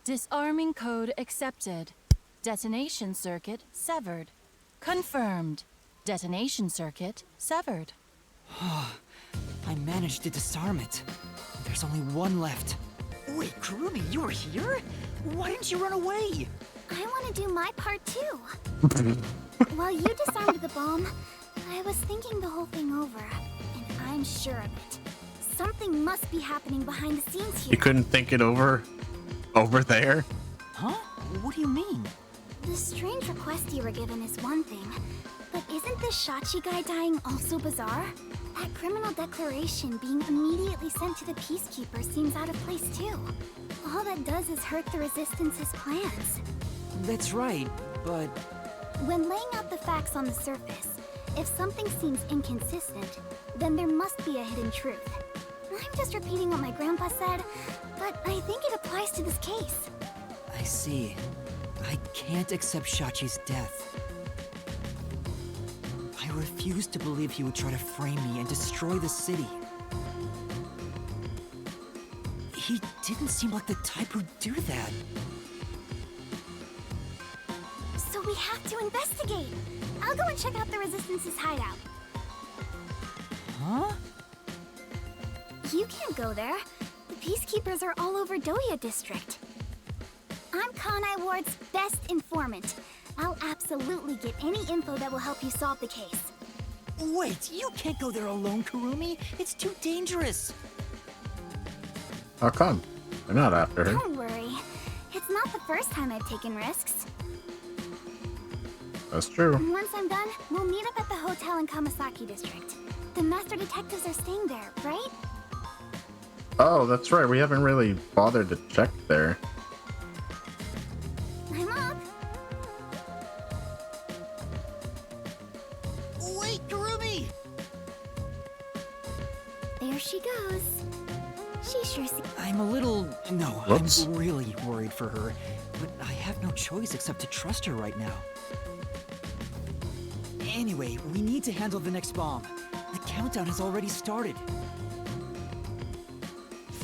Disarming code accepted. Detonation circuit severed. Confirmed. Detonation circuit severed. I managed to disarm it. There's only one left. Wait, Kurumi, you were here? Why didn't you run away? I want to do my part too. While you disarmed the bomb, I was thinking the whole thing over, and I'm sure of it. Something must be happening behind the scenes here. You couldn't think it over there? Huh? What do you mean? The strange request you were given is one thing, but isn't the Shachi guy dying also bizarre? That criminal declaration being immediately sent to the Peacekeeper seems out of place too. All that does is hurt the Resistance's plans. That's right, but... When laying out the facts on the surface, if something seems inconsistent, then there must be a hidden truth. I'm just repeating what my grandpa said, but I think it applies to this case. I see. I can't accept Shachi's death. I refuse to believe he would try to frame me and destroy the city. He didn't seem like the type who'd do that. So we have to investigate. I'll go and check out the Resistance's hideout. Huh? You can't go there. The Peacekeepers are all over Doya District. I'm Kanai Ward's best informant. I'll absolutely get any info that will help you solve the case. Wait, you can't go there alone, Kurumi. It's too dangerous. How come? I'm not after her. Don't worry. It's not the first time I've taken risks. That's true. Once I'm done, we'll meet up at the hotel in Kamasaki District. The master detectives are staying there, right? Oh, that's right. We haven't really bothered to check there. I'm up. Wait, Kurumi! There she goes. She sure seems... I'm a little... No, Whoops. I'm really worried for her. But I have no choice except to trust her right now. Anyway, we need to handle the next bomb. The countdown has already started.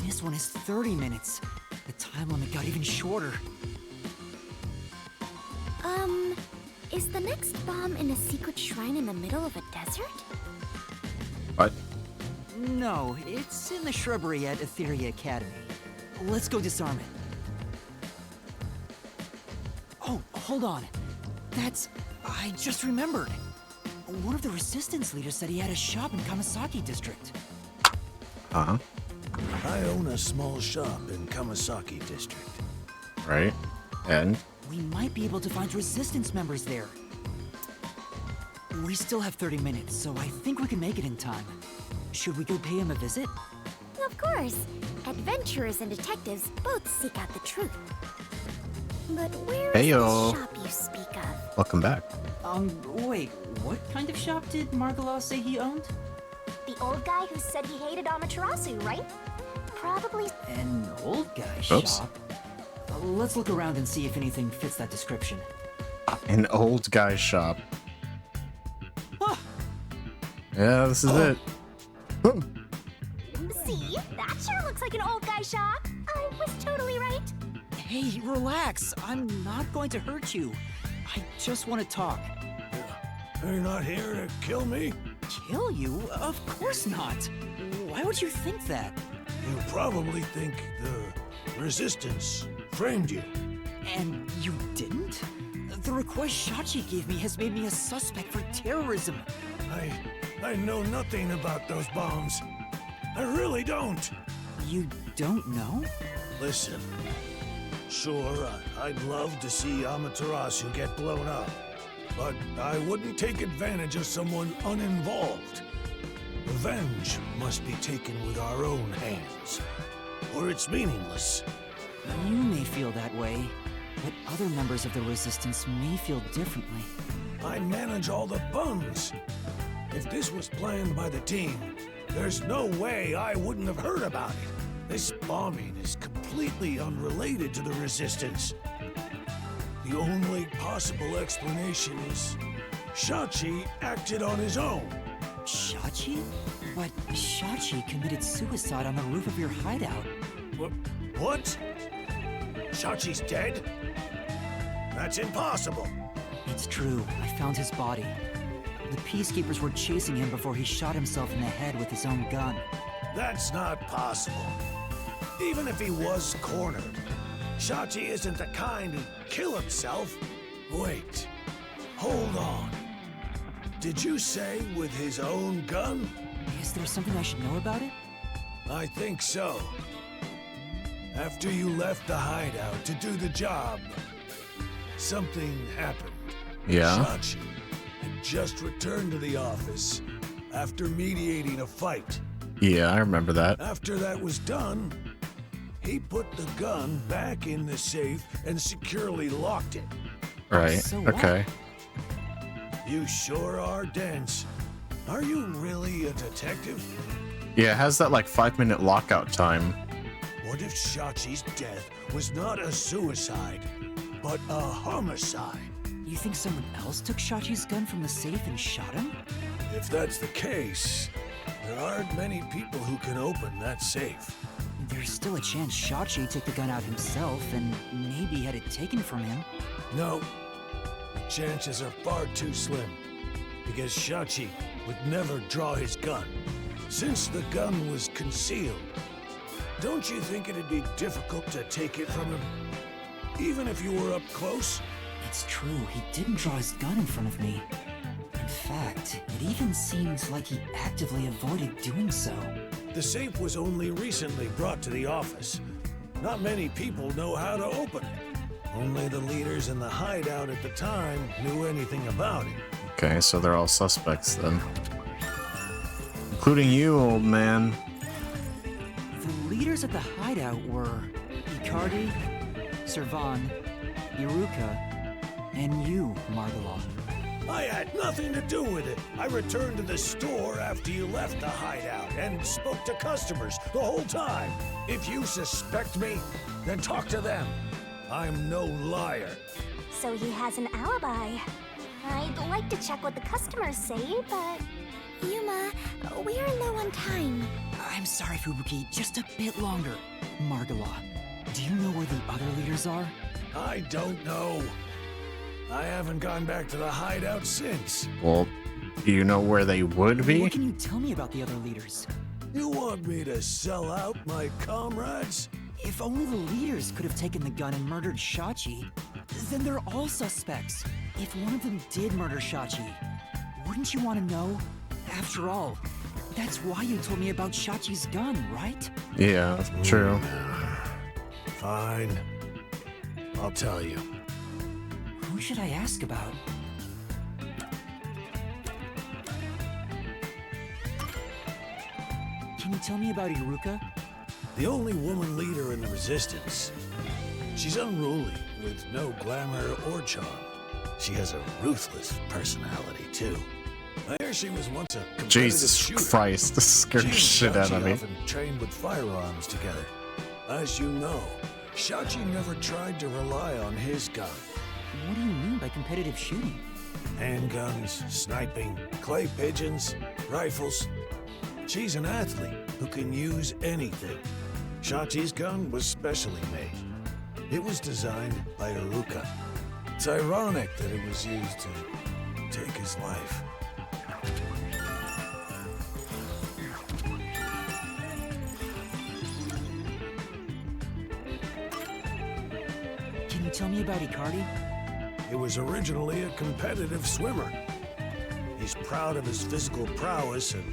This one is 30 minutes. The time limit got even shorter. Is the next bomb in a secret shrine in the middle of a desert? What? No, it's in the shrubbery at Etheria Academy. Let's go disarm it. Oh, hold on. I just remembered. One of the Resistance leaders said he had a shop in Kamasaki District. Uh-huh. I own a small shop in Kamasaki District. Right. And? We might be able to find Resistance members there. We still have 30 minutes, so I think we can make it in time. Should we go pay him a visit? Of course. Adventurers and detectives both seek out the truth. But where is Heyo. the shop you speak of? Welcome back. Wait, what kind of shop did Margala say he owned? The old guy who said he hated Amaterasu, right? Probably... An old guy Oops. shop? Let's look around and see if anything fits that description. An old guy shop. Yeah, this is it. See? That sure looks like an old guy shop. I was totally right. Hey, relax. I'm not going to hurt you. I just want to talk. You're not here to kill me? Kill you? Of course not. Why would you think that? You probably think the Resistance framed you. And you didn't? The request Shachi gave me has made me a suspect for terrorism. I know nothing about those bombs. I really don't. You don't know? Listen, sure, I'd love to see Amaterasu get blown up, but I wouldn't take advantage of someone uninvolved. Revenge must be taken with our own hands, or it's meaningless. You may feel that way, but other members of the Resistance may feel differently. I manage all the buns. If this was planned by the team, there's no way I wouldn't have heard about it. This bombing is completely unrelated to the Resistance. The only possible explanation is Shachi acted on his own. Shachi? But Shachi committed suicide on the roof of your hideout. What? Shachi's dead? That's impossible. It's true. I found his body. The Peacekeepers were chasing him before he shot himself in the head with his own gun. That's not possible. Even if he was cornered, Shachi isn't the kind who'd kill himself. Wait. Hold on. Did you say with his own gun? Is there something I should know about it? I think so. After you left the hideout to do the job, something happened. Yeah? Shachi had just returned to the office after mediating a fight. Yeah, I remember that. After that was done, he put the gun back in the safe and securely locked it. Right, So what? okay. You sure are dense. Are you really a detective? Yeah, it has that like 5-minute lockout time. What if Shachi's death was not a suicide, but a homicide? You think someone else took Shachi's gun from the safe and shot him? If that's the case, there aren't many people who can open that safe. There's still a chance Shachi took the gun out himself and maybe had it taken from him. No, the chances are far too slim, because Shachi would never draw his gun. Since the gun was concealed, don't you think it'd be difficult to take it from him? Even if you were up close? It's true, he didn't draw his gun in front of me. In fact, it even seems like he actively avoided doing so. The safe was only recently brought to the office. Not many people know how to open it. Only the leaders in the hideout at the time knew anything about it. Okay, so they're all suspects then. Including you, old man. The leaders at the hideout were Icardi, Servan, Iruka, and you, Margala. I had nothing to do with it. I returned to the store after you left the hideout and spoke to customers the whole time. If you suspect me, then talk to them. I'm no liar. So he has an alibi. I'd like to check what the customers say, but... Yuma, we are low on time. I'm sorry, Fubuki, just a bit longer. Margala, do you know where the other leaders are? I don't know. I haven't gone back to the hideout since. Well, do you know where they would be? What can you tell me about the other leaders? You want me to sell out my comrades? If only the leaders could have taken the gun and murdered Shachi, then they're all suspects. If one of them did murder Shachi, wouldn't you want to know? After all, that's why you told me about Shachi's gun, right? Yeah, true. Fine. I'll tell you. Who should I ask about? Can you tell me about Iruka? The only woman leader in the Resistance. She's unruly, with no glamour or charm. She has a ruthless personality, too. I hear she was once a competitive Jesus shooter. Christ, this scared the She and shit out of Shachi me. often trained with firearms together. As you know, Shachi never tried to rely on his gun. What do you mean by competitive shooting? Handguns, sniping, clay pigeons, rifles. She's an athlete who can use anything. Shachi's gun was specially made. It was designed by Iruka. It's ironic that it was used to take his life. Can you tell me about Icardi? It was originally a competitive swimmer. He's proud of his physical prowess and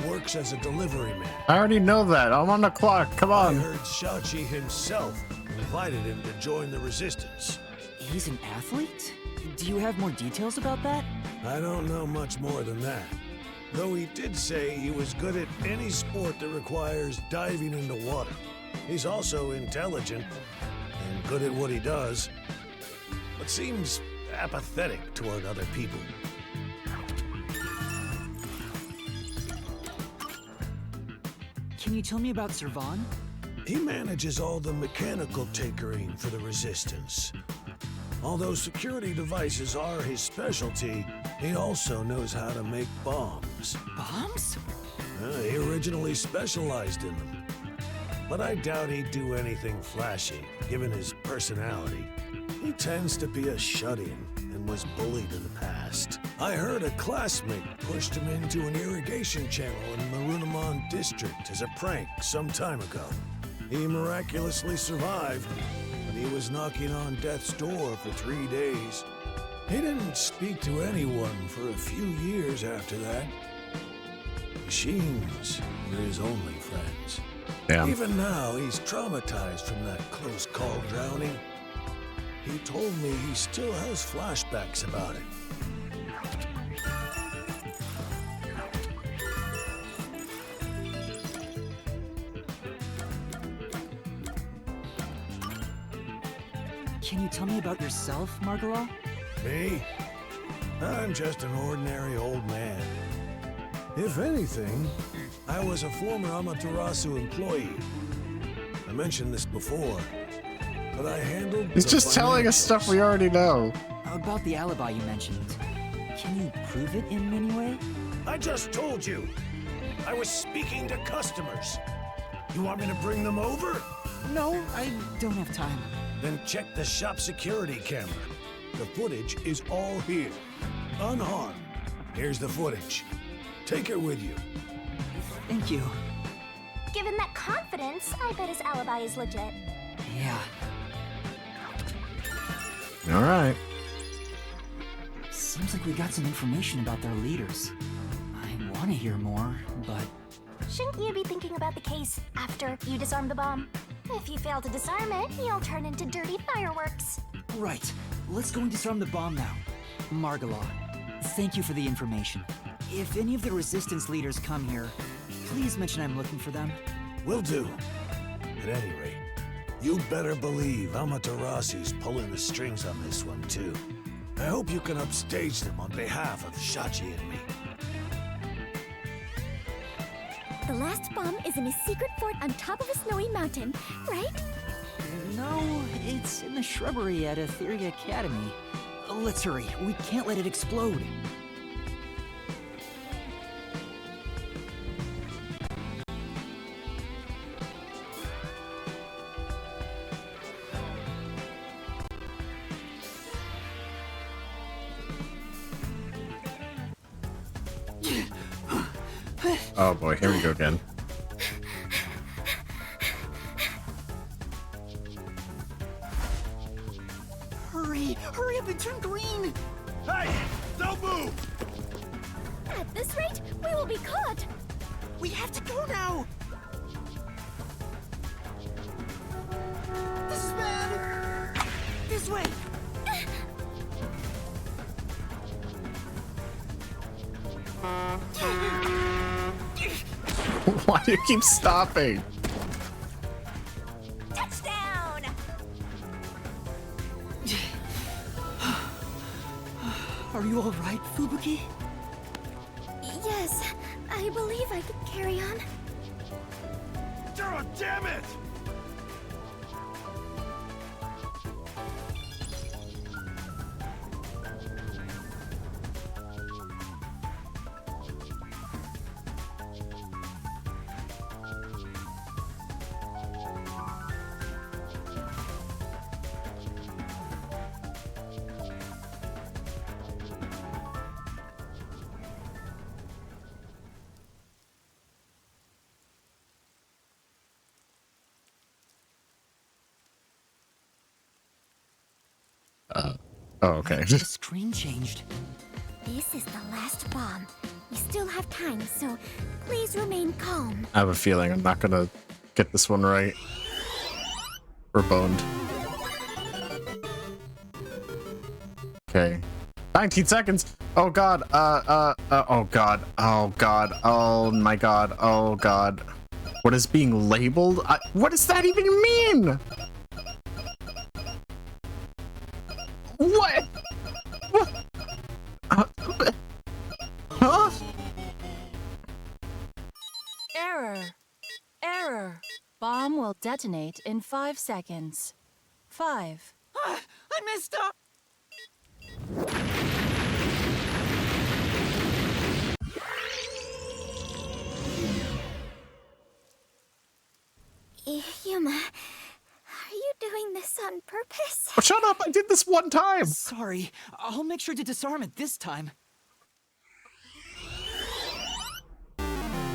works as a delivery man. I already know that. I'm on the clock. Come I on. heard Shachi himself invited him to join the Resistance. He's an athlete? Do you have more details about that? I don't know much more than that. Though he did say he was good at any sport that requires diving into water. He's also intelligent and good at what he does, but seems apathetic toward other people. Can you tell me about Servan? He manages all the mechanical tinkering for the Resistance. Although security devices are his specialty, he also knows how to make bombs. Bombs? He originally specialized in them. But I doubt he'd do anything flashy, given his personality. He tends to be a shut-in and was bullied in the past. I heard a classmate pushed him into an irrigation channel in Marunamon District as a prank some time ago. He miraculously survived, but he was knocking on death's door for 3 days. He didn't speak to anyone for a few years after that. Machines were his only friends. Damn. Even now, he's traumatized from that close call drowning. He told me he still has flashbacks about it. Can you tell me about yourself, Margala? Me? I'm just an ordinary old man. If anything, I was a former Amaterasu employee. I mentioned this before, but I handled He's the just telling us stuff we already know. About the alibi you mentioned. Can you prove it in any way? I just told you. I was speaking to customers. You want me to bring them over? No, I don't have time. Then check the shop security camera. The footage is all here, unharmed. Here's the footage. Take it with you. Thank you. Given that confidence, I bet his alibi is legit. Yeah. All right. Seems like we got some information about their leaders. I want to hear more, but... Shouldn't you be thinking about the case after you disarm the bomb? If you fail to disarm it, you'll turn into dirty fireworks. Right. Let's go and disarm the bomb now. Margala, thank you for the information. If any of the Resistance leaders come here, please mention I'm looking for them. Will do. At any rate, you better believe Amaterasu's pulling the strings on this one, too. I hope you can upstage them on behalf of Shachi and me. The last bomb is in a secret fort on top of a snowy mountain, right? No, it's in the shrubbery at Etheria Academy. Let's hurry. We can't let it explode. Oh boy, here we go again. Hurry! Hurry up and turn green! Hey! Don't move! At this rate, we will be caught! We have to go now! This is bad! This way! Why do you keep stopping? Touchdown! Are you all right, Fubuki? Yes, I believe I can carry on. Oh, damn it! Oh, okay. The screen changed. This is the last bomb. We still have time, so please remain calm. I have a feeling I'm not gonna get this one right. We're boned. Okay. 19 seconds! Oh god, oh god, oh god, oh my god, oh god. What is being labeled? What does that even mean? What? What? Huh? Error. Error. Bomb will detonate in 5 seconds. 5. I messed up! Yuma, are you doing this on purpose? Oh, shut up! I did this one time! Sorry. I'll make sure to disarm it this time.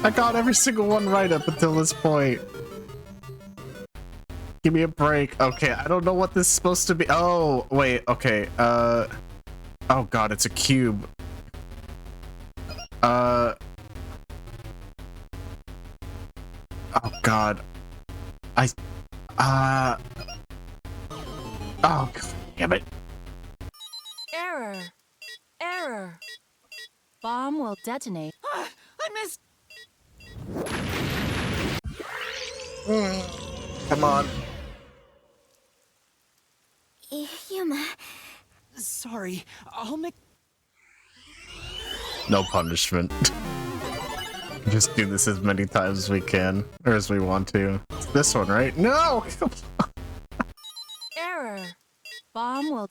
I got every single one right up until this point. Give me a break. Okay, I don't know what this is supposed to be. Oh, wait, okay. Oh god, it's a cube. Oh god. Oh, god damn it. Error. Error. Bomb will detonate. I missed. Come on. Yuma. Sorry. I'll make. No punishment. Just do this as many times as we can, or as we want to. It's this one, right? No! Error. Bomb will.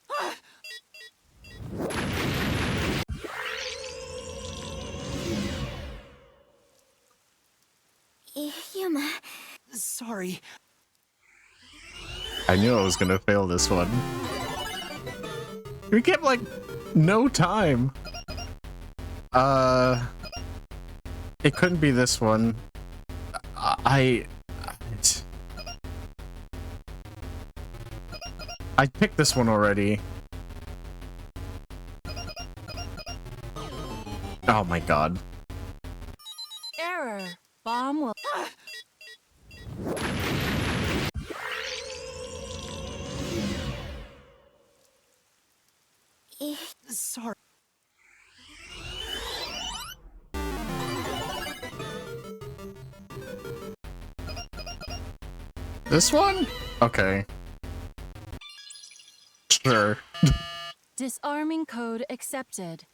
Yuma. Sorry. I knew I was gonna fail this one. We get like no time. It couldn't be this one. I picked this one already. Oh my god. Error. Bomb will. Sorry. This one? Okay. Sure. Disarming code accepted.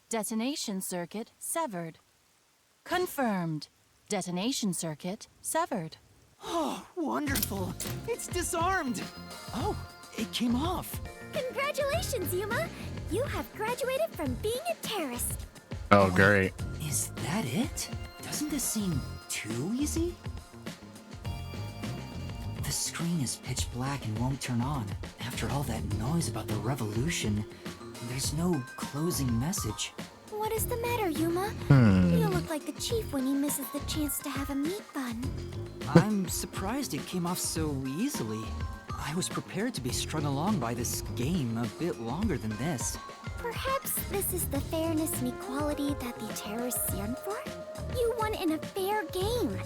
Detonation circuit severed. Confirmed. Detonation circuit severed. Oh, wonderful. It's disarmed. Oh, it came off. Congratulations, Yuma. You have graduated from being a terrorist. Oh, great. Is that it? Doesn't this seem too easy? The screen is pitch black and won't turn on. After all that noise about the revolution, there's no closing message. What is the matter, Yuma? You look like the chief when he misses the chance to have a meat bun. I'm surprised it came off so easily. I was prepared to be strung along by this game a bit longer than this. Perhaps this is the fairness and equality that the terrorists yearn for? You won in a fair game.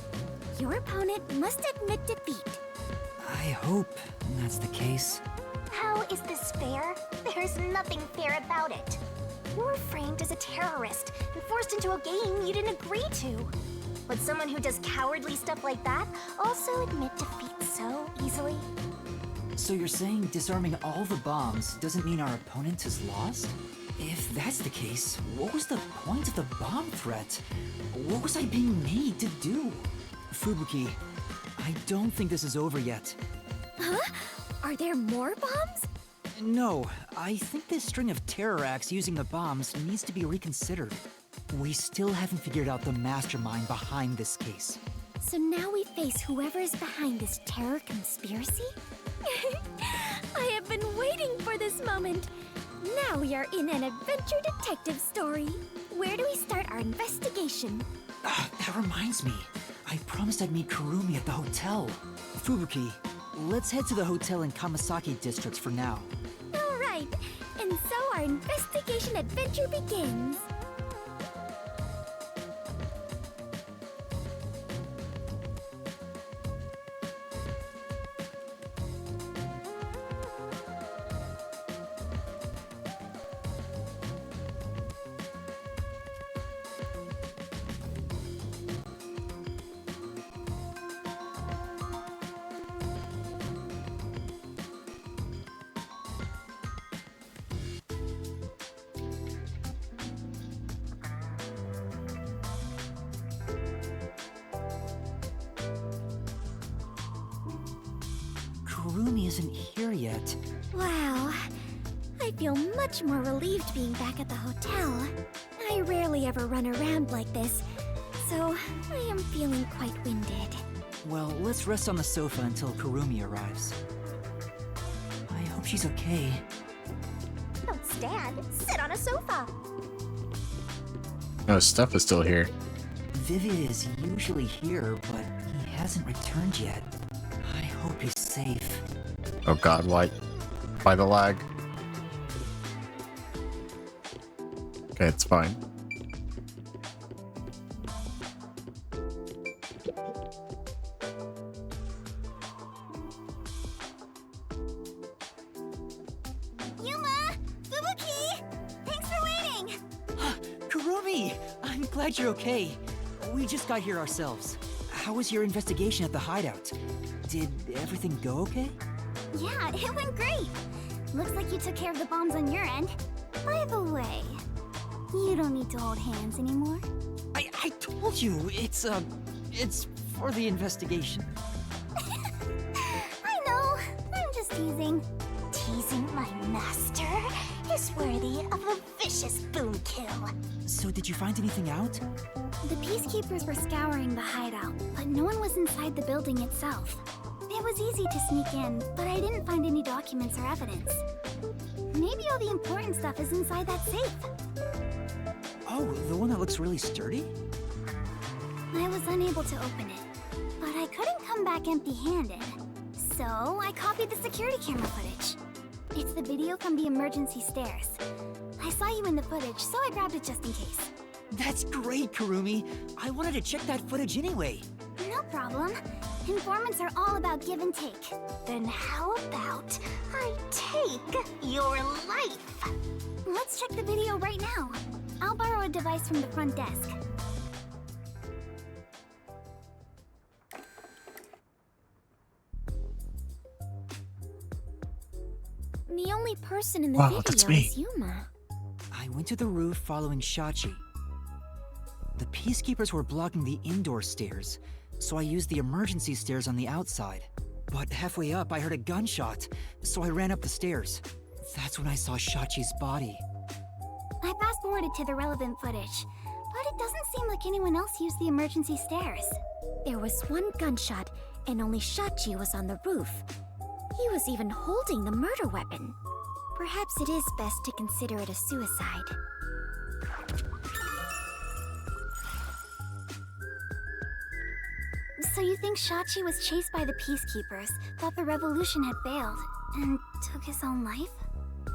Your opponent must admit defeat. I hope that's the case. How is this fair? There's nothing fair about it. You were framed as a terrorist and forced into a game you didn't agree to. Would someone who does cowardly stuff like that also admit defeat so easily? So you're saying disarming all the bombs doesn't mean our opponent has lost? If that's the case, what was the point of the bomb threat? What was I being made to do? Fubuki, I don't think this is over yet. Huh? Are there more bombs? No, I think this string of terror acts using the bombs needs to be reconsidered. We still haven't figured out the mastermind behind this case. So now we face whoever is behind this terror conspiracy? I have been waiting for this moment. Now we are in an adventure detective story. Where do we start our investigation? That reminds me. I promised I'd meet Kurumi at the hotel. Fubuki, let's head to the hotel in Kamasaki districts for now. All right, and so our investigation adventure begins. isn't here yet. Wow. I feel much more relieved being back at the hotel. I rarely ever run around like this, so I am feeling quite winded. Well, let's rest on the sofa until Kurumi arrives. I hope she's okay. Don't stand, sit on a sofa. Oh, Steph is still here. Vivia is usually here, but he hasn't returned yet. I hope he's safe. Oh god, why the lag? Okay, it's fine. Yuma! Fubuki! Thanks for waiting! Kurumi! I'm glad you're okay. We just got here ourselves. How was your investigation at the hideout? Did everything go okay? Yeah, it went great. Looks like you took care of the bombs on your end. By the way, you don't need to hold hands anymore. I told you, it's for the investigation. I know, I'm just teasing. Teasing my master is worthy of a vicious boom kill. So did you find anything out? The peacekeepers were scouring the hideout, but no one was inside the building itself. It was easy to sneak in, but I didn't find any documents or evidence. Maybe all the important stuff is inside that safe. Oh, the one that looks really sturdy? I was unable to open it, but I couldn't come back empty-handed. So I copied the security camera footage. It's the video from the emergency stairs. I saw you in the footage, so I grabbed it just in case. That's great, Kurumi. I wanted to check that footage anyway. No problem. Informants are all about give and take. Then how about I take your life? Let's check the video right now. I'll borrow a device from the front desk. The only person in the video is Yuma. I went to the roof following Shachi. The peacekeepers were blocking the indoor stairs, so I used the emergency stairs on the outside. But halfway up, I heard a gunshot, so I ran up the stairs. That's when I saw Shachi's body. I fast-forwarded to the relevant footage, but it doesn't seem like anyone else used the emergency stairs. There was one gunshot, and only Shachi was on the roof. He was even holding the murder weapon. Perhaps it is best to consider it a suicide. So you think Shachi was chased by the peacekeepers, thought the revolution had failed, and took his own life?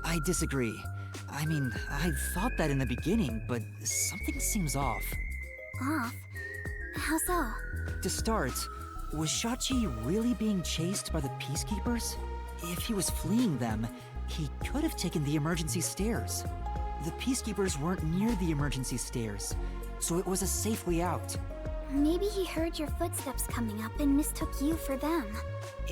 I disagree. I mean, I thought that in the beginning, but something seems off. Off? How so? To start, was Shachi really being chased by the peacekeepers? If he was fleeing them, he could have taken the emergency stairs. The peacekeepers weren't near the emergency stairs, so it was a safe way out. Maybe he heard your footsteps coming up and mistook you for them.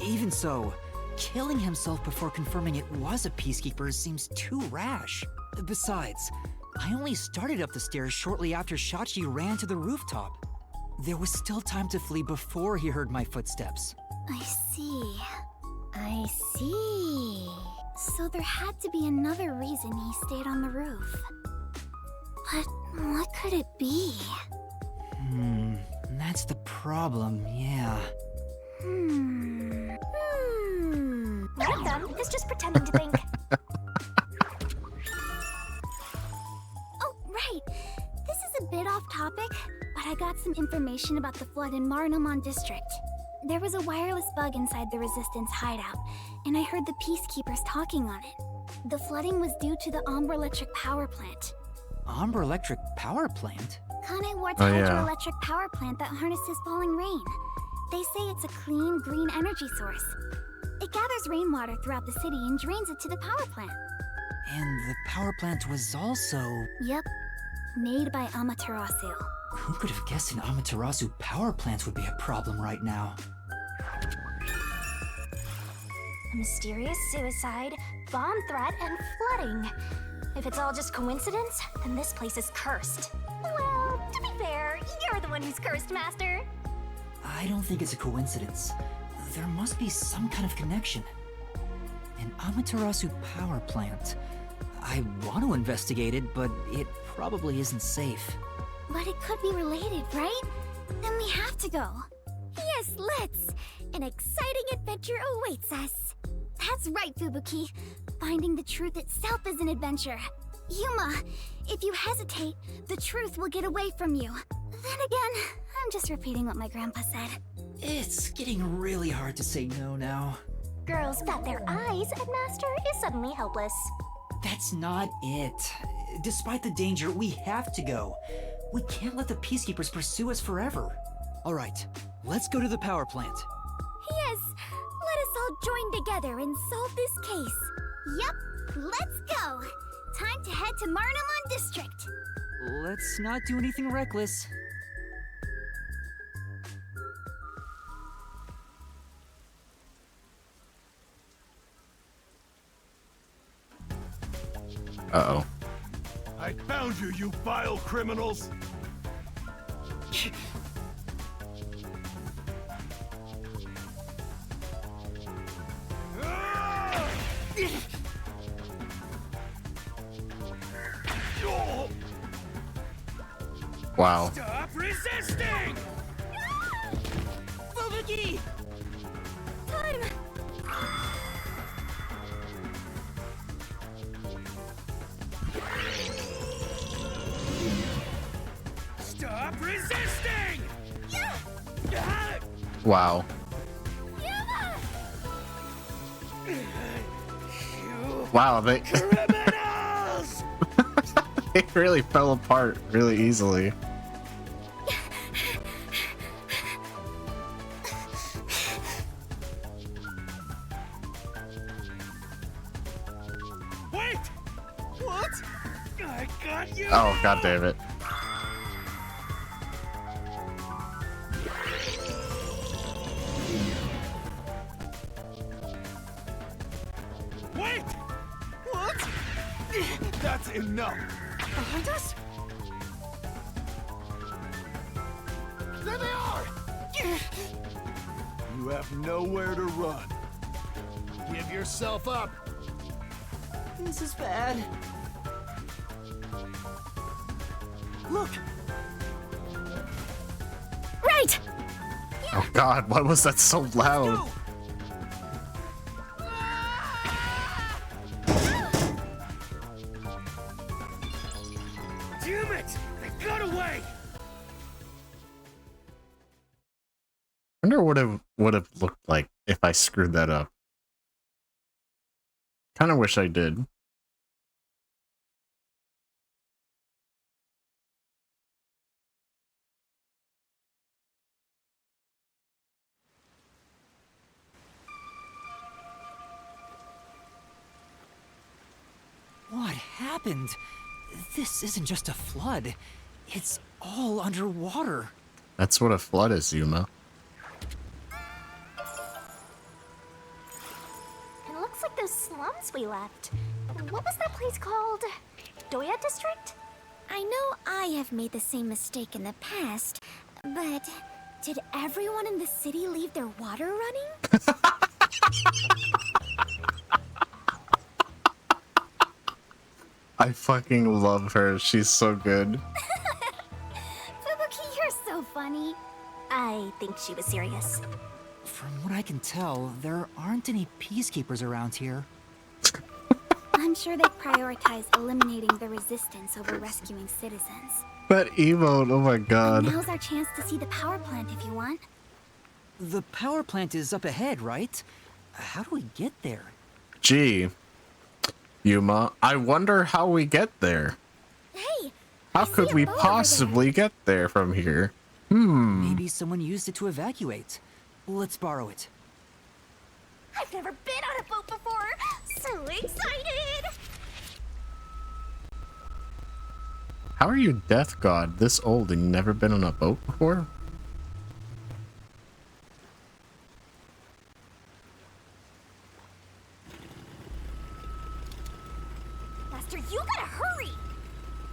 Even so, killing himself before confirming it was a peacekeeper seems too rash. Besides, I only started up the stairs shortly after Shachi ran to the rooftop. There was still time to flee before he heard my footsteps. I see. I see. So there had to be another reason he stayed on the roof. But what could it be? That's the problem, yeah. One of them is just pretending to think. Oh, right. This is a bit off topic, but I got some information about the flood in Marunouman District. There was a wireless bug inside the Resistance hideout, and I heard the peacekeepers talking on it. The flooding was due to the Ombre Electric Power Plant. Ombre Electric Power Plant? Kanai Ward's Oh, yeah. hydroelectric power plant that harnesses falling rain. They say it's a clean, green energy source. It gathers rainwater throughout the city and drains it to the power plant. And the power plant was also... Yep, made by Amaterasu. Who could have guessed an Amaterasu power plant would be a problem right now? A mysterious suicide, bomb threat, and flooding. If it's all just coincidence, then this place is cursed. Well, to be fair, you're the one who's cursed, Master. I don't think it's a coincidence. There must be some kind of connection. An Amaterasu power plant. I want to investigate it, but it probably isn't safe. But it could be related, right? Then we have to go. Yes, let's! An exciting adventure awaits us. That's right, Fubuki. Finding the truth itself is an adventure. Yuma, if you hesitate, the truth will get away from you. Then again, I'm just repeating what my grandpa said. It's getting really hard to say no now. Girls bat their eyes and Master is suddenly helpless. That's not it. Despite the danger, we have to go. We can't let the Peacekeepers pursue us forever. All right, let's go to the power plant. Yes, let us all join together and solve this case. Yup, let's go. Time to head to Marunamon District. Let's not do anything reckless. Uh-oh. I found you, you vile criminals! Wow. Stop resisting! Fubuki! Time! Stop resisting! Wow. Wow, they Criminals! they really fell apart really easily. Wait! What? I got you! Oh, god damn it. Wait! What? That's enough! Behind us? There they are! You have nowhere to run. Give yourself up! This is bad. Look! Right! Oh god, why was that so loud? Damn it! They got away! I wonder what it would have looked like if I screwed that up. Kind of wish I did. What happened? This isn't just a flood. It's all underwater. That's what a flood is, Yuma. It looks like those slums we left. What was that place called? Doya District? I know I have made the same mistake in the past, but did everyone in the city leave their water running? I fucking love her. She's so good. Fubuki, you're so funny. I think she was serious. From what I can tell, there aren't any peacekeepers around here. I'm sure they prioritize eliminating the resistance over rescuing citizens. That emote, oh my god. And now's our chance to see the power plant if you want. The power plant is up ahead, right? How do we get there? Gee, Yuma, I wonder how we get there. Hey! How could we possibly get there from here? Maybe someone used it to evacuate. Let's borrow it. I've never been on a boat before! So excited! How are you Death God this old and never been on a boat before? Master, you gotta hurry!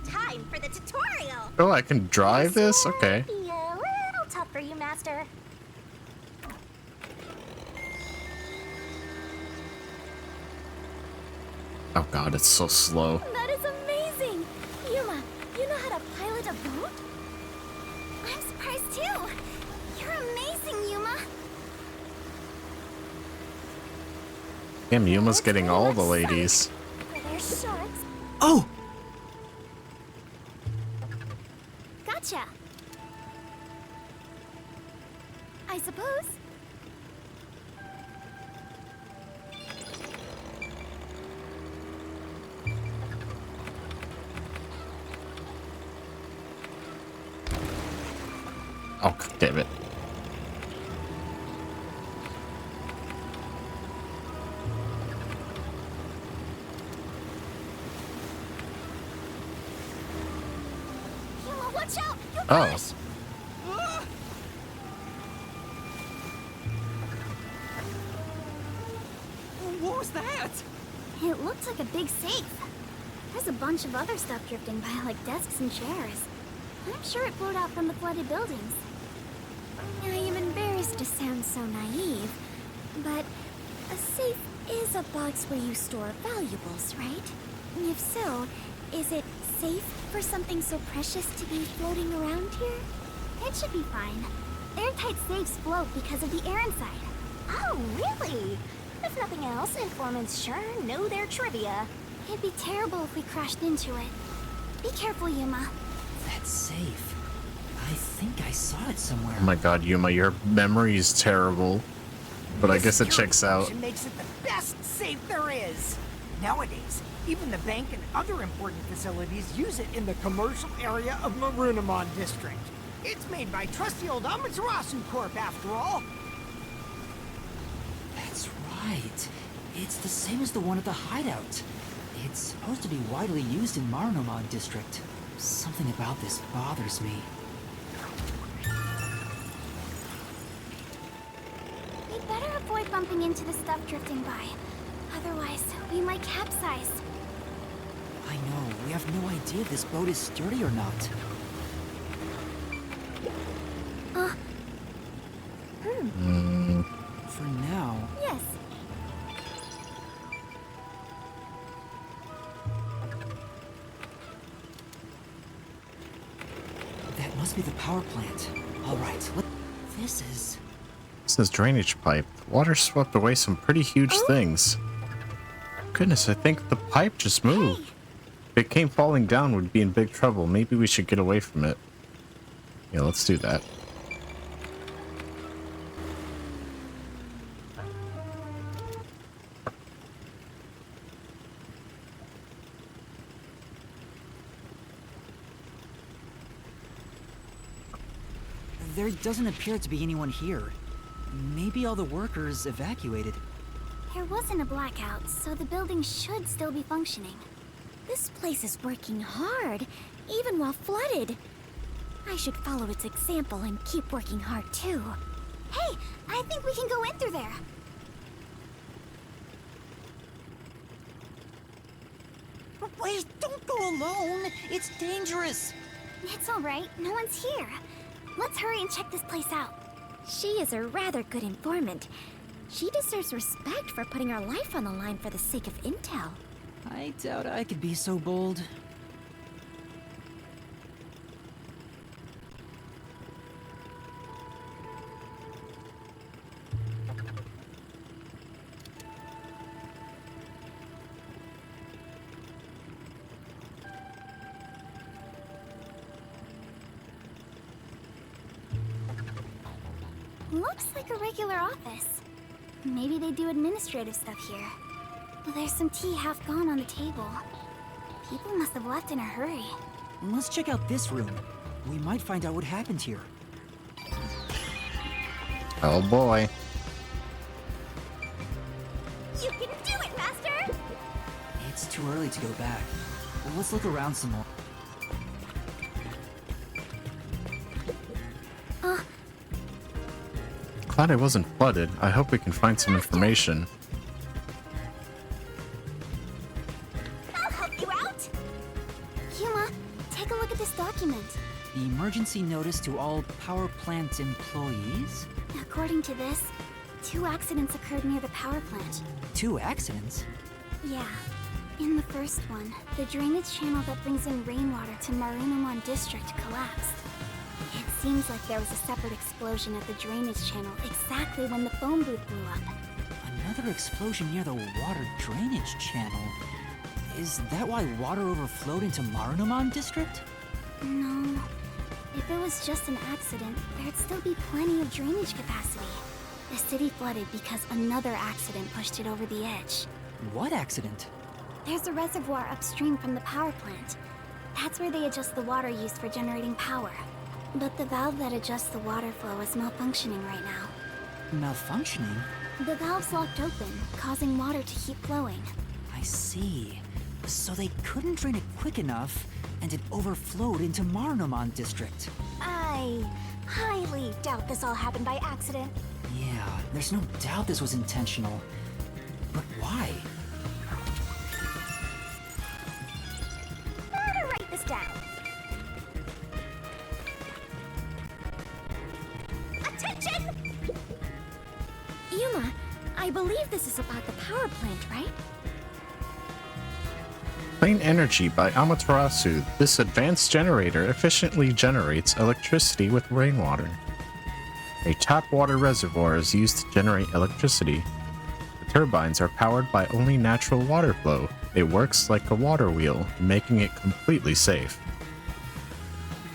Time for the tutorial! Oh, I can drive this? Okay. Be a little tough for you, Master. Oh god, it's so slow. That is amazing! Yuma, you know how to pilot a boat? I'm surprised too! You're amazing, Yuma! Damn, Yuma's getting all the ladies. Are there sharks? Oh! Gotcha! I suppose. Oh, damn it. Yuma, watch out! You'll Oh. crash! What was that? It looked like a big safe. There's a bunch of other stuff drifting by, like desks and chairs. I'm sure it flowed out from the flooded buildings. I am embarrassed to sound so naive, but a safe is a box where you store valuables, right? If so, is it safe for something so precious to be floating around here? It should be fine. Airtight safes float because of the air inside. Oh, really? If nothing else, informants sure know their trivia. It'd be terrible if we crashed into it. Be careful, Yuma. That safe. I think I saw it somewhere. Oh my god, Yuma, your memory is terrible. But I guess it checks out. Makes it the best safe there is. Nowadays, even the bank and other important facilities use it in the commercial area of Marunimon District. It's made by trusty old Amaterasu Corp, after all. That's right. It's the same as the one at the hideout. It's supposed to be widely used in Marunimon District. Something about this bothers me. We better avoid bumping into the stuff drifting by. Otherwise, we might capsize. I know, we have no idea if this boat is sturdy or not. For now. Yes. That must be the power plant. All right, this is... This is drainage pipe. The water swept away some pretty huge things. Goodness, I think the pipe just moved. If it came falling down, we'd be in big trouble. Maybe we should get away from it. Yeah, let's do that. There doesn't appear to be anyone here. Maybe all the workers evacuated. There wasn't a blackout, so the building should still be functioning. This place is working hard, even while flooded. I should follow its example and keep working hard too. Hey, I think we can go in through there. Wait, don't go alone. It's dangerous. It's all right, no one's here. Let's hurry and check this place out. She is a rather good informant. She deserves respect for putting her life on the line for the sake of intel. I doubt I could be so bold. Looks like a regular office. Maybe they do administrative stuff here. There's some tea half gone on the table. People must have left in a hurry. Let's check out this room. We might find out what happened here. Oh boy. You can do it, Master! It's too early to go back. Let's look around some more. Glad I wasn't flooded. I hope we can find some information. I'll help you out! Yuma, take a look at this document. The emergency notice to all power plant employees? According to this, 2 accidents occurred near the power plant. 2 accidents? Yeah. In the first one, the drainage channel that brings in rainwater to Marunouman District collapsed. It seems like there was a separate explosion at the drainage channel exactly when the phone booth blew up. Another explosion near the water drainage channel. Is that why water overflowed into Marunouman District? No. If it was just an accident, there'd still be plenty of drainage capacity. The city flooded because another accident pushed it over the edge. What accident? There's a reservoir upstream from the power plant. That's where they adjust the water used for generating power. But the valve that adjusts the water flow is malfunctioning right now. Malfunctioning? The valve's locked open, causing water to keep flowing. I see. So they couldn't drain it quick enough, and it overflowed into Marunouman District. I highly doubt this all happened by accident. Yeah, there's no doubt this was intentional. But why? Better write this down. Attention! Yuma, I believe this is about the power plant, right? Clean energy by Amaterasu. This advanced generator efficiently generates electricity with rainwater. A tap water reservoir is used to generate electricity. The turbines are powered by only natural water flow. It works like a water wheel, making it completely safe.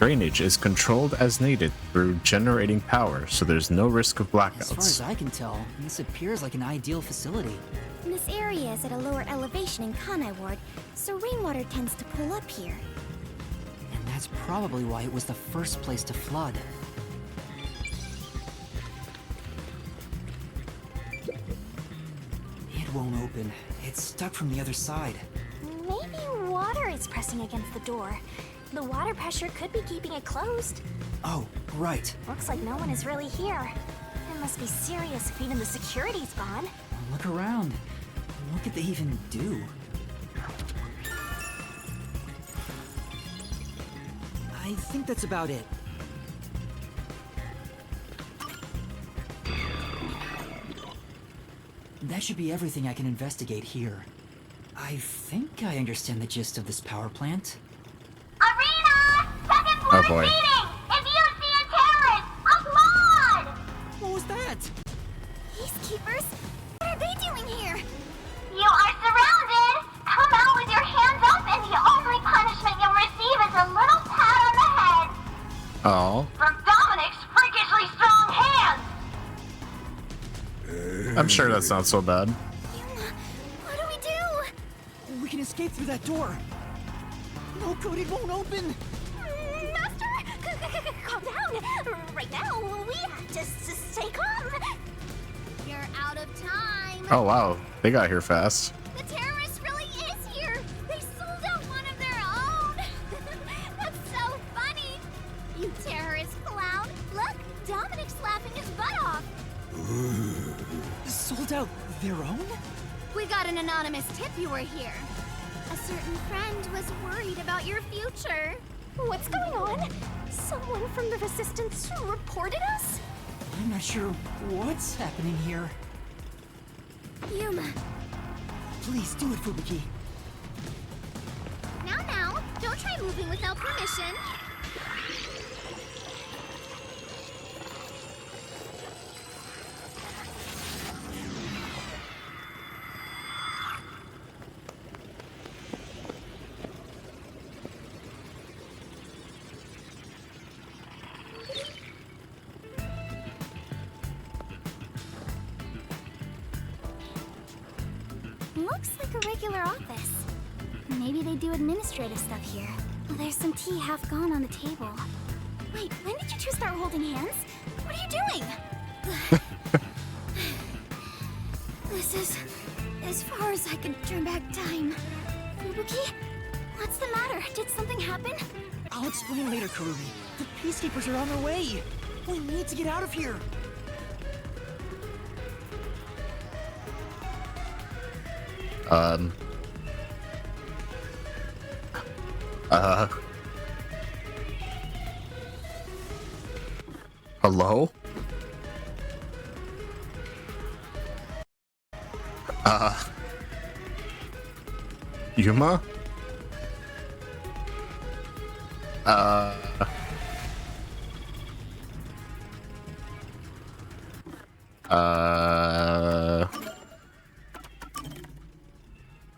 Drainage is controlled as needed through generating power, so there's no risk of blackouts. As far as I can tell, this appears like an ideal facility. This area is at a lower elevation in Kanai Ward, so rainwater tends to pool up here. And that's probably why it was the first place to flood. It won't open. It's stuck from the other side. Maybe water is pressing against the door. The water pressure could be keeping it closed. Oh, right. Looks like no one is really here. It must be serious if even the security's gone. Look around. What could they even do? I think that's about it. That should be everything I can investigate here. I think I understand the gist of this power plant. Arena! Second floor Oh boy. meeting! If you see a terrorist, applaud! What was that? Peacekeepers? What are they doing here? You are surrounded! Come out with your hands up and the only punishment you'll receive is a little pat on the head! Oh. From Dominic's freakishly strong hands! I'm sure that's not so bad. What do we do? We can escape through that door. No, Cody, it won't open. Master! Calm down! Right now, we have to stay calm! You're out of time. Oh wow, they got here fast. The terrorist really is here. They sold out one of their own. That's so funny. You terrorist clown. Look, Dominic's laughing his butt off. Sold out their own? We got an anonymous tip you were here. A certain friend was worried about your future. What's going on? Someone from the Resistance reported us? I'm not sure what's happening here. Yuma. Please do it, Fubuki. Now, don't try moving without permission. Looks like a regular office. Maybe they do administrative stuff here. There's some tea half gone on the table. Wait, when did you two start holding hands? What are you doing? This is as far as I can turn back time. Fubuki? What's the matter? Did something happen? I'll explain later, Karumi. The peacekeepers are on their way. We need to get out of here. Hello? Yuma?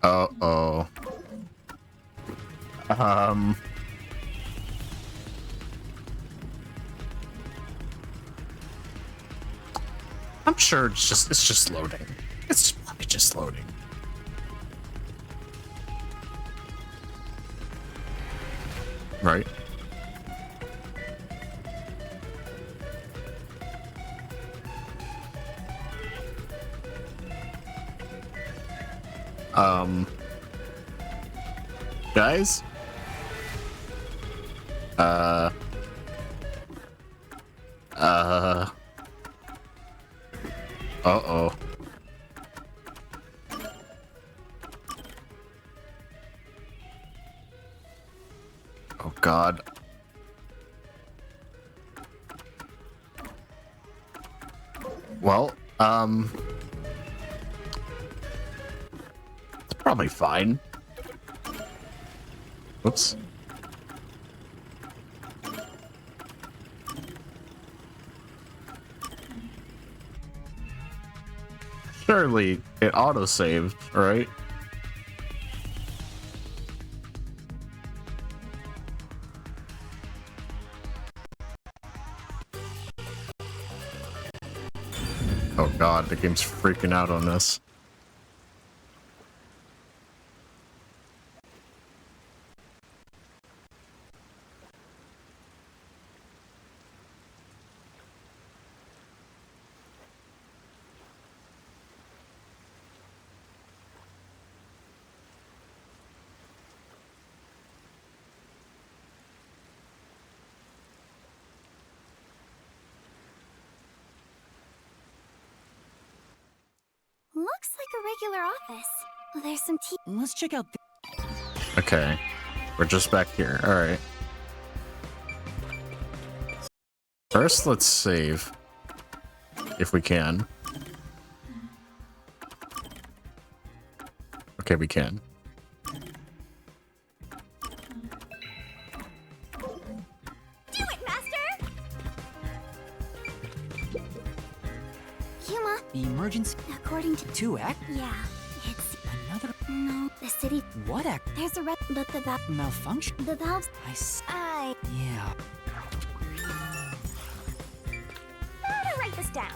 Uh-oh. I'm sure it's just loading. It's probably just loading. Right? Guys? Uh-oh. Oh, God. Well, it's probably fine. Whoops. Surely it autosaved, right? Oh God, the game's freaking out on this. Looks like a regular office. There's some tea. Let's check out. Okay, we're just back here. All right. First, let's save if we can. Okay, we can. Do it, Master! Yuma. The emergency. According to 2 act. Yeah, it's Another. no. The city. What act? There's a red, but the valve. Malfunction. The valves. I. Yeah. How to write this down?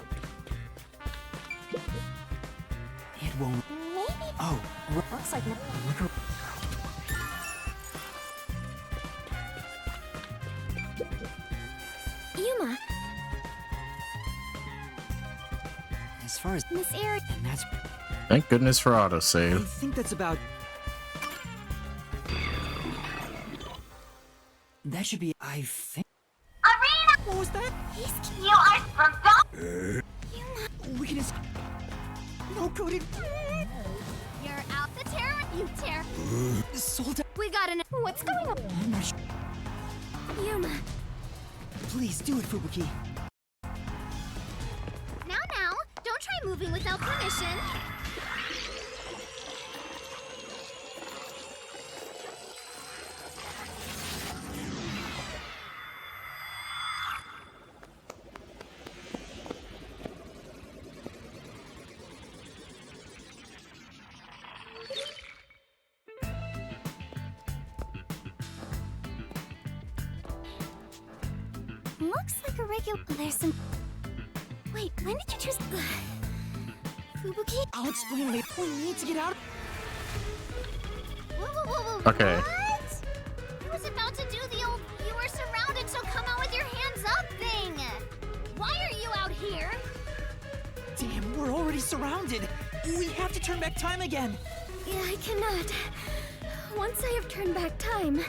It won't. Maybe. Oh. Looks like no. Yuma. As far as Miss Eric. and that's. Thank goodness for I autosave. think that's about. That should be. I think. Arena! What was that? You are from God! We can. No good. You're out the terror. You tear. Sold out. We got an. What's going on? I'm not sure. Yuma. Please do it, Fubuki. Now. Don't try moving without permission. Looks like a regular. There's some. Wait, when did you choose? Fubuki? I'll explain later. We need to get out. Whoa. Okay. What? I was about to do the old "you were surrounded, so come out with your hands up" thing. Why are you out here? Damn, we're already surrounded. We have to turn back time again. Yeah, I cannot. Once I have turned back time,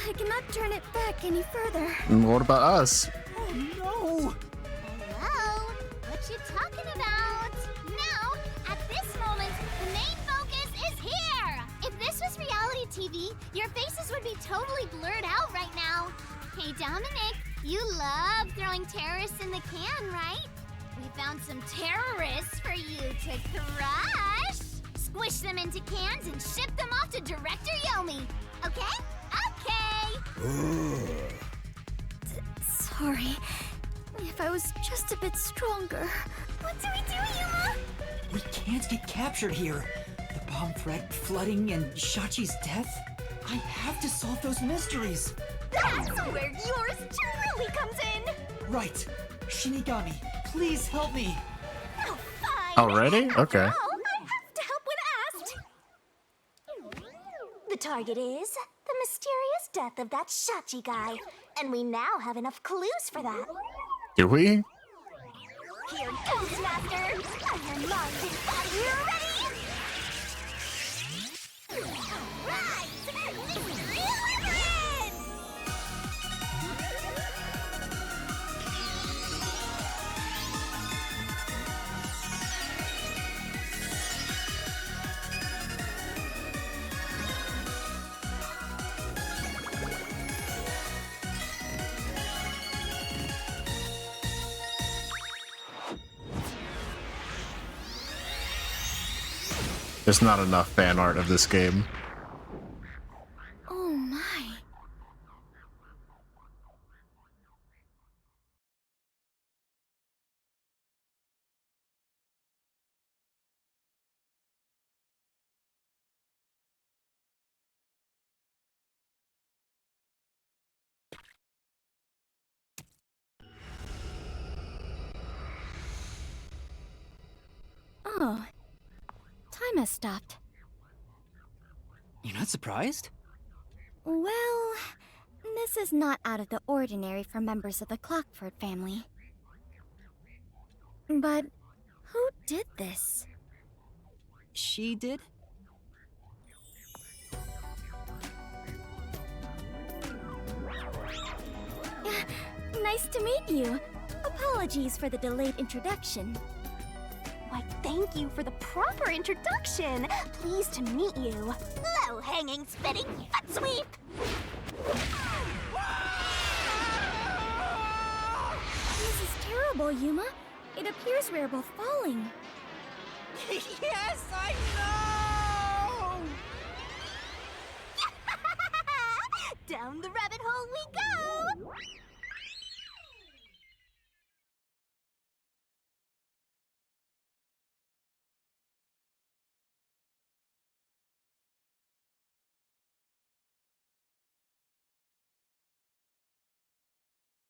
I cannot turn it back any further. And what about us? Oh no! Hello? What you talking about? Now, at this moment, the main focus is here! If this was reality TV, your faces would be totally blurred out right now. Hey, Dominic, you love throwing terrorists in the can, right? We found some terrorists for you to crush! Squish them into cans and ship them off to Director Yomi. Okay? Okay! Sorry. If I was just a bit stronger. What do we do, Yuma? We can't get captured here. The bomb threat, flooding, and Shachi's death? I have to solve those mysteries. That's where yours truly comes in! Right. Shinigami, please help me. Oh, fine. Already? Okay. After all, I have to help when asked. The target is the mysterious death of that Shachi guy. And we now have enough clues for that. Do we? Here goes, Master! Are your mind and body ready? Right! Mystery Origin! There's not enough fan art of this game. Oh my. Oh. Time has stopped. You're not surprised? Well, this is not out of the ordinary for members of the Clockford family. But who did this? She did? Nice to meet you. Apologies for the delayed introduction. Why, thank you for the proper introduction. Pleased to meet you. Low-hanging, spitting foot sweep. This is terrible, Yuma. It appears we are both falling. Yes, I know! Down the rabbit hole we go!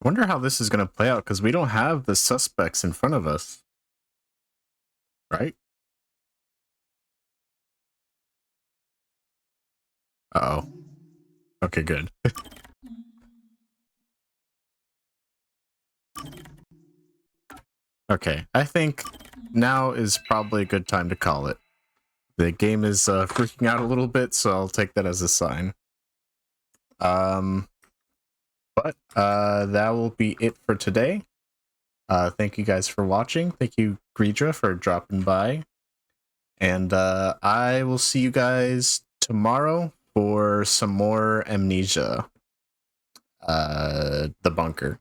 I wonder how this is going to play out, because we don't have the suspects in front of us. Right? Uh-oh. Okay, good. Okay, I think now is probably a good time to call it. The game is freaking out a little bit, so I'll take that as a sign. But that will be it for today. Thank you guys for watching. Thank you, Greedra, for dropping by. And I will see you guys tomorrow for some more Amnesia. The Bunker.